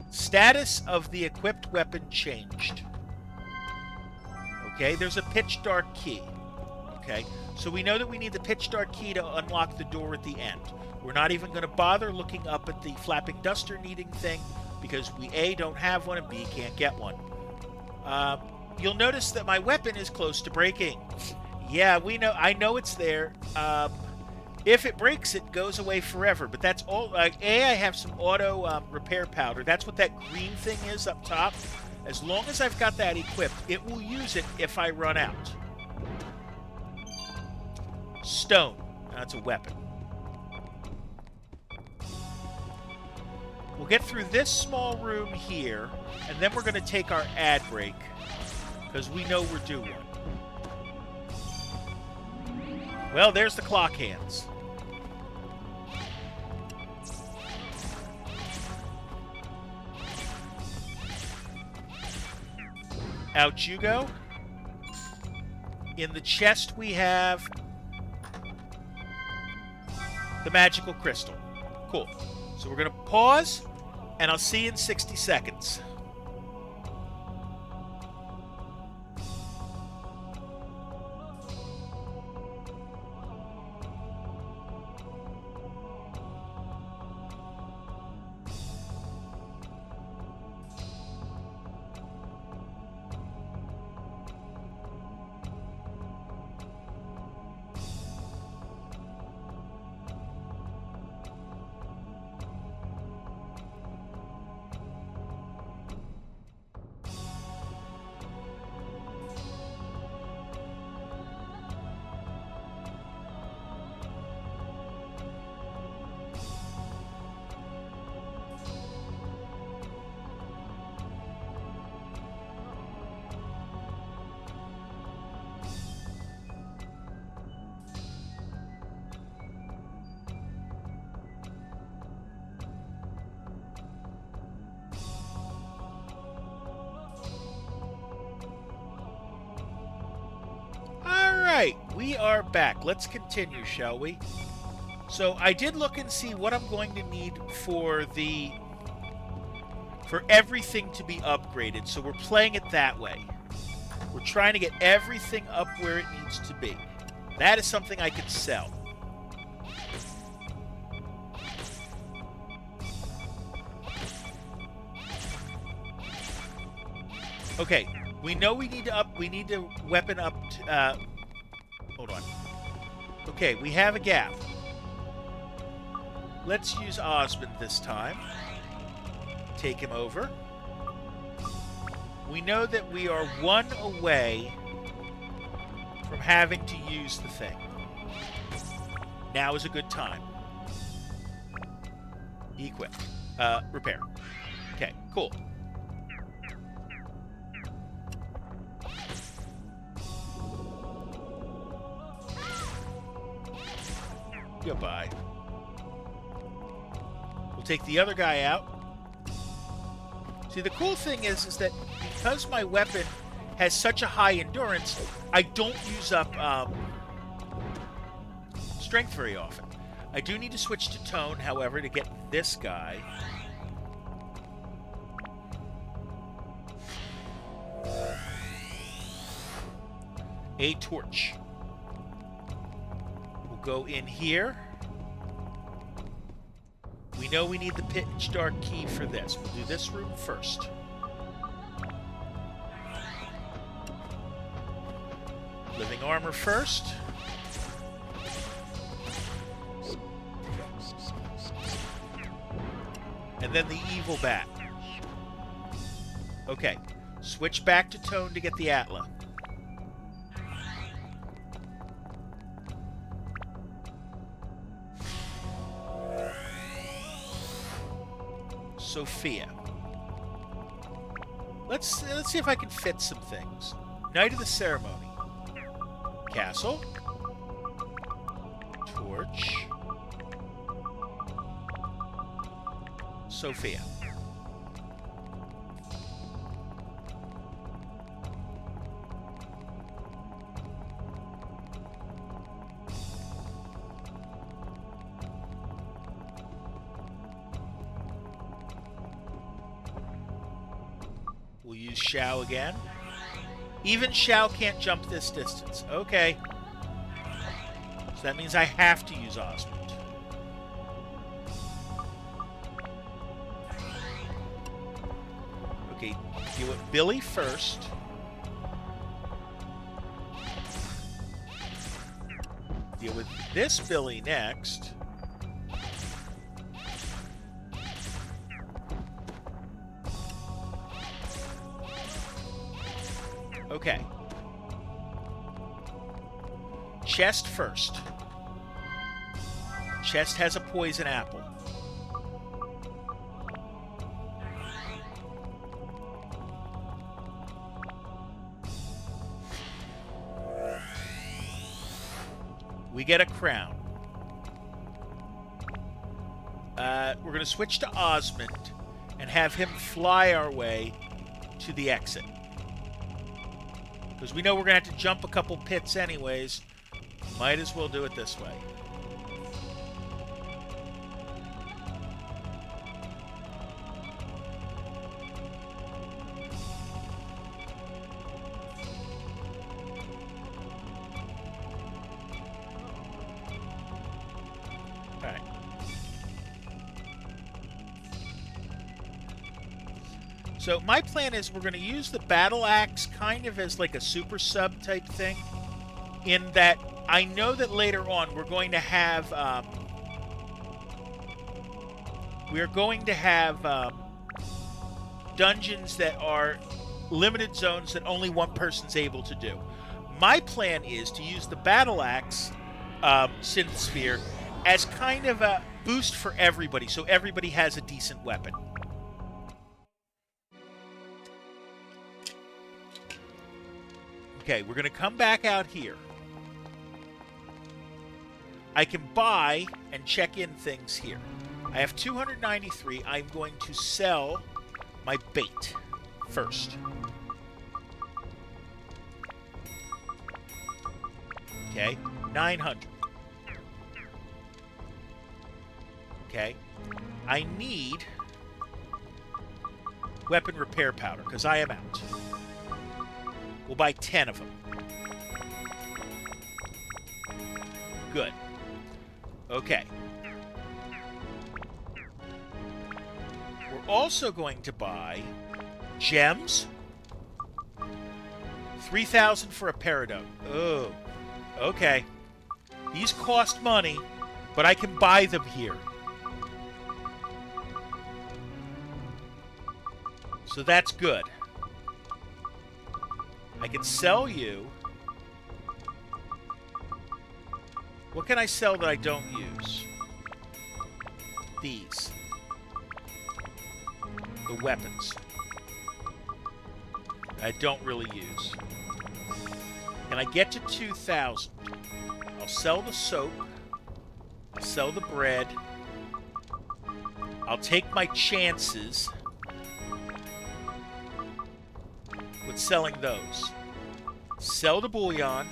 Status of the equipped weapon changed. Okay, there's a pitch dark key. Okay, so we know that we need the pitch dark key to unlock the door at the end. We're not even going to bother looking up at the flapping duster needing thing because we A, don't have one, and B, can't get one. You'll notice that my weapon is close to breaking. Yeah, we know. I know it's there. If it breaks, it goes away forever. But that's all. A, I have some auto repair powder. That's what that green thing is up top. As long as I've got that equipped, it will use it if I run out. Stone. That's a weapon. We'll get through this small room here, and then we're going to take our ad break, because we know we're due one. Well, there's the clock hands. Out you go. In the chest we have the magical crystal. Cool. So we're going to pause, and I'll see you in 60 seconds. Alright, we are back. Let's continue, shall we? So I did look and see what I'm going to need for everything to be upgraded. So we're playing it that way. We're trying to get everything up where it needs to be. That is something I can sell. Okay, we know we need to weapon up hold on. Okay, we have a gap. Let's use Osmond this time. Take him over. We know that we are one away from having to use the thing. Now is a good time. Equip. Repair. Okay, cool. Goodbye. We'll take the other guy out. See, the cool thing is that because my weapon has such a high endurance, I don't use up strength very often. I do need to switch to tone, however, to get this guy. A torch. We'll go in here. We know we need the pitch dark key for this. We'll do this room first. Living armor first. And then the evil bat. Okay. Switch back to tone to get the Atla. Sophia. Let's see if I can fit some things. Night of the ceremony. Castle. Torch. Sophia. We'll use Xiao again. Even Xiao can't jump this distance. Okay. So that means I have to use Osmond. Okay, deal with Billy first. Deal with this Billy next. Okay. Chest first. Chest has a poison apple. We get a crown. We're going to switch to Osmond and have him fly our way to the exit. Because we know we're going to have to jump a couple pits anyways. Might as well do it this way. Alright. So my plan is we're going to use the battle axe kind of as like a super sub type thing. In that I know that later on we're going to have dungeons that are limited zones that only one person's able to do. My plan is to use the battle axe synth sphere as kind of a boost for everybody, so everybody has a decent weapon. Okay, we're going to come back out here. I can buy and check in things here. I have 293. I'm going to sell my bait first. Okay, 900. Okay, I need weapon repair powder because I am out. We'll buy 10 of them. Good. Okay. We're also going to buy gems. 3,000 for a peridot. Oh. Okay. These cost money, but I can buy them here. So that's good. I can sell you. What can I sell that I don't use? These. The weapons. I don't really use. And I get to 2,000. I'll sell the soap. I'll sell the bread. I'll take my chances with selling those. Sell the bullion.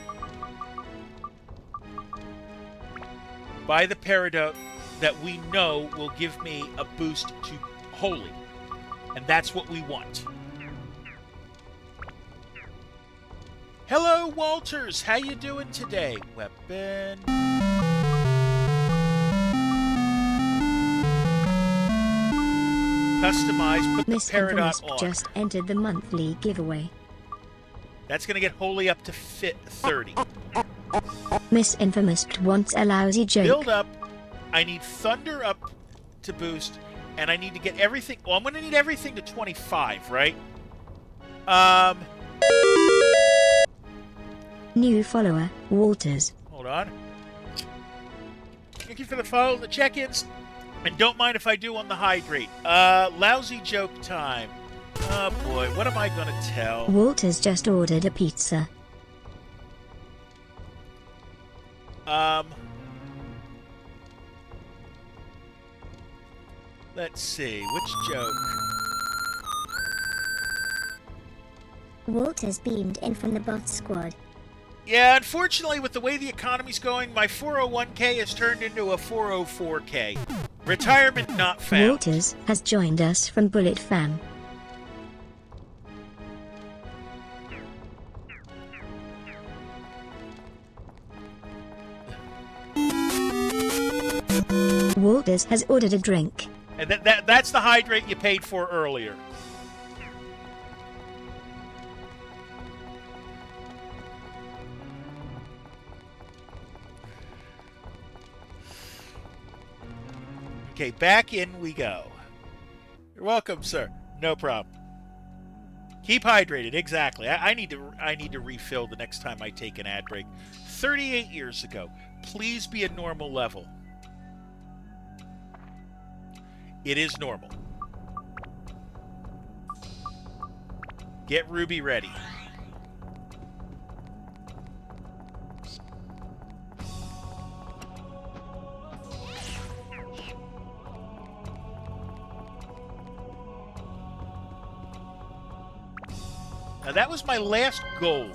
Buy the peridot that we know will give me a boost to holy. And that's what we want. Hello, Walters. How you doing today? Weapon. Customize. Put the Miss peridot Infamous on. just entered the monthly giveaway. That's going to get holy up to 30. Miss Infamous wants a lousy joke. Build up. I need thunder up to boost, and I need to get everything. Well, I'm going to need everything to 25, right? New follower, Walters. Hold on. Thank you for the follow, the check-ins, and don't mind if I do on the hydrate. Lousy joke time. Oh boy, what am I going to tell? Walters just ordered a pizza. Let's see, which joke? Walters beamed in from the bot squad. Yeah, unfortunately, with the way the economy's going, my 401k has turned into a 404k. Retirement not found. Walters has joined us from Bullet Fam. Walters has ordered a drink. And that's the hydrate you paid for earlier. Okay, back in we go. You're welcome, sir. No problem. Keep hydrated, exactly. I need to refill the next time I take an ad break. 38 years ago. Please be a normal level. It is normal. Get Ruby ready. Now that was my last gold.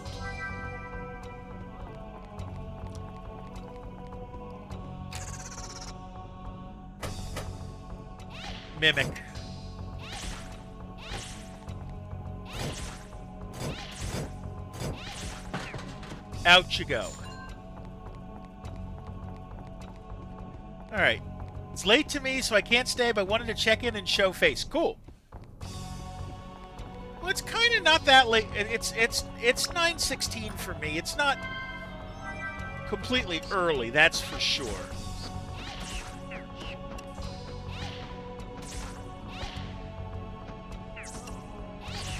Mimic. Out you go. Alright. It's late to me, so I can't stay, but I wanted to check in and show face. Cool. Well, it's kind of not that late. It's 9:16 for me. It's not completely early, that's for sure.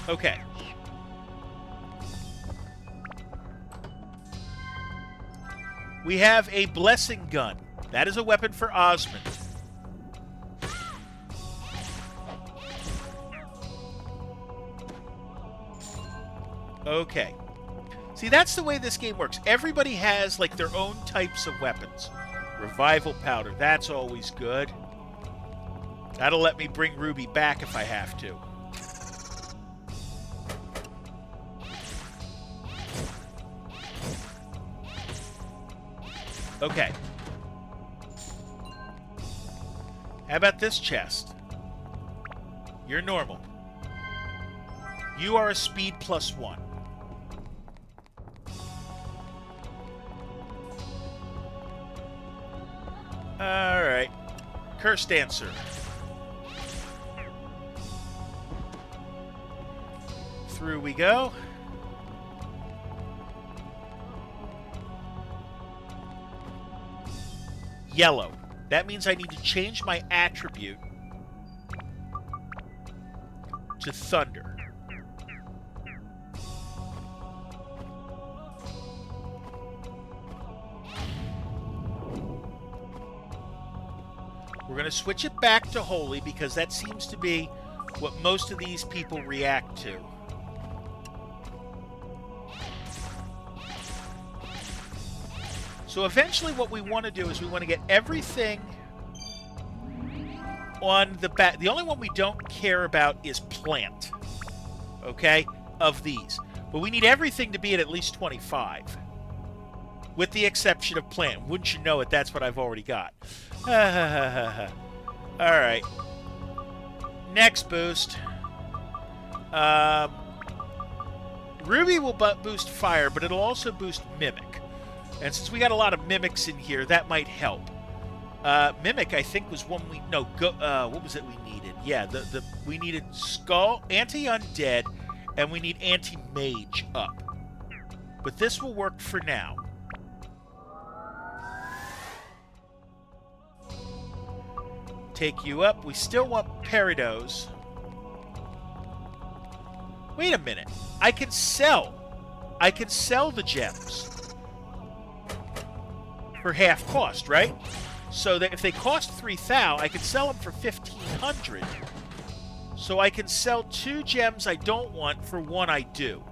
Okay. We have a blessing gun. That is a weapon for Osmond. Okay. See, that's the way this game works. Everybody has, like, their own types of weapons. Revival powder, that's always good. That'll let me bring Ruby back if I have to. Okay. How about this chest? You're normal. You are a speed +1. Alright. Curse Dancer. Through we go. Yellow. That means I need to change my attribute to Thunder. We're going to switch it back to Holy because that seems to be what most of these people react to. So eventually what we want to do is we want to get everything on the back. The only one we don't care about is plant, okay, of these. But we need everything to be at least 25, with the exception of plant. Wouldn't you know it, that's what I've already got. Alright. Next boost. Ruby will boost fire, but it'll also boost Mimic. And since we got a lot of Mimics in here, that might help. Mimic, I think, was one we... No, what was it we needed? Yeah, we needed Skull, Anti-Undead, and we need Anti-Mage up. But this will work for now. Take you up. We still want Peridos. Wait a minute. I can sell the gems for half cost, right? So that if they cost 3,000, I can sell them for 1,500. So I can sell 2 gems I don't want for 1 I do.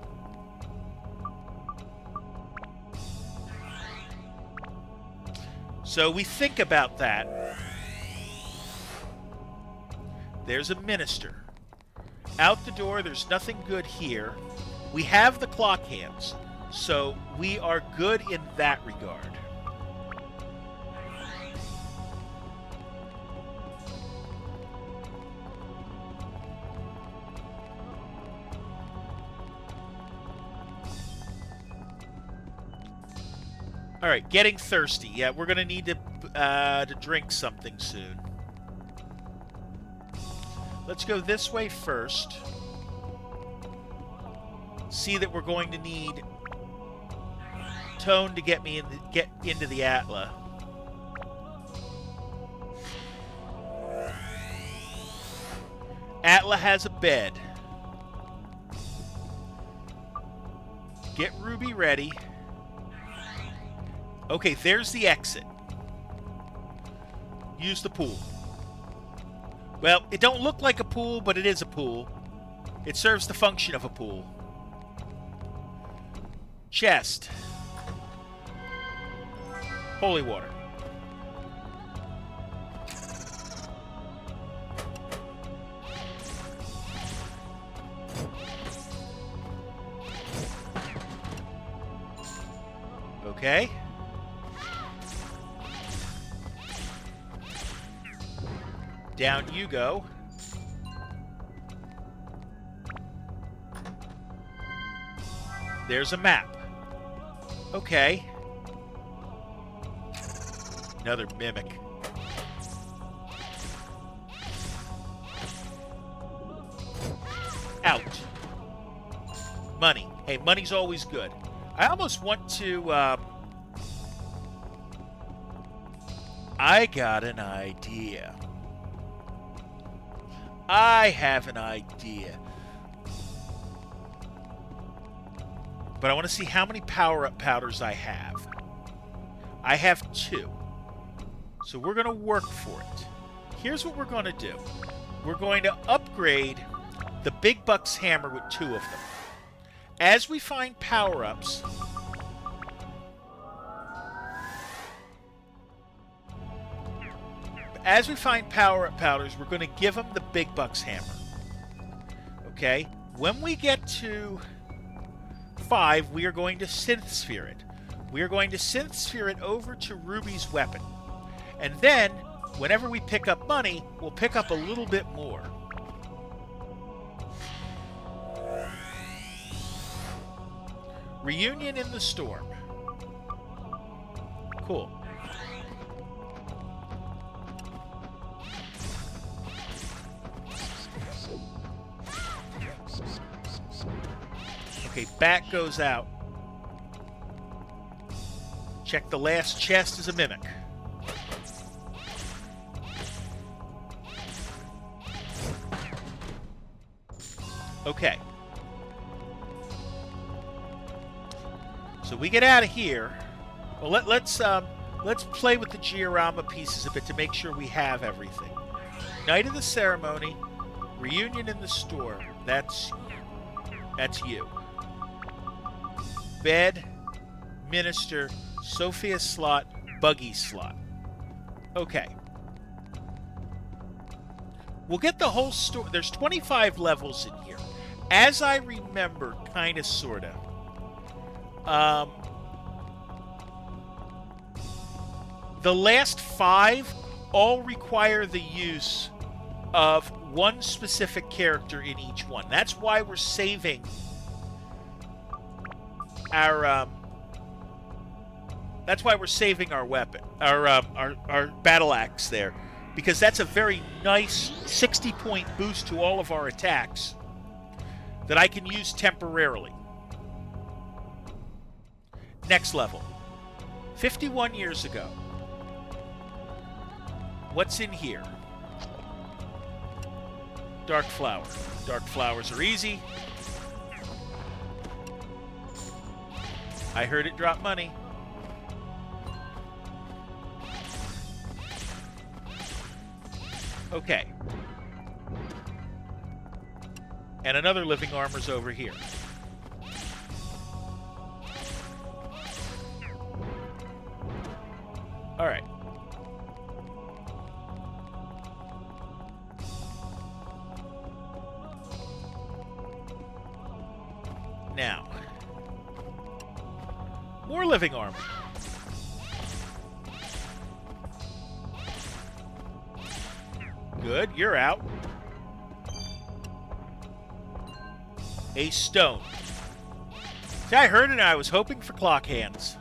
So we think about that. There's a minister. Out the door, there's nothing good here. We have the clock hands, so we are good in that regard. All right, getting thirsty. Yeah, we're gonna need to drink something soon. Let's go this way first. See that we're going to need Tone to get into the Atla. Atla has a bed. Get Ruby ready. Okay, there's the exit. Use the pool. Well, it don't look like a pool, but it is a pool. It serves the function of a pool. Chest. Holy water. Okay. Down you go. There's a map. Okay. Another mimic. Out. Money. Hey, money's always good. I almost want to... I got an idea. I have an idea. But I want to see how many power-up powders I have. I have 2. So we're going to work for it. Here's what we're going to do. We're going to upgrade the Big Bucks hammer with 2 of them. As we find power-ups, power-up powders, we're going to give them the Big Bucks hammer. Okay? When we get to 5, we are going to synth sphere it. We are going to synth sphere it over to Ruby's weapon. And then, whenever we pick up money, we'll pick up a little bit more. Reunion in the storm. Cool. Okay, bat goes out. Check the last chest as a mimic. Okay. So we get out of here. Well, let's play with the diorama pieces a bit to make sure we have everything. Night of the ceremony, reunion in the store. That's you. Bed, minister, Sophia slot, buggy slot. Okay. We'll get the whole store. There's 25 levels in here. As I remember, kind of, sort of. The last 5 all require the use of one specific character in each one. That's why we're saving our weapon, our battle axe there, because that's a very nice 60-point boost to all of our attacks that I can use temporarily. Next level. 51 years ago. What's in here? Dark flower. Dark flowers are easy. I heard it drop money. Okay. And another living armor's over here. All right. Now, more living armor. Good, you're out. A stone. See, I heard it and I was hoping for clock hands.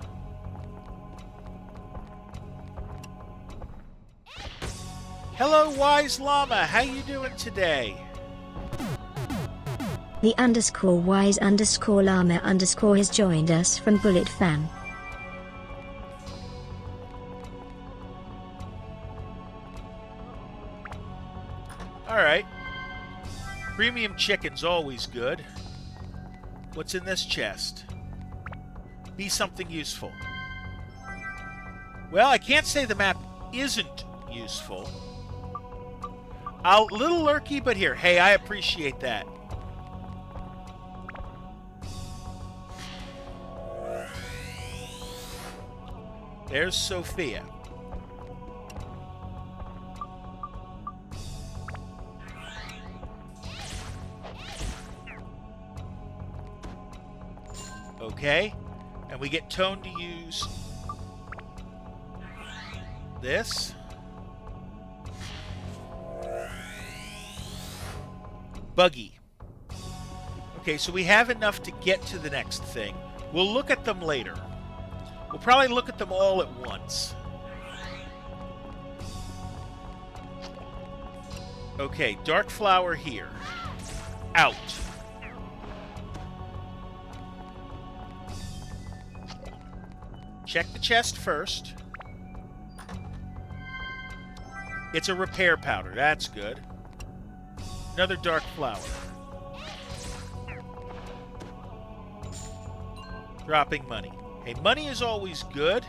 Hello, Wise Llama. How you doing today? The _wise_llama_ has joined us from Bullet Fan. Alright. Premium chicken's always good. What's in this chest? Be something useful. Well, I can't say the map isn't useful. A little lurky, but here. Hey, I appreciate that. There's Sophia. Okay. And we get Tone to use this. Buggy. Okay, so we have enough to get to the next thing. We'll look at them later. We'll probably look at them all at once. Okay, dark flower here. Out. Check the chest first. It's a repair powder. That's good. Another dark flower. Dropping money. Hey, money is always good.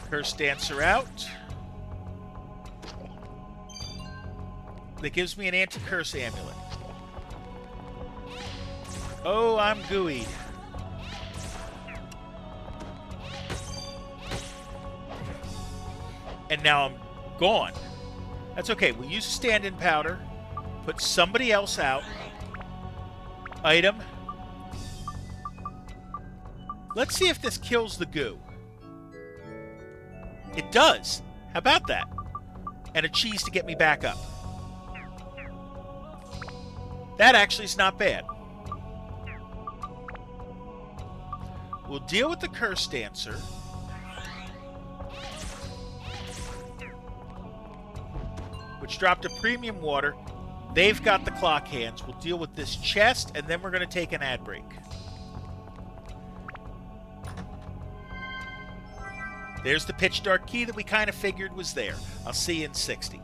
Curse Dancer out. That gives me an anti-curse amulet. Oh, I'm gooeyed. And now I'm gone. That's okay. We'll use stand-in powder. Put somebody else out. Item. Let's see if this kills the goo. It does. How about that? And a cheese to get me back up. That actually is not bad. We'll deal with the Curse Dancer. Which dropped a premium water. They've got the clock hands. We'll deal with this chest, and then we're going to take an ad break. There's the pitch dark key that we kind of figured was there. I'll see you in 60.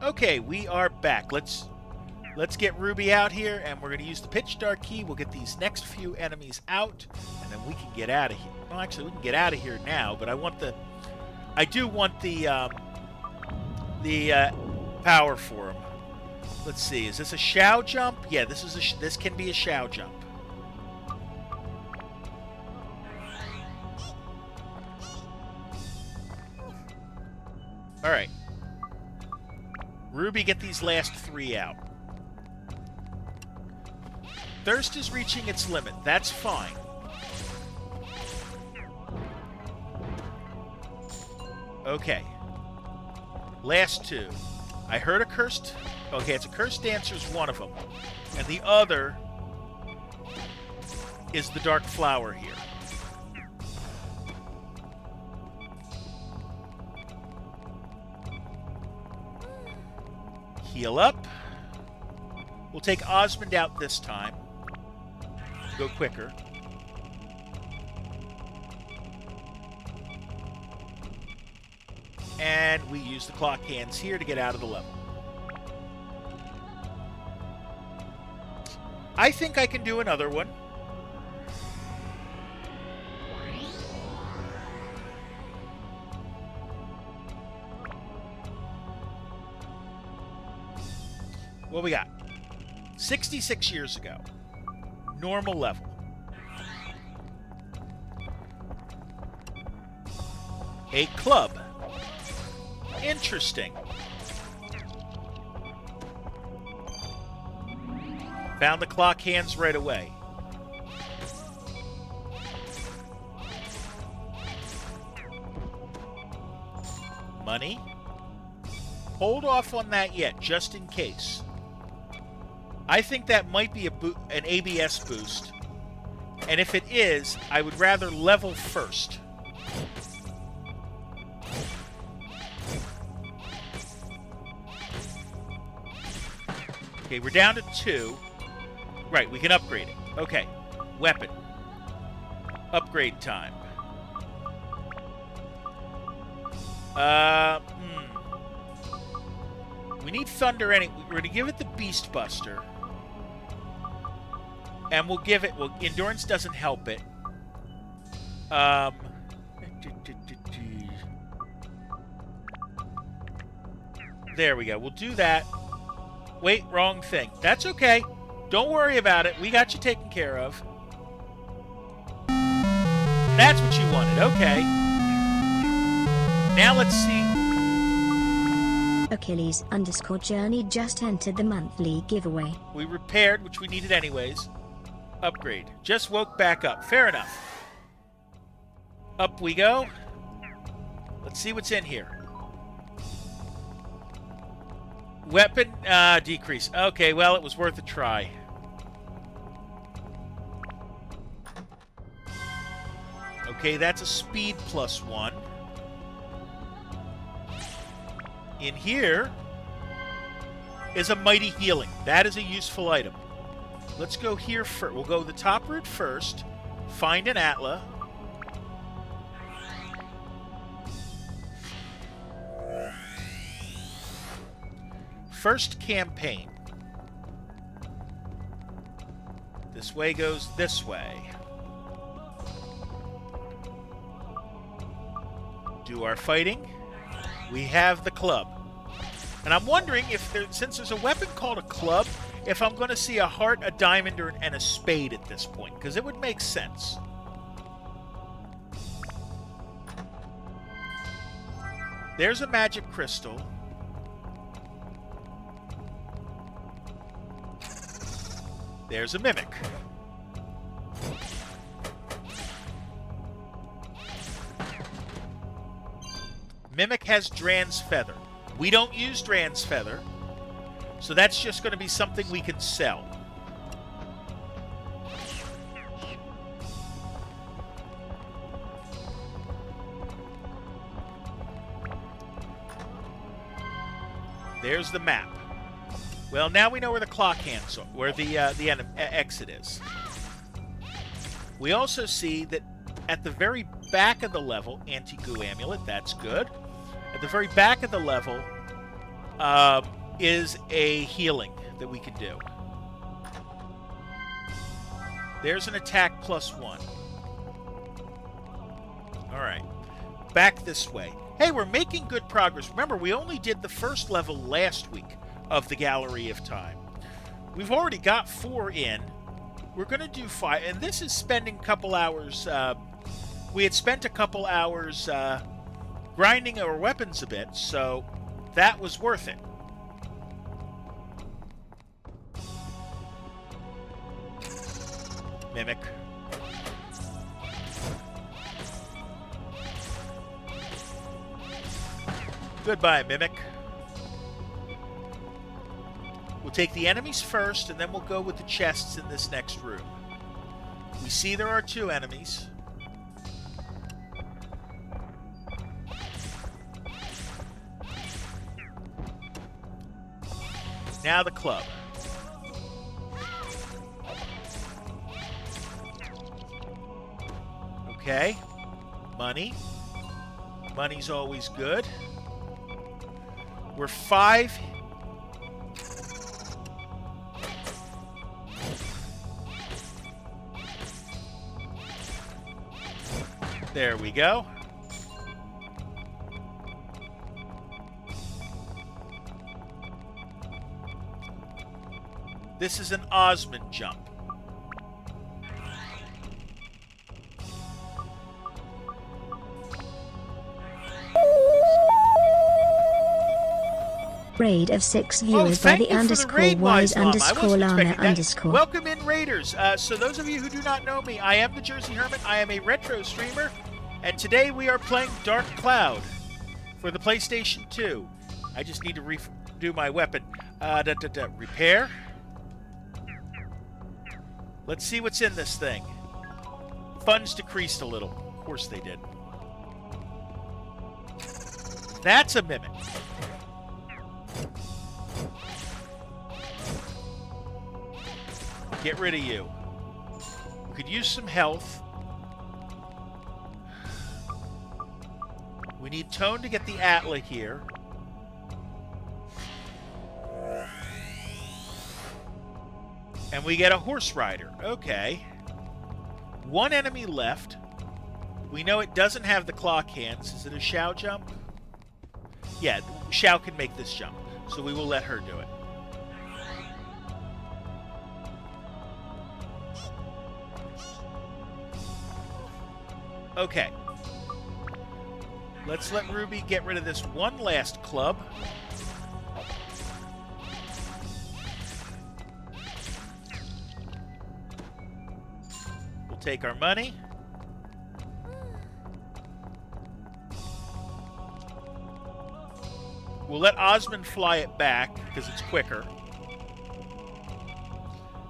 Okay, we are back. Let's get Ruby out here, and we're going to use the pitch dark key. We'll get these next few enemies out, and then we can get out of here. Well, actually, we can get out of here now, but I do want the power for him. Let's see. Is this a Shao jump? Yeah, this can be a Shao jump. All right. Ruby, get these last 3 out. Thirst is reaching its limit. That's fine. Okay. Last 2. I heard a cursed... Okay, it's a Cursed Dancer's one of them. And the other is the Dark Flower here. Heal up. We'll take Osmond out this time. Go quicker. And we use the clock hands here to get out of the level. I think I can do another one. What we got? 66 years ago. Normal level. A club. Interesting. Found the clock hands right away. Money. Hold off on that yet, just in case. I think that might be an ABS boost. And if it is, I would rather level first. Okay, we're down to 2. Right, we can upgrade it. Okay, weapon. Upgrade time. We need thunder anyway. We're going to give it the Beast Buster. And we'll give it... Well, endurance doesn't help it. There we go. We'll do that. Wait, wrong thing. That's okay. Don't worry about it. We got you taken care of. That's what you wanted. Okay. Now let's see. Achilles_journey just entered the monthly giveaway. We repaired, which we needed anyways. Upgrade. Just woke back up. Fair enough. Up we go. Let's see what's in here. Weapon decrease. Okay, well, it was worth a try. Okay, that's a speed +1. In here is a mighty healing. That is a useful item. Let's go here first. We'll go the top route first. Find an Atla. First campaign. This way goes this way. Do our fighting. We have the club. And I'm wondering if since there's a weapon called a club, if I'm going to see a heart, a diamond, and a spade at this point. Because it would make sense. There's a magic crystal. There's a mimic. Mimic has Dran's Feather. We don't use Dran's Feather, so that's just going to be something we can sell. There's the map. Well, now we know where the clock hands are, where the exit is. We also see that at the very back of the level, anti-goo amulet, that's good. At the very back of the level is a healing that we can do. There's an attack +1. All right. Back this way. Hey, we're making good progress. Remember, we only did the first level last week of the Gallery of Time. We've already got 4 in. We're going to do 5. And this is spending a couple hours... we had spent a couple hours grinding our weapons a bit, so that was worth it. Mimic. Goodbye, Mimic. We'll take the enemies first, and then we'll go with the chests in this next room. We see there are 2 enemies. Now the club. Okay. Money. Money's always good. We're 5. There we go. This is an Osmond jump. Raid of 6 viewers by the underscore wise underscore llama underscore. Welcome in, Raiders. So those of you who do not know me, I am the Jersey Hermit. I am a retro streamer, and today we are playing Dark Cloud. For the PlayStation 2. I just need to redo my weapon. Repair. Let's see what's in this thing. Funds decreased a little. Of course they did. That's a mimic. Get rid of you. We could use some health. We need tone to get the Atla here. And we get a horse rider. Okay. One enemy left. We know it doesn't have the clock hands. Is it a Xiao jump? Yeah, Xiao can make this jump. So we will let her do it. Okay. Let's let Ruby get rid of this one last club. We'll take our money. We'll let Osmond fly it back because it's quicker.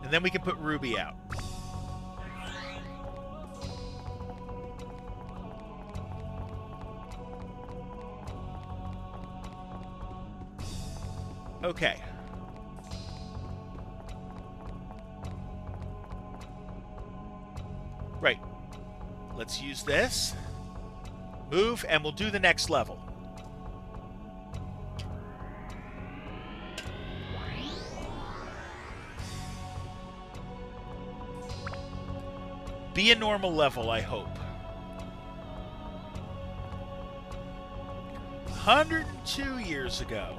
And then we can put Ruby out. Okay. Right. Let's use this. Move, and we'll do the next level. Be a normal level, I hope. 102 years ago.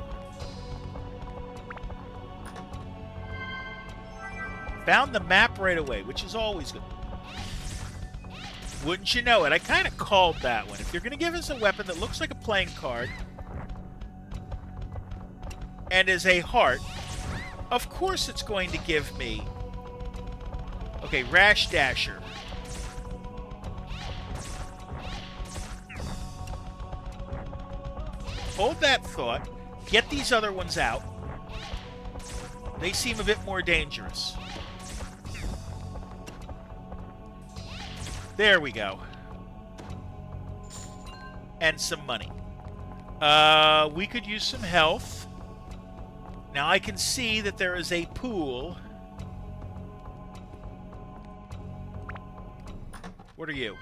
Found the map right away, which is always good. Wouldn't you know it? I kind of called that one. If you're going to give us a weapon that looks like a playing card and is a heart, of course it's going to give me... Okay, Rash Dasher. Hold that thought. Get these other ones out. They seem a bit more dangerous. There we go. And some money. We could use some health. Now I can see that there is a pool. What are you?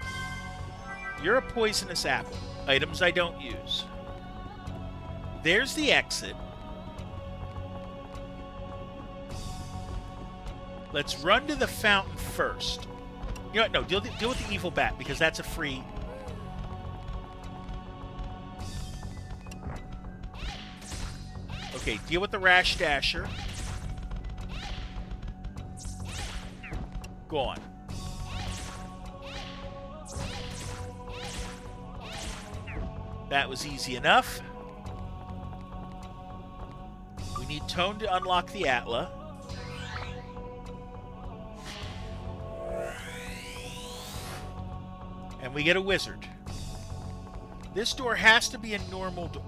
You're a poisonous apple. Items I don't use. There's the exit. Let's run to the fountain first. You know what? No, deal with the evil bat, because that's a free... Okay, deal with the Rash Dasher. Go on. That was easy enough. We need Tone to unlock the Atla. And we get a wizard. This door has to be a normal door.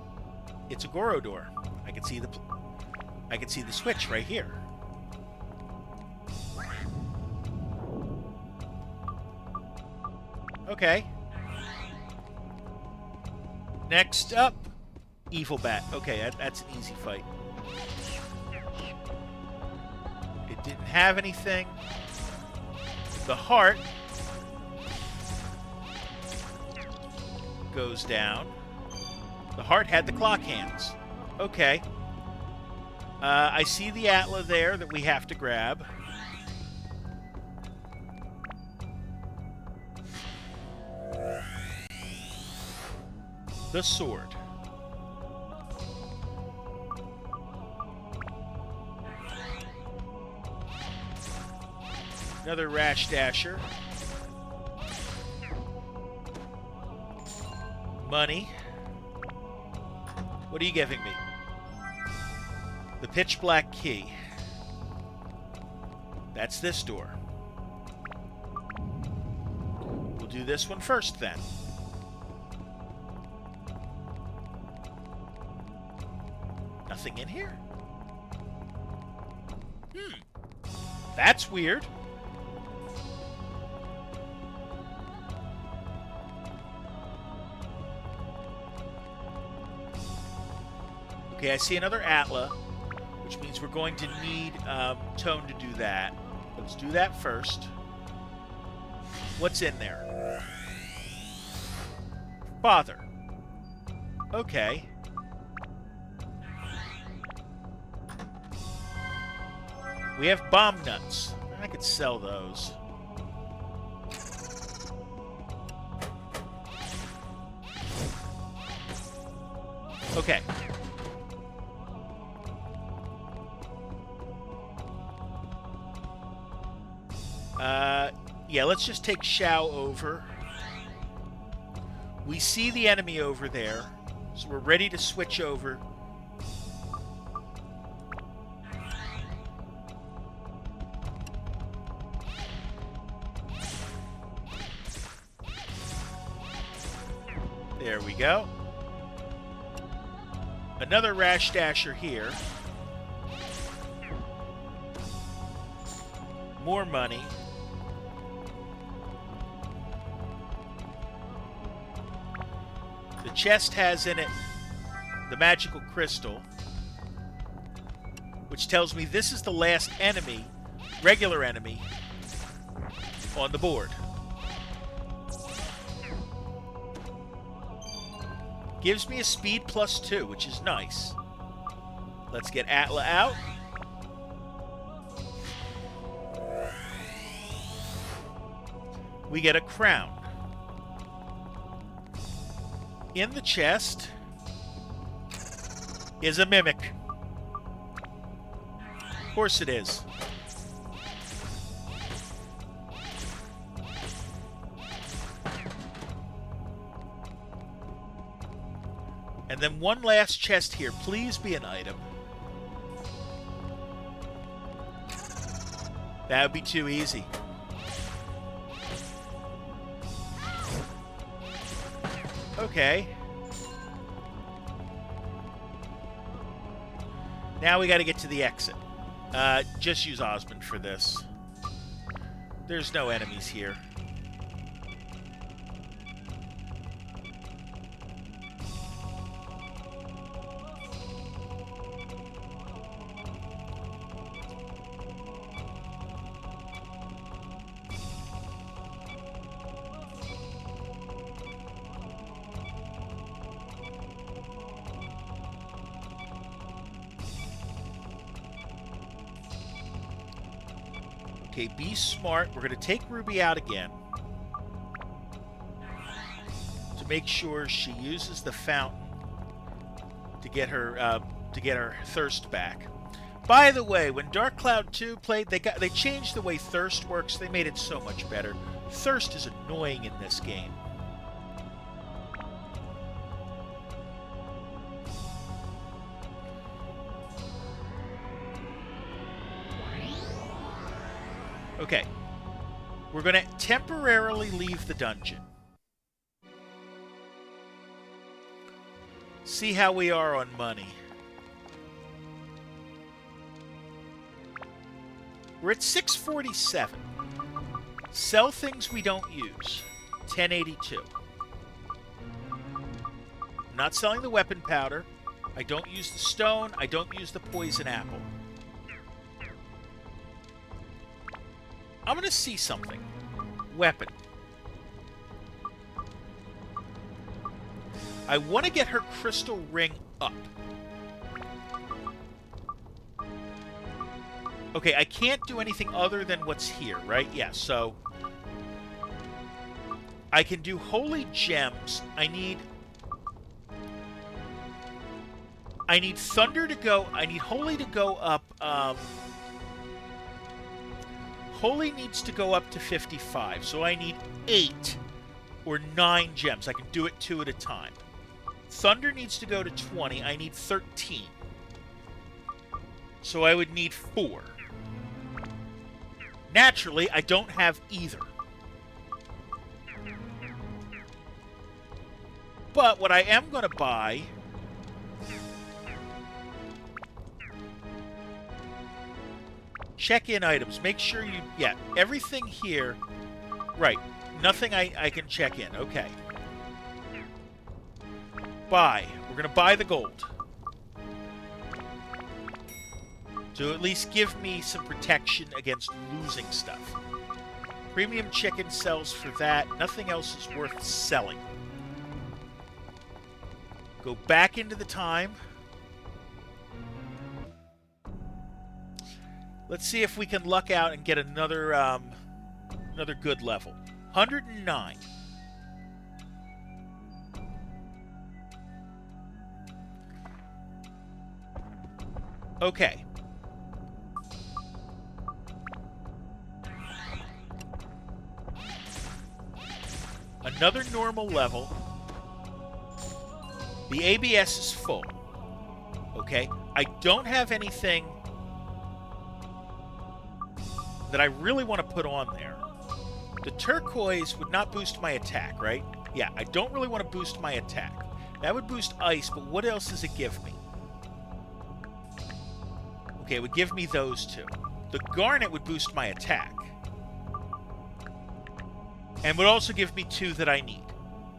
It's a Goro door. I can see the switch right here. Okay. Next up, Evil Bat. Okay, that's an easy fight. It didn't have anything. The heart goes down. The heart had the clock hands. Okay. I see the Atla there that we have to grab. The sword. Another Rash Dasher. Money. What are you giving me? The pitch black key. That's this door. We'll do this one first then. Nothing in here? That's weird. Okay, I see another Atla, which means we're going to need Tone to do that. Let's do that first. What's in there? Father. Okay. We have bomb nuts. I could sell those. Okay. Yeah, let's just take Xiao over. We see the enemy over there, so we're ready to switch over. There we go. Another Rash Dasher here. More money. The chest has in it the magical crystal, which tells me this is the last enemy, regular enemy, on the board. Gives me a speed +2, which is nice. Let's get Atla out. We get a crown. In the chest is a mimic. Of course it is. And then one last chest here. Please be an item. That would be too easy. Okay. Now we got to get to the exit. Just use Osmond for this. There's no enemies here. Okay, be smart. We're going to take Ruby out again to make sure she uses the fountain to get her thirst back. By the way, when Dark Cloud 2 played, they changed the way thirst works. They made it so much better. Thirst is annoying in this game. Okay, we're going to temporarily leave the dungeon. See how we are on money. We're at 647. Sell things we don't use. 1082. I'm not selling the weapon powder. I don't use the stone. I don't use the poison apple. I'm going to see something. Weapon. I want to get her crystal ring up. Okay, I can't do anything other than what's here, right? Yeah, so I can do holy gems. I need thunder to go. I need holy to go up. Holy needs to go up to 55, so I need 8 or 9 gems. I can do it 2 at a time. Thunder needs to go to 20. I need 13. So I would need 4. Naturally, I don't have either. But what I am going to buy Check-in items. Make sure you... Yeah, everything here... Right. Nothing I can check in. Okay. Buy. We're going to buy the gold. To at least give me some protection against losing stuff. Premium chicken sells for that. Nothing else is worth selling. Go back into the time. Let's see if we can luck out and get another another good level. 109. Okay. Another normal level. The ABS is full. Okay. I don't have anything that I really want to put on there. The turquoise would not boost my attack, right? Yeah, I don't really want to boost my attack. That would boost ice, but what else does it give me? Okay, it would give me those two. The garnet would boost my attack. And would also give me two that I need.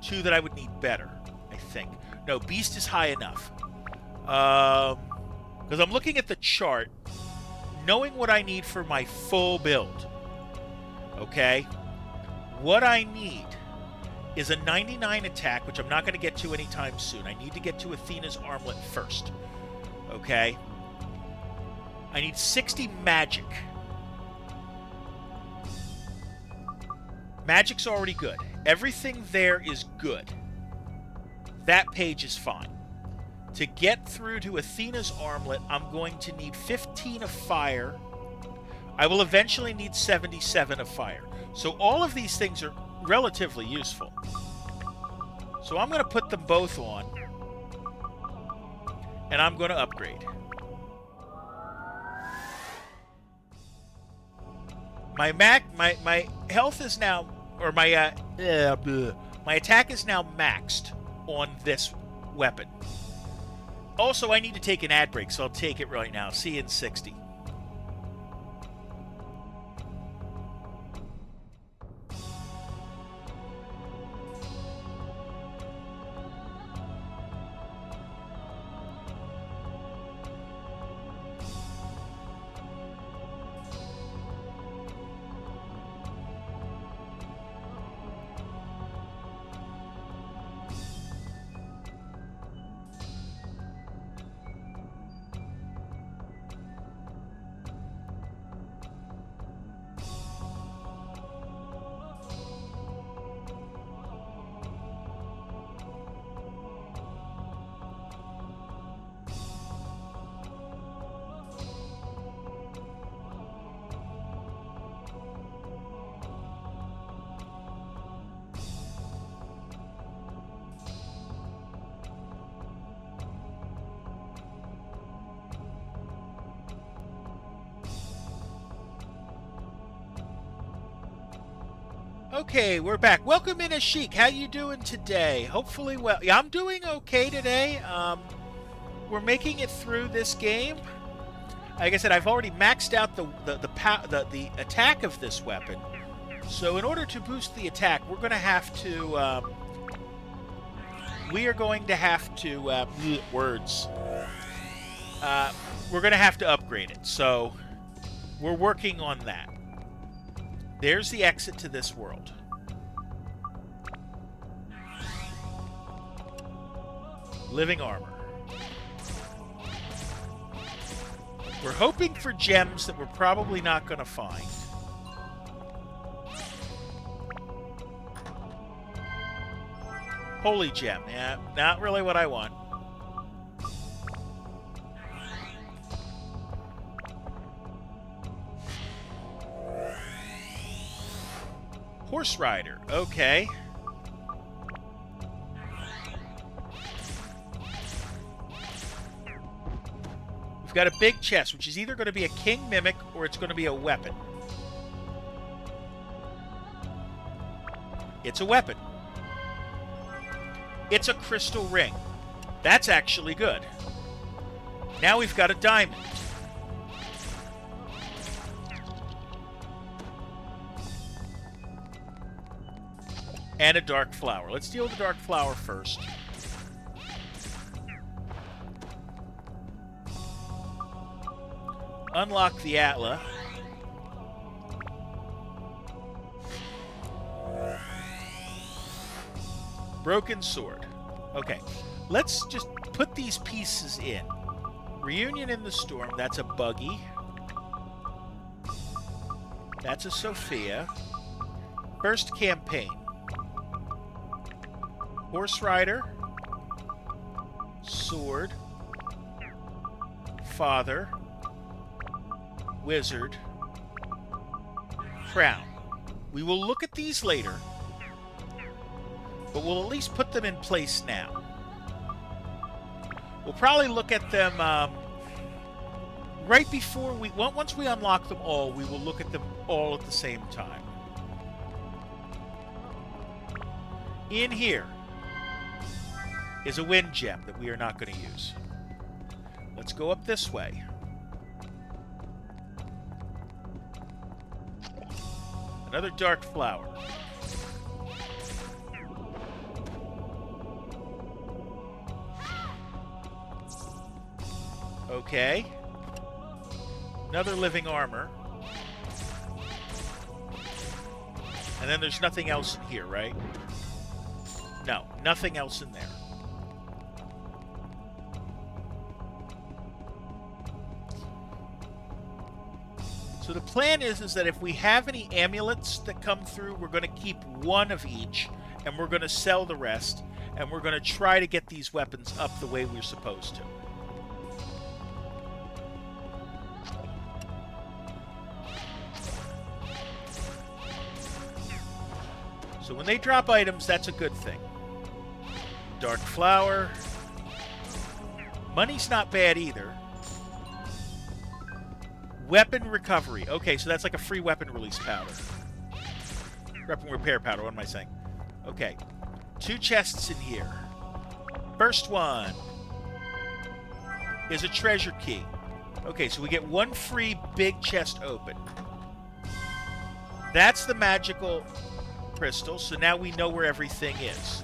Two that I would need better, I think. No, beast is high enough. Because I'm looking at the chart, knowing what I need for my full build. Okay? What I need is a 99 attack, which I'm not going to get to anytime soon. I need to get to Athena's armlet first. Okay? I need 60 magic. Magic's already good. Everything there is good. That page is fine. To get through to Athena's armlet, I'm going to need 15 of fire. I will eventually need 77 of fire. So all of these things are relatively useful. So I'm going to put them both on. And I'm going to upgrade. My health is now, or my attack is now maxed on this weapon. Also, I need to take an ad break, so I'll take it right now. See you in 60. Okay, we're back. Welcome in, Ashik. How you doing today? Hopefully well. Yeah, I'm doing okay today. We're making it through this game. Like I said, I've already maxed out the attack of this weapon. So in order to boost the attack, we're going to have to we're going to have to upgrade it. So we're working on that. There's the exit to this world. Living armor. We're hoping for gems that we're probably not going to find. Holy gem. Yeah, not really what I want. Horse rider. Okay. We've got a big chest, which is either going to be a king mimic or it's going to be a weapon. It's a weapon. It's a crystal ring. That's actually good. Now we've got a diamond. and a dark flower. Let's deal with the dark flower first. Unlock the Atla. Broken sword. Okay, let's just put these pieces in. Reunion in the Storm, that's a buggy. That's a Sophia. First campaign. Horse Rider. Sword. Father. Wizard. Crown. We will look at these later, but we'll at least put them in place now. We'll probably look at them right before once we unlock them all, we will look at them all at the same time. In here is a wind gem that we are not going to use. Let's go up this way. Another dark flower. Okay. Another living armor. And then there's nothing else in here, right? No, nothing else in there. So the plan is that if we have any amulets that come through, we're going to keep one of each, and we're going to sell the rest, and we're going to try to get these weapons up the way we're supposed to. So when they drop items, that's a good thing. Dark flower. Money's not bad either. Weapon recovery. Okay, so that's like a free weapon release powder. Weapon repair powder, what am I saying? Okay. 2 chests in here. First one is a treasure key. Okay, so we get 1 free big chest open. That's the magical crystal, so now we know where everything is.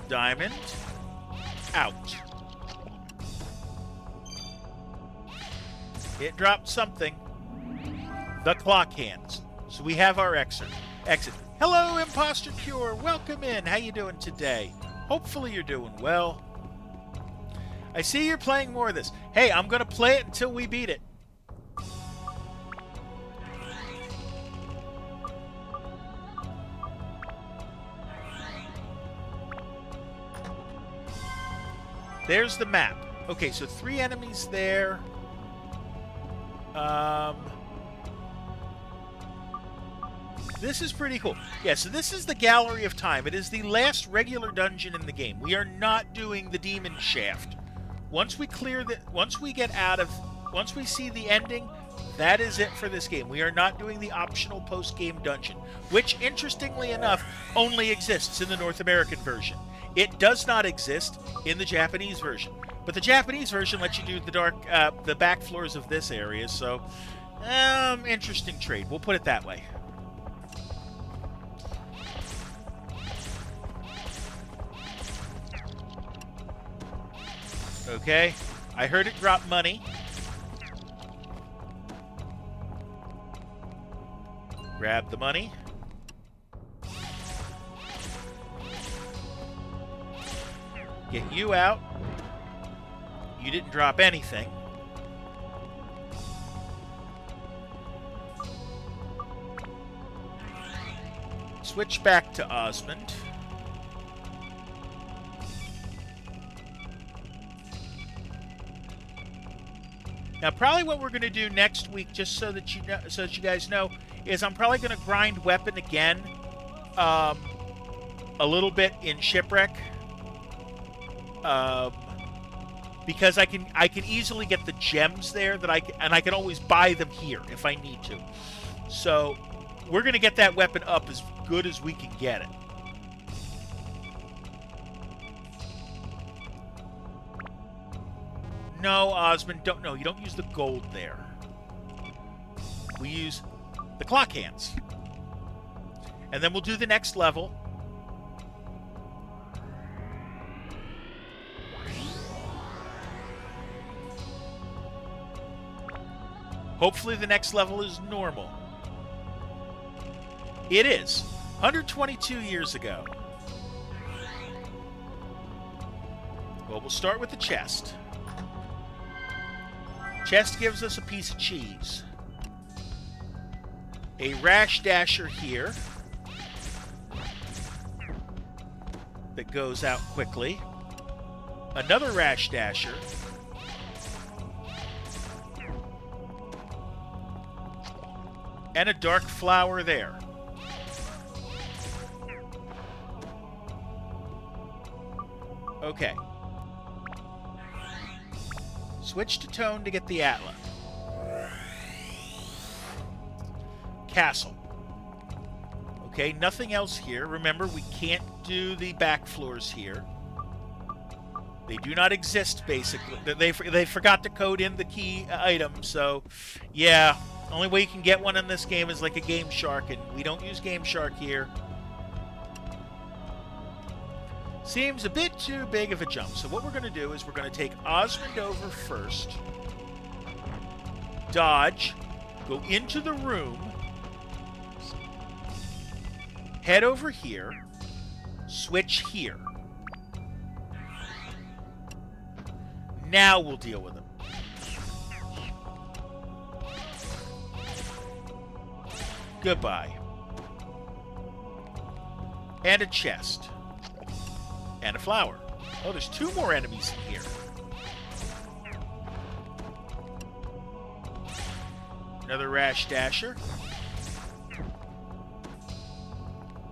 Diamond. Out. It dropped something. The clock hands. So we have our exit. Hello, Imposter Cure. Welcome in. How you doing today? Hopefully you're doing well. I see you're playing more of this. Hey, I'm going to play it until we beat it. There's the map. Okay, so 3 enemies there. This is pretty cool. Yeah, so this is the Gallery of Time. It is the last regular dungeon in the game. We are not doing the Demon Shaft. Once we clear the... Once we see the ending, that is it for this game. We are not doing the optional post-game dungeon, which, interestingly enough, only exists in the North American version. It does not exist in the Japanese version. But the Japanese version lets you do the back floors of this area, so interesting trade. We'll put it that way. Okay, I heard it drop money. Grab the money. Get you out. You didn't drop anything. Switch back to Osmond. Now, probably what we're going to do next week, just so that you guys know, is I'm probably going to grind weapon again, a little bit in Shipwreck, because I can easily get the gems there that I can always buy them here if I need to. So we're going to get that weapon up as good as we can get it. No, Osmond, you don't use the gold there. We use the clock hands. And then we'll do the next level, Hopefully the next level is normal. It is. 122 years ago. Well, we'll start with the chest. Chest gives us a piece of cheese. A rash dasher here that goes out quickly. Another rash dasher. And a dark flower there. Okay. Switch to tone to get the Atla. Castle. Okay, nothing else here. Remember, we can't do the back floors here. They do not exist, basically. They forgot to code in the key item, so yeah. Only way you can get one in this game is like a Game Shark, and we don't use Game Shark here. Seems a bit too big of a jump. So what we're going to do is we're going to take Osmond over first. Dodge. Go into the room. Head over here. Switch here. Now we'll deal with him. Goodbye. And a chest. And a flower. Oh, there's two more enemies in here. Another rash dasher.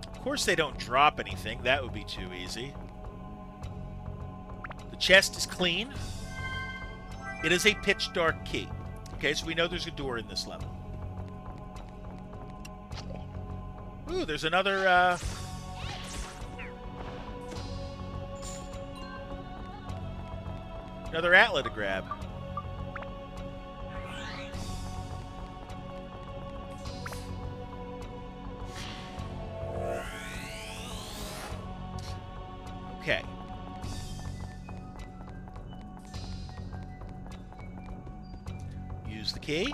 Of course they don't drop anything. That would be too easy. The chest is clean. It is a pitch dark key. Okay, so we know there's a door in this level. Ooh, there's another, another Atla to grab. Okay. Use the key.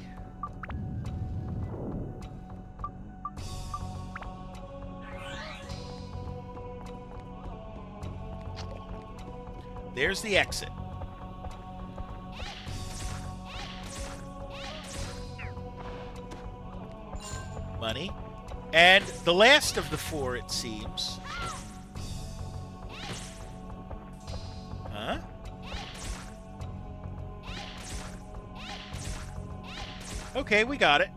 There's the exit. Money. And the last of the four, it seems. Huh? Okay, we got it.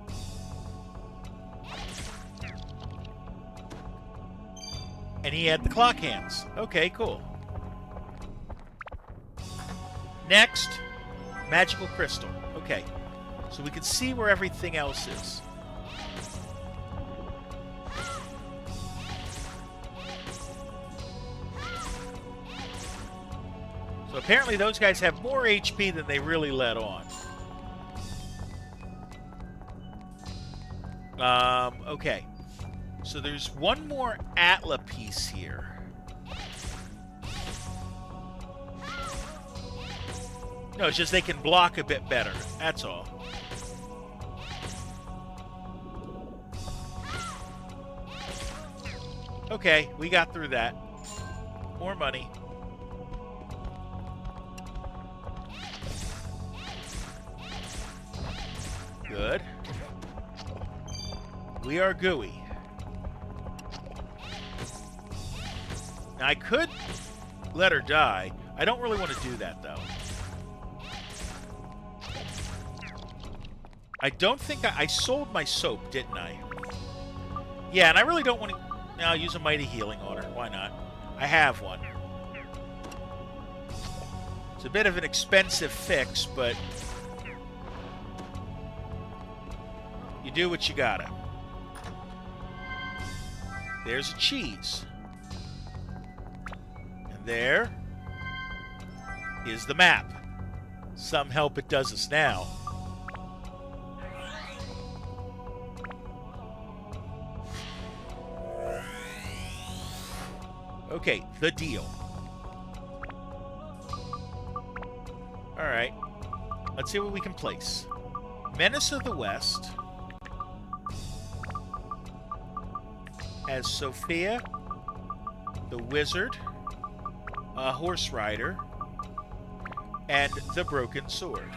And he had the clock hands. Okay, cool. Next, magical crystal. Okay, so we can see where everything else is. So apparently those guys have more HP than they really let on. Okay. So there's one more Atla piece here. No, it's just they can block a bit better. That's all. Okay, we got through that. More money. Good. We are gooey. Now, I could let her die. I don't really want to do that, though. I don't think I sold my soap, didn't I? Yeah, and I really don't want to... No, I'll use a mighty healing on her. Why not? I have one. It's a bit of an expensive fix, but... you do what you gotta. There's a cheese. And there is the map. Some help it does us now. Okay, the deal. Alright. Let's see what we can place. Menace of the West as Sophia, the Wizard, a Horse Rider, and the Broken Sword.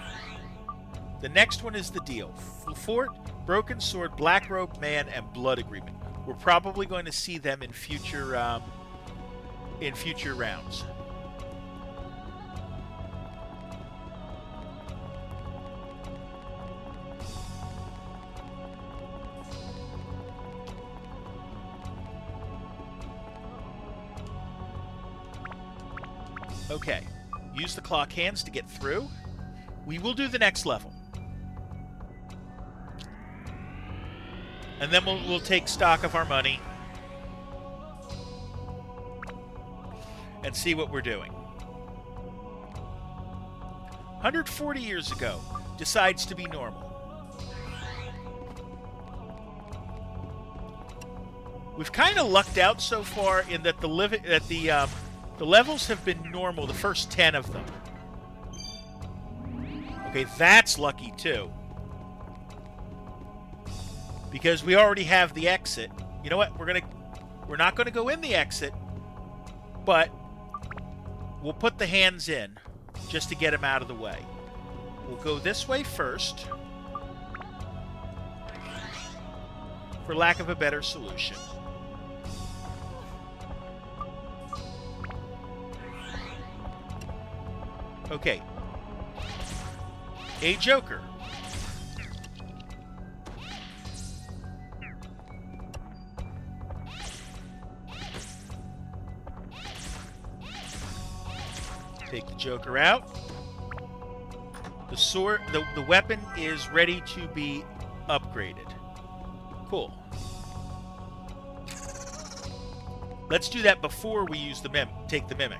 The next one is the deal. Fort, Broken Sword, Black Robe Man, and Blood Agreement. We're probably going to see them in future rounds. Okay, use the clock hands to get through. We will do the next level. And then we'll take stock of our money and see what we're doing. 140 years ago, decides to be normal. We've kind of lucked out so far in that the levels have been normal, the first 10 of them. Okay, that's lucky too. Because we already have the exit. You know what? We're not going to go in the exit, but we'll put the hands in just to get them out of the way. We'll go this way first, for lack of a better solution. Okay. A Joker. Take the Joker out. The sword, the weapon is ready to be upgraded. Cool. Let's do that before we use the take the Mimic.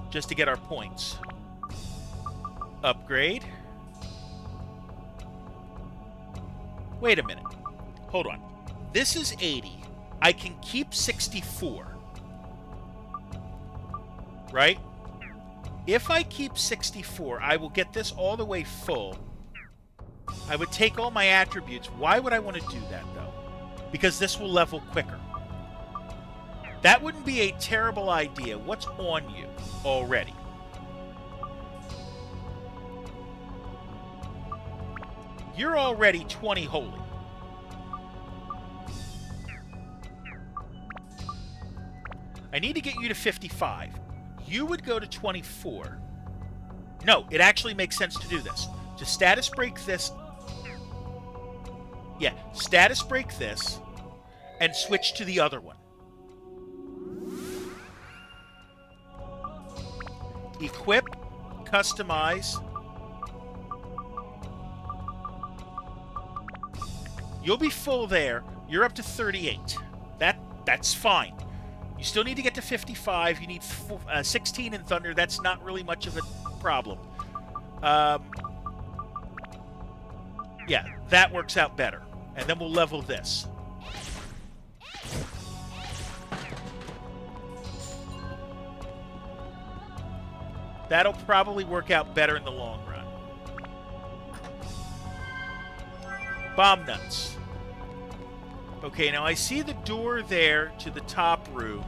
Just to get our points. Upgrade. Wait a minute. Hold on. This is 80. I can keep 64. Right? If I keep 64, I will get this all the way full. I would take all my attributes. Why would I want to do that, though? Because this will level quicker. That wouldn't be a terrible idea. What's on you already? You're already 20 holy. I need to get you to 55. You would go to 24. No, it actually makes sense to do this. To status break this. Yeah, status break this and switch to the other one. Equip, customize. You'll be full there. You're up to 38. That's fine. You still need to get to 55. You need 16 in Thunder. That's not really much of a problem. Yeah, that works out better. And then we'll level this. That'll probably work out better in the long run. Bomb nuts. Okay, now I see the door there to the top room.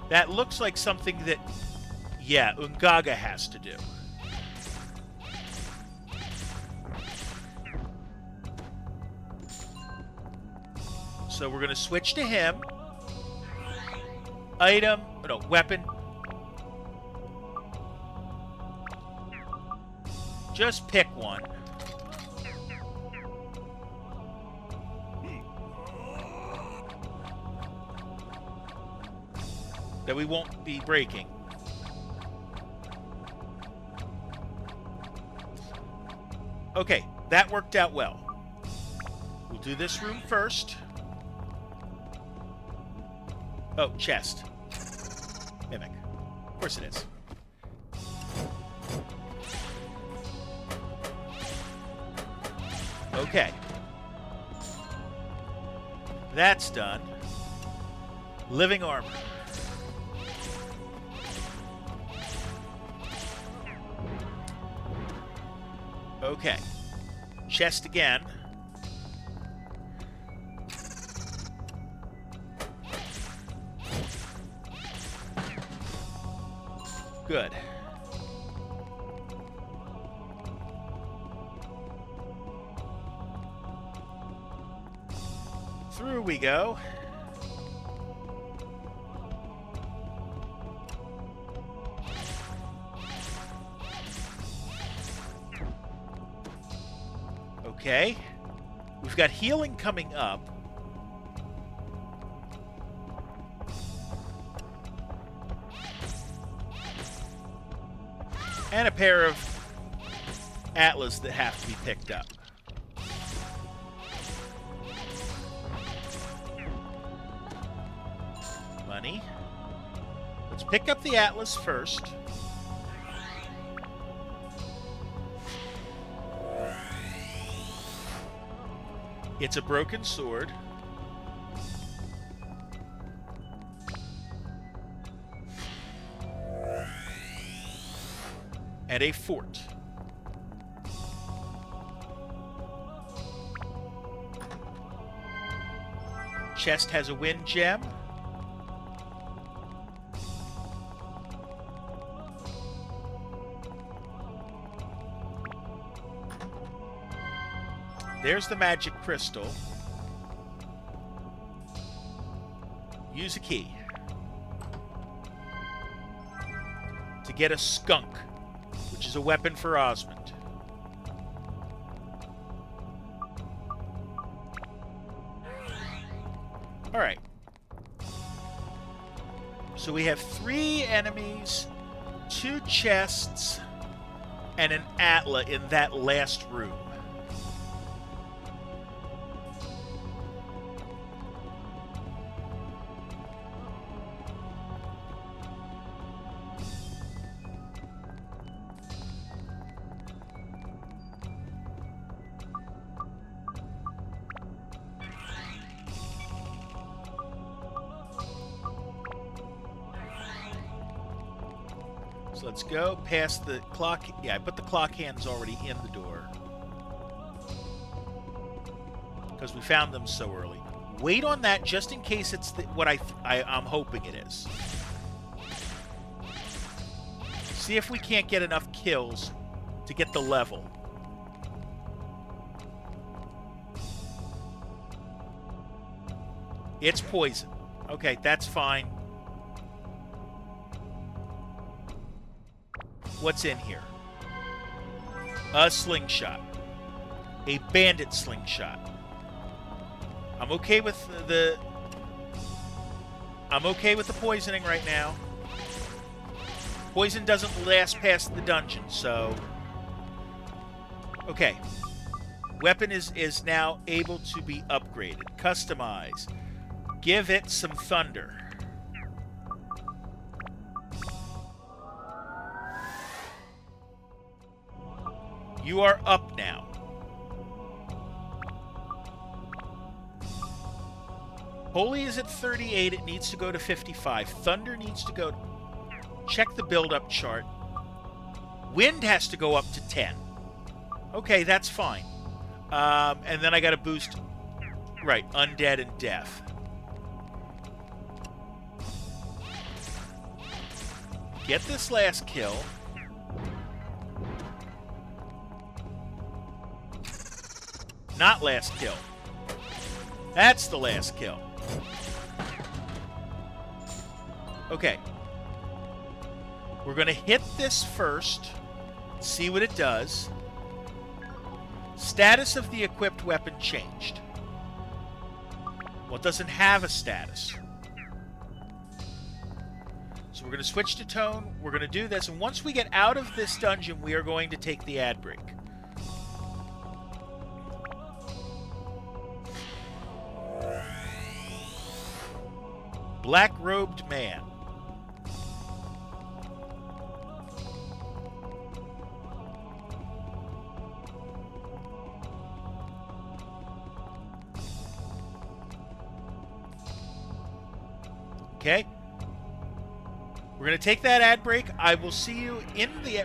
That looks like something that, yeah, Ungaga has to do. So we're going to switch to him. Item, no, weapon. Just pick one. That we won't be breaking. Okay, that worked out well. We'll do this room first. Oh, chest. Mimic. Of course it is. Okay. That's done. Living armor. Okay. Chest again. Good. Through we go. Okay. We've got healing coming up. And a pair of atlas that have to be picked up. Money. Let's pick up the atlas first. It's a broken sword. And a fort. Chest has a wind gem. There's the magic crystal. Use a key to get a skunk, which is a weapon for Osmond. Alright. So we have 3 enemies, 2 chests, and an Atla in that last room. So let's go past the clock. Yeah, I put the clock hands already in the door because we found them so early. Wait on that just in case it's what I'm hoping it is. See if we can't get enough kills to get the level. It's poison. Okay, that's fine. What's in here? A slingshot. A bandit slingshot. I'm okay with I'm okay with the poisoning right now. Poison doesn't last past the dungeon, so okay. Weapon is now able to be upgraded. Customize. Give it some thunder. You are up now. Holy is at 38. It needs to go to 55. Thunder needs to go... Check the build-up chart. Wind has to go up to 10. Okay, that's fine. And then I got to boost... Right, undead and death. Get this last kill. Not last kill. That's the last kill. Okay. We're going to hit this first. See what it does. Status of the equipped weapon changed. Well, it doesn't have a status. So we're going to switch to tone. We're going to do this. And once we get out of this dungeon, we are going to take the ad break. Black-robed man. Okay. We're going to take that ad break. I will see you in the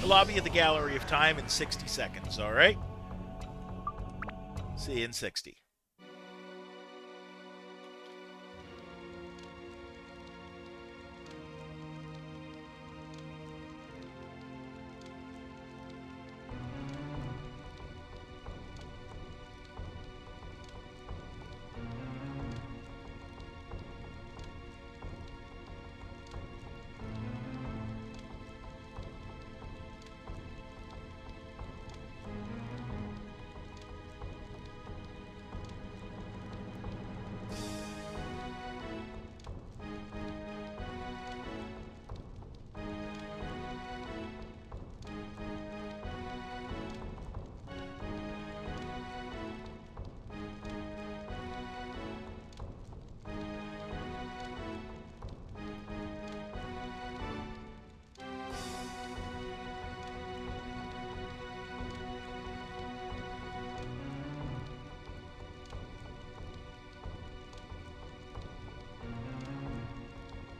lobby of the Gallery of Time in 60 seconds, all right? See you in 60.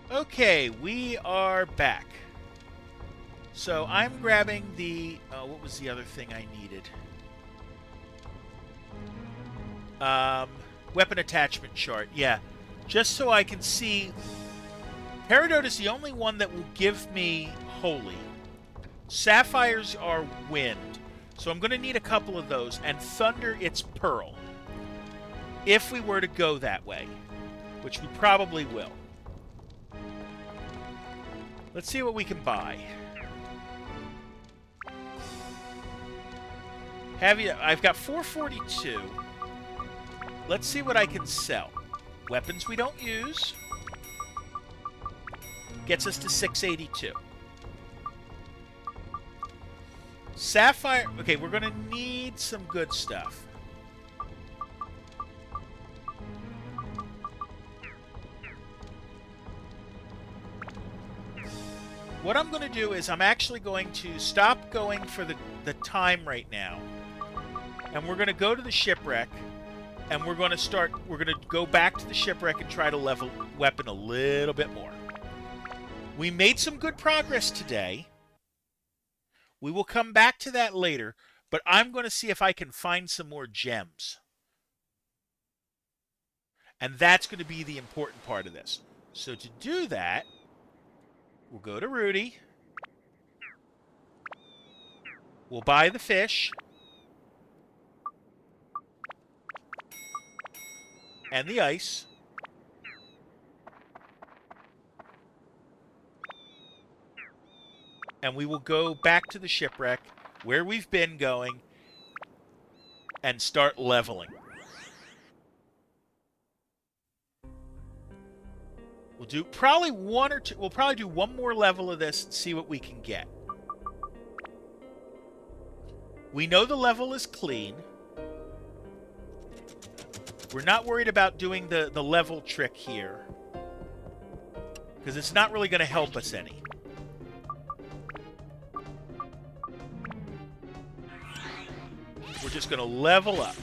Okay, we are back. So I'm grabbing the... what was the other thing I needed? Weapon attachment chart. Yeah, just so I can see... Peridot is the only one that will give me Holy. Sapphires are Wind. So I'm going to need a couple of those. And Thunder, it's Pearl. If we were to go that way. Which we probably will. Let's see what we can buy. I've got 442. Let's see what I can sell. Weapons we don't use. Gets us to 682. Sapphire... Okay, we're going to need some good stuff. What I'm going to do is I'm actually going to stop going for the time right now. And we're going to go to the shipwreck. And we're going to go back to the shipwreck and try to level weapon a little bit more. We made some good progress today. We will come back to that later. But I'm going to see if I can find some more gems. And that's going to be the important part of this. So to do that... We'll go to Rudy. We'll buy the fish. And the ice. And we will go back to the shipwreck where we've been going and start leveling. We'll do probably one or two. We'll probably do one more level of this and see what we can get. We know the level is clean. We're not worried about doing the level trick here. Because it's not really going to help us any. We're just going to level up.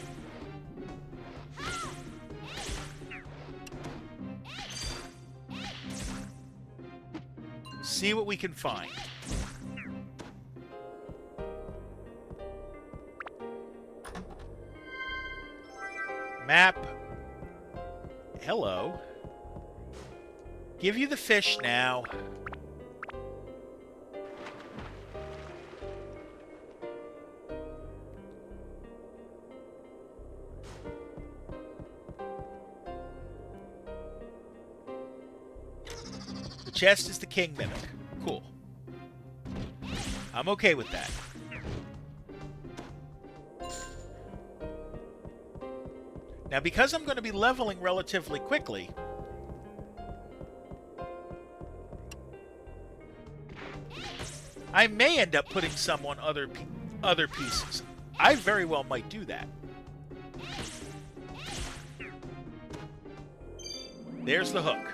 See what we can find. Map. Hello. Give you the fish now. The chest is the king mimic. Cool. I'm okay with that. Now, because I'm going to be leveling relatively quickly, I may end up putting some on other pieces. I very well might do that. There's the hook.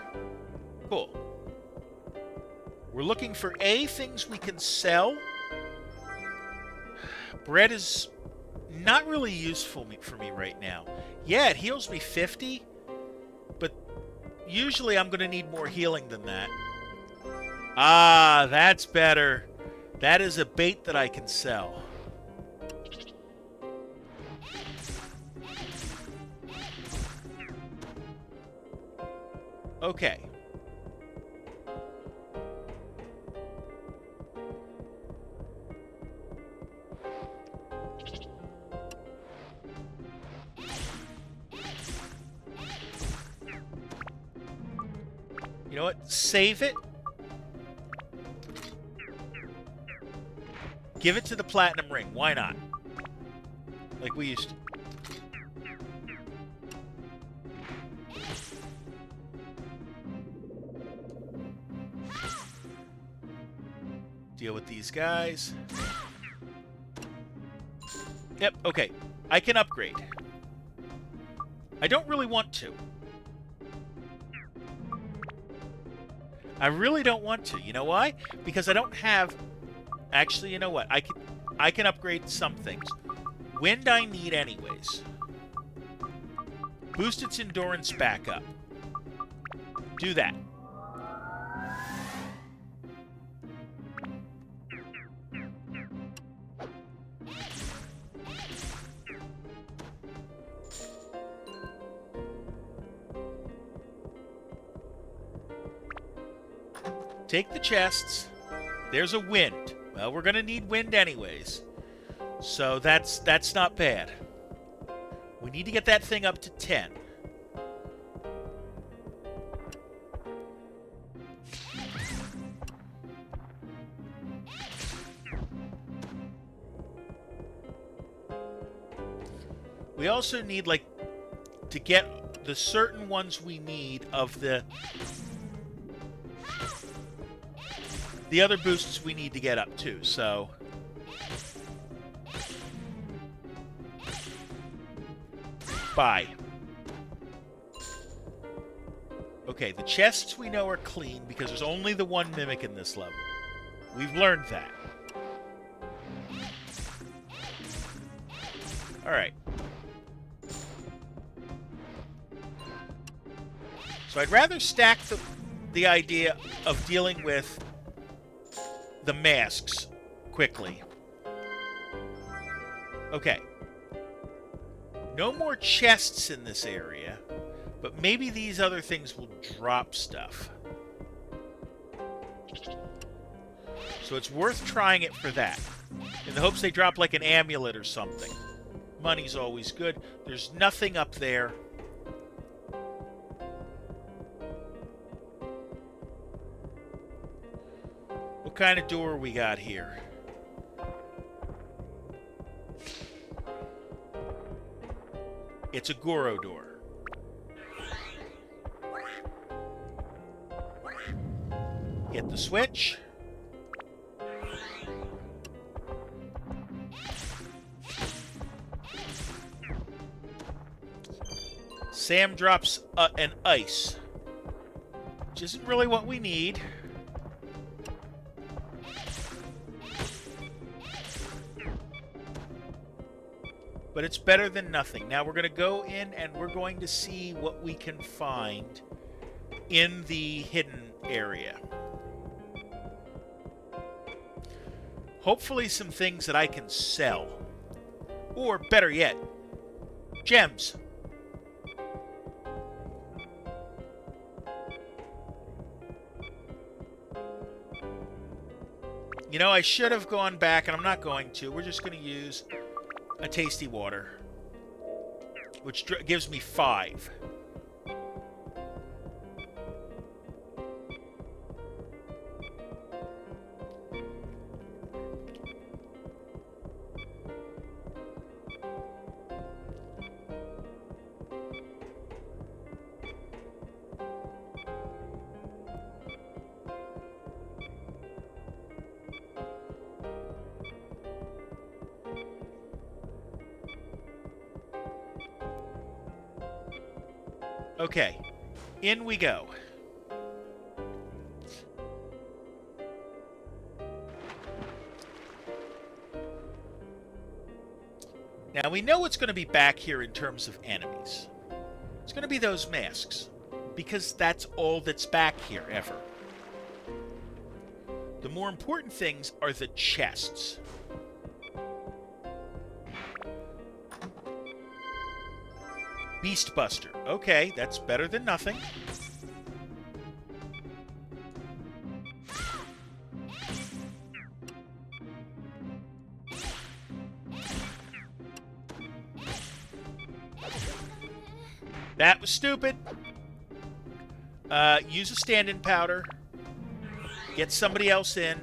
Cool. We're looking for things we can sell. Bread is not really useful for me right now. Yeah, it heals me 50, but usually I'm going to need more healing than that. Ah, that's better. That is a bait that I can sell. Okay. You know what? Save it. Give it to the platinum ring. Why not? Like we used to. Deal with these guys. Yep, okay. I can upgrade. I don't really want to. I really don't want to. You know why? Because I don't have... Actually, you know what? I can upgrade some things. Wind I need anyways. Boost its endurance back up. Do that. Take the chests. There's a wind. Well, we're going to need wind anyways. So that's not bad. We need to get that thing up to 10. We also need, like, to get the certain ones we need of the other boosts we need to get up too, so... Bye. Okay, the chests we know are clean because there's only the one mimic in this level. We've learned that. Alright. So I'd rather stack the idea of dealing with the masks quickly. Okay. No more chests in this area, but maybe these other things will drop stuff. So it's worth trying it for that. In the hopes they drop like an amulet or something. Money's always good. There's nothing up there. What kind of door we got here? It's a Goro door. Hit the switch. Sam drops an ice, which isn't really what we need. But it's better than nothing. Now we're going to go in and we're going to see what we can find in the hidden area. Hopefully some things that I can sell. Or better yet, gems. You know, I should have gone back, and I'm not going to. We're just going to use a tasty water, which gives me 5. Okay, in we go. Now we know what's going to be back here in terms of enemies. It's going to be those masks, because that's all that's back here ever. The more important things are the chests. Beast Buster. Okay, that's better than nothing. That was stupid. Use a stand-in powder. Get somebody else in.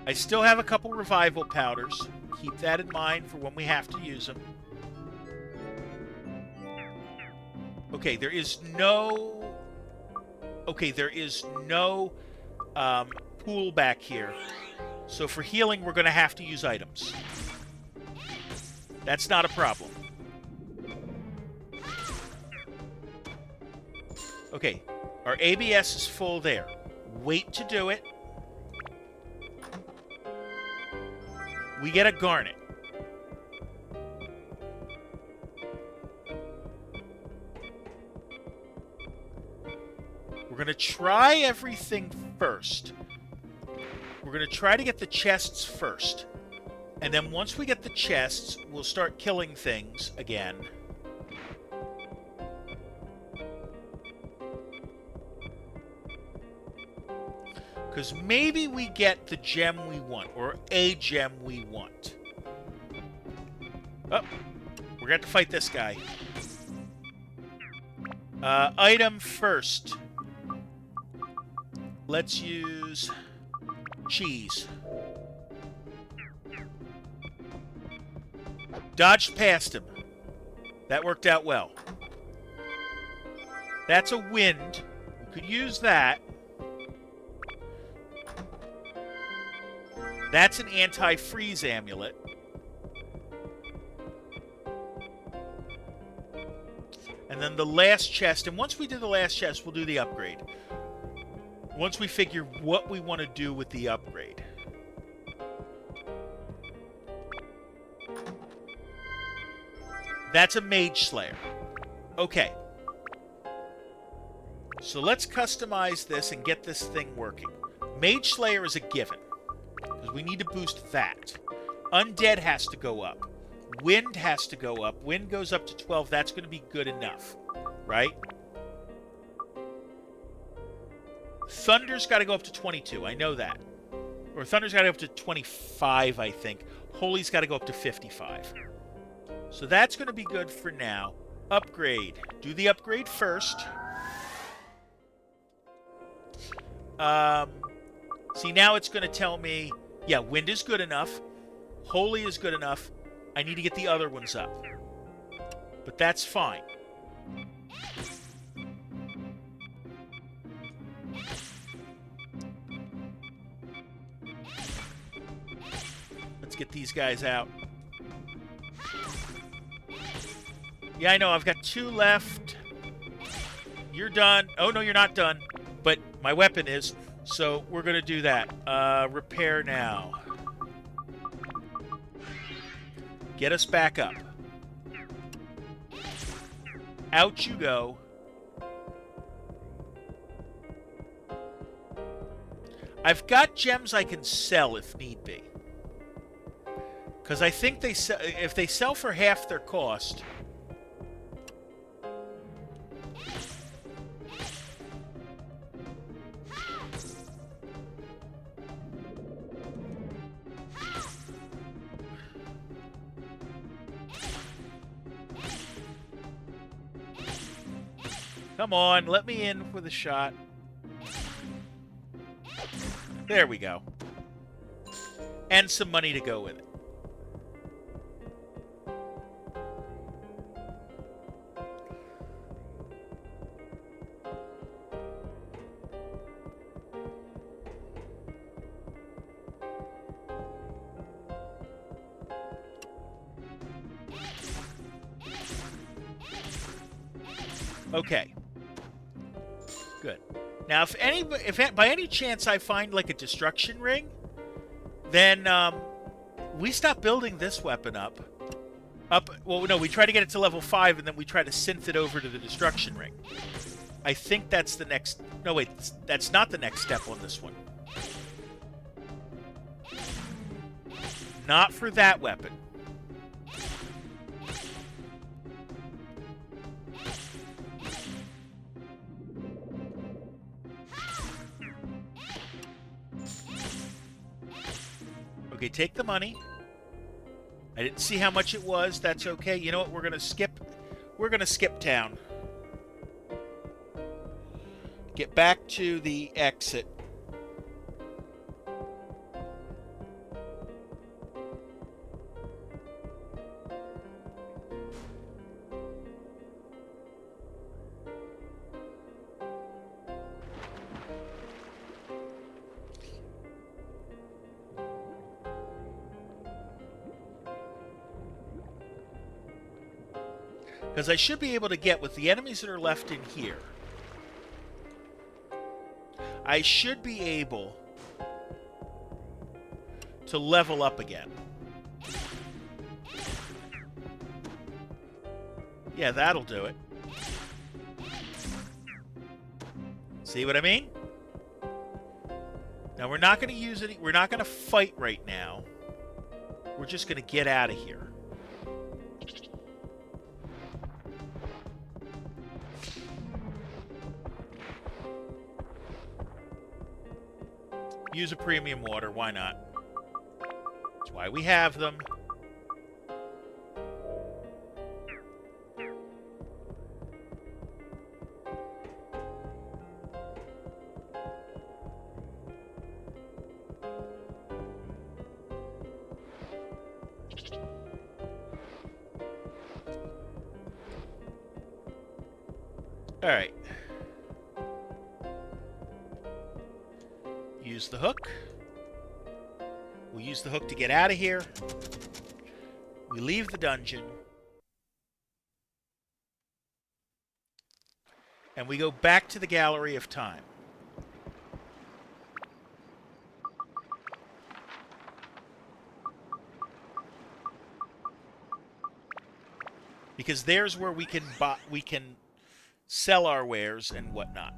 I still have a couple revival powders. Keep that in mind for when we have to use them. Okay, there is no... Okay, there is no pool back here. So for healing, we're going to have to use items. That's not a problem. Okay, our ABS is full there. Wait to do it. We get a garnet. We're going to try everything first. We're going to try to get the chests first. And then once we get the chests, we'll start killing things again. Because maybe we get the gem we want, or a gem we want. Oh, we're going to fight this guy. Item first. Let's use cheese. Dodged past him. That worked out well. That's a wind. We could use that. That's an anti-freeze amulet. And then the last chest. And once we do the last chest, we'll do the upgrade. Once we figure what we want to do with the upgrade. That's a Mage Slayer. Okay. So let's customize this and get this thing working. Mage Slayer is a given. Because we need to boost that. Undead has to go up. Wind has to go up. Wind goes up to 12. That's going to be good enough. Right? Thunder's got to go up to 22. I know that. Or Thunder's got to go up to 25, I think. Holy's got to go up to 55. So that's going to be good for now. Upgrade. Do the upgrade first. See, now it's going to tell me, yeah, wind is good enough. Holy is good enough. I need to get the other ones up. But that's fine. Let's get these guys out. Yeah, I know. I've got 2 left. You're done. Oh, no, you're not done. But my weapon is. So we're going to do that. Repair now. Get us back up. Out you go. I've got gems I can sell if need be. Because I think they if they sell for half their cost... Come on, let me in with a shot. There we go. And some money to go with it. Okay. Good. Now, if by any chance I find like a destruction ring, then we stop building this weapon up. Well, no, we try to get it to level 5, and then we try to synth it over to the destruction ring. I think that's the next... No, wait, that's not the next step on this one. Not for that weapon. Okay, take the money. I didn't see how much it was. That's okay. You know what? We're gonna skip town. Get back to the exit. Because I should be able to get, with the enemies that are left in here, I should be able to level up again. Yeah, that'll do it. See what I mean? Now, we're not going to use it. We're not going to fight right now. We're just going to get out of here. Use a premium water. Why not? That's why we have them. All right. Use the hook. We'll use the hook to get out of here. We leave the dungeon. And we go back to the Gallery of Time. Because there's where we can sell our wares and whatnot.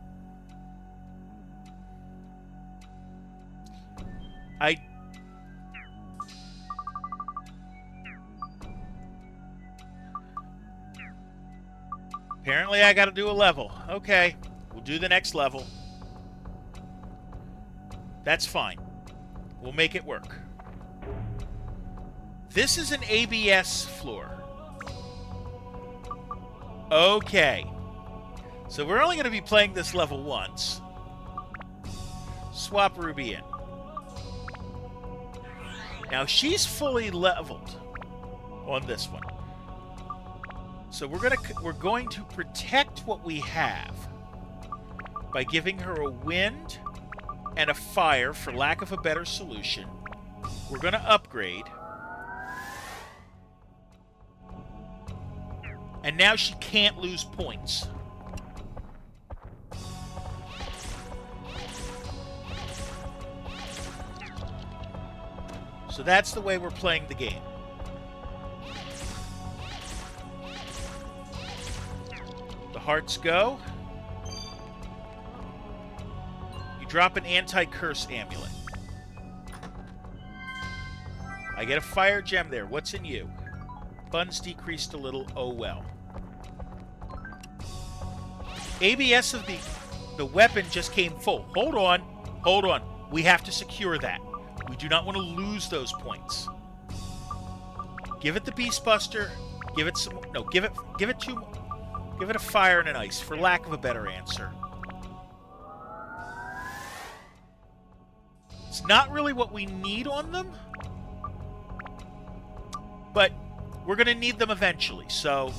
Apparently I got to do a level. Okay, we'll do the next level. That's fine. We'll make it work. This is an ABS floor. Okay. So we're only going to be playing this level once. Swap Ruby in. Now she's fully leveled on this one. So we're going to protect what we have by giving her a wind and a fire, for lack of a better solution. We're going to upgrade. And now she can't lose points. So that's the way we're playing the game. The hearts go. You drop an anti-curse amulet. I get a fire gem there. What's in you? Funds decreased a little. Oh well. ABS of the weapon just came full. Hold on. Hold on. We have to secure that. We do not want to lose those points. Give it the Beast Buster. Give it some... No, give it two... Give it a fire and an ice, for lack of a better answer. It's not really what we need on them, but we're going to need them eventually, so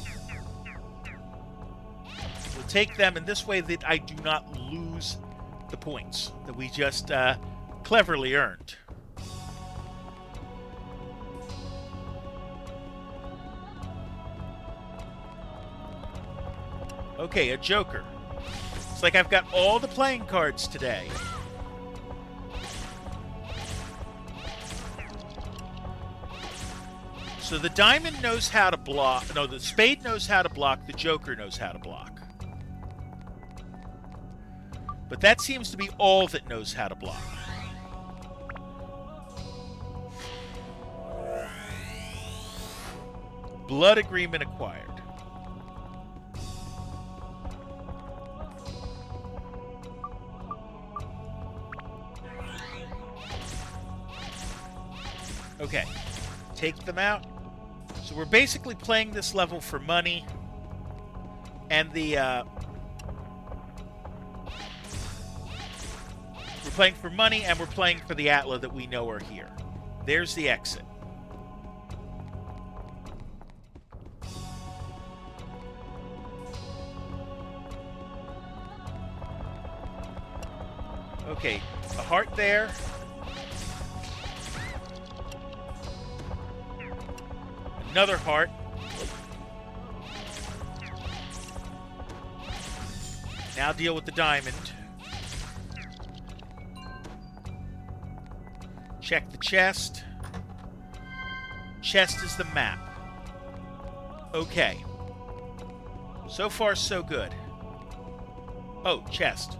we'll take them in this way that I do not lose the points that we just cleverly earned. Okay, a Joker. It's like I've got all the playing cards today. So the diamond knows how to block. No, the spade knows how to block. The Joker knows how to block. But that seems to be all that knows how to block. Blood agreement acquired. Okay. Take them out. So we're basically playing this level for money. And we're playing for money, and we're playing for the Atla that we know are here. There's the exit. Okay, a heart there. Another heart. Now deal with the diamond. Check the chest. Chest is the map. Okay. So far, so good. Oh, chest.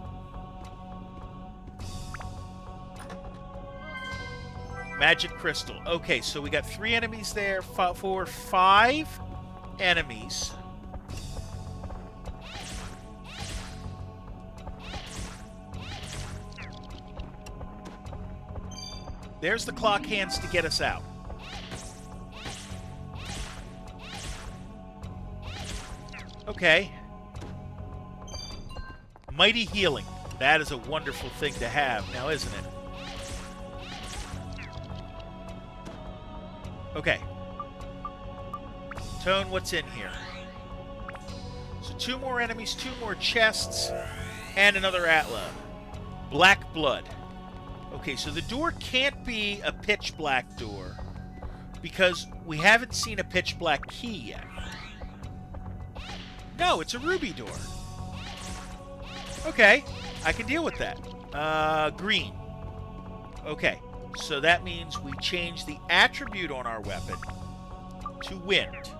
Magic crystal. Okay, so we got 3 enemies there. 4, 5 enemies. There's the clock hands to get us out. Okay. Mighty healing. That is a wonderful thing to have now, isn't it? Okay. Tone, what's in here? So 2 more enemies, 2 more chests, and another Atla. Black blood. Okay, so the door can't be a pitch black door because we haven't seen a pitch black key yet. No, it's a ruby door. Okay, I can deal with that. Green. Okay, so that means we change the attribute on our weapon to wind.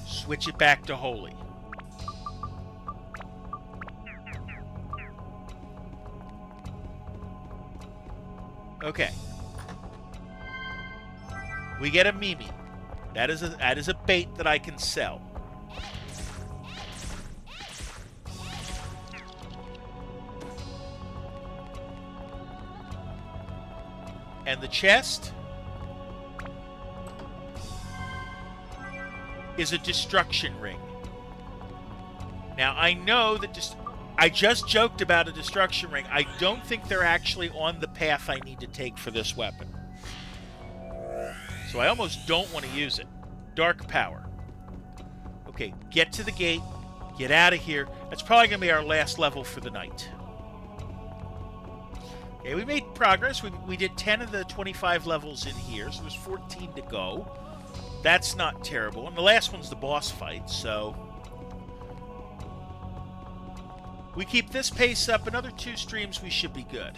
Switch it back to holy. Okay. We get a Mimi. That is a bait that I can sell. And the chest is a destruction ring. Now, I know that I just joked about a destruction ring. I don't think they're actually on the path I need to take for this weapon. So I almost don't want to use it. Dark power. Okay, get to the gate. Get out of here. That's probably going to be our last level for the night. Okay, we made progress. We did 10 of the 25 levels in here, so there's 14 to go. That's not terrible. And the last one's the boss fight, so we keep this pace up. Another 2 streams, we should be good.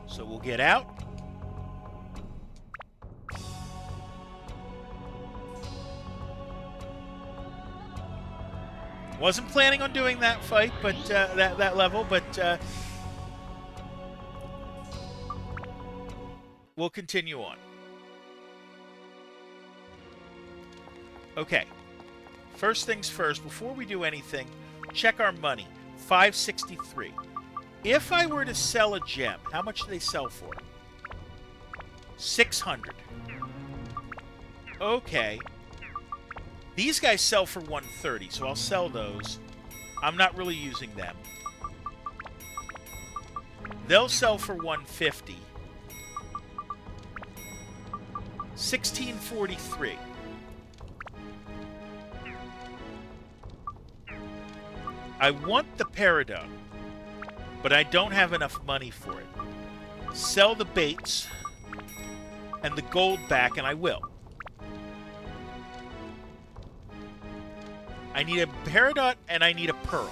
So we'll get out. Wasn't planning on doing that fight, but that level, but we'll continue on. Okay. First things first, before we do anything, check our money. 563. If I were to sell a gem, how much do they sell for? 600. Okay. These guys sell for 130, so I'll sell those. I'm not really using them. They'll sell for 150. 1643. I want the Peridot, but I don't have enough money for it. Sell the baits and the gold back, and I will. I need a Peridot and I need a Pearl.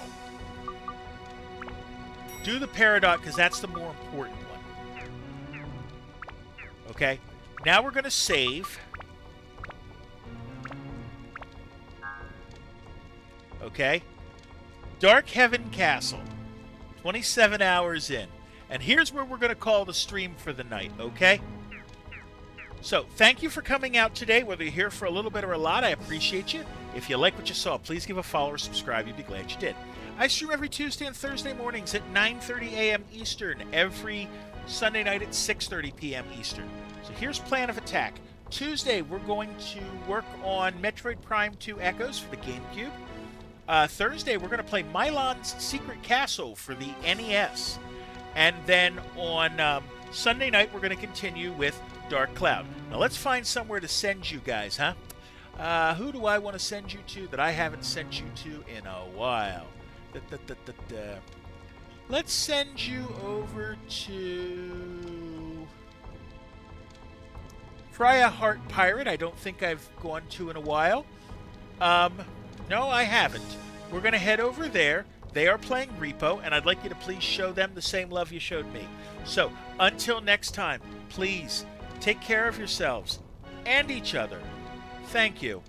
Do the Peridot because that's the more important one. Okay, now we're going to save. Okay. Dark Heaven Castle. 27 hours in. And here's where we're going to call the stream for the night, okay? So, thank you for coming out today, whether you're here for a little bit or a lot. I appreciate you. If you like what you saw, please give a follow or subscribe. You'd be glad you did. I stream every Tuesday and Thursday mornings at 9:30 a.m. Eastern, every Sunday night at 6:30 p.m. Eastern. So here's plan of attack. Tuesday, we're going to work on Metroid Prime 2 Echoes for the GameCube. Thursday, we're going to play Milon's Secret Castle for the NES. And then on Sunday night, we're going to continue with Dark Cloud. Now let's find somewhere to send you guys, huh? Who do I want to send you to that I haven't sent you to in a while? Let's send you over to Freya Heart Pirate. I don't think I've gone to in a while. No, I haven't. We're going to head over there. They are playing Repo, and I'd like you to please show them the same love you showed me. So, until next time, please take care of yourselves and each other. Thank you.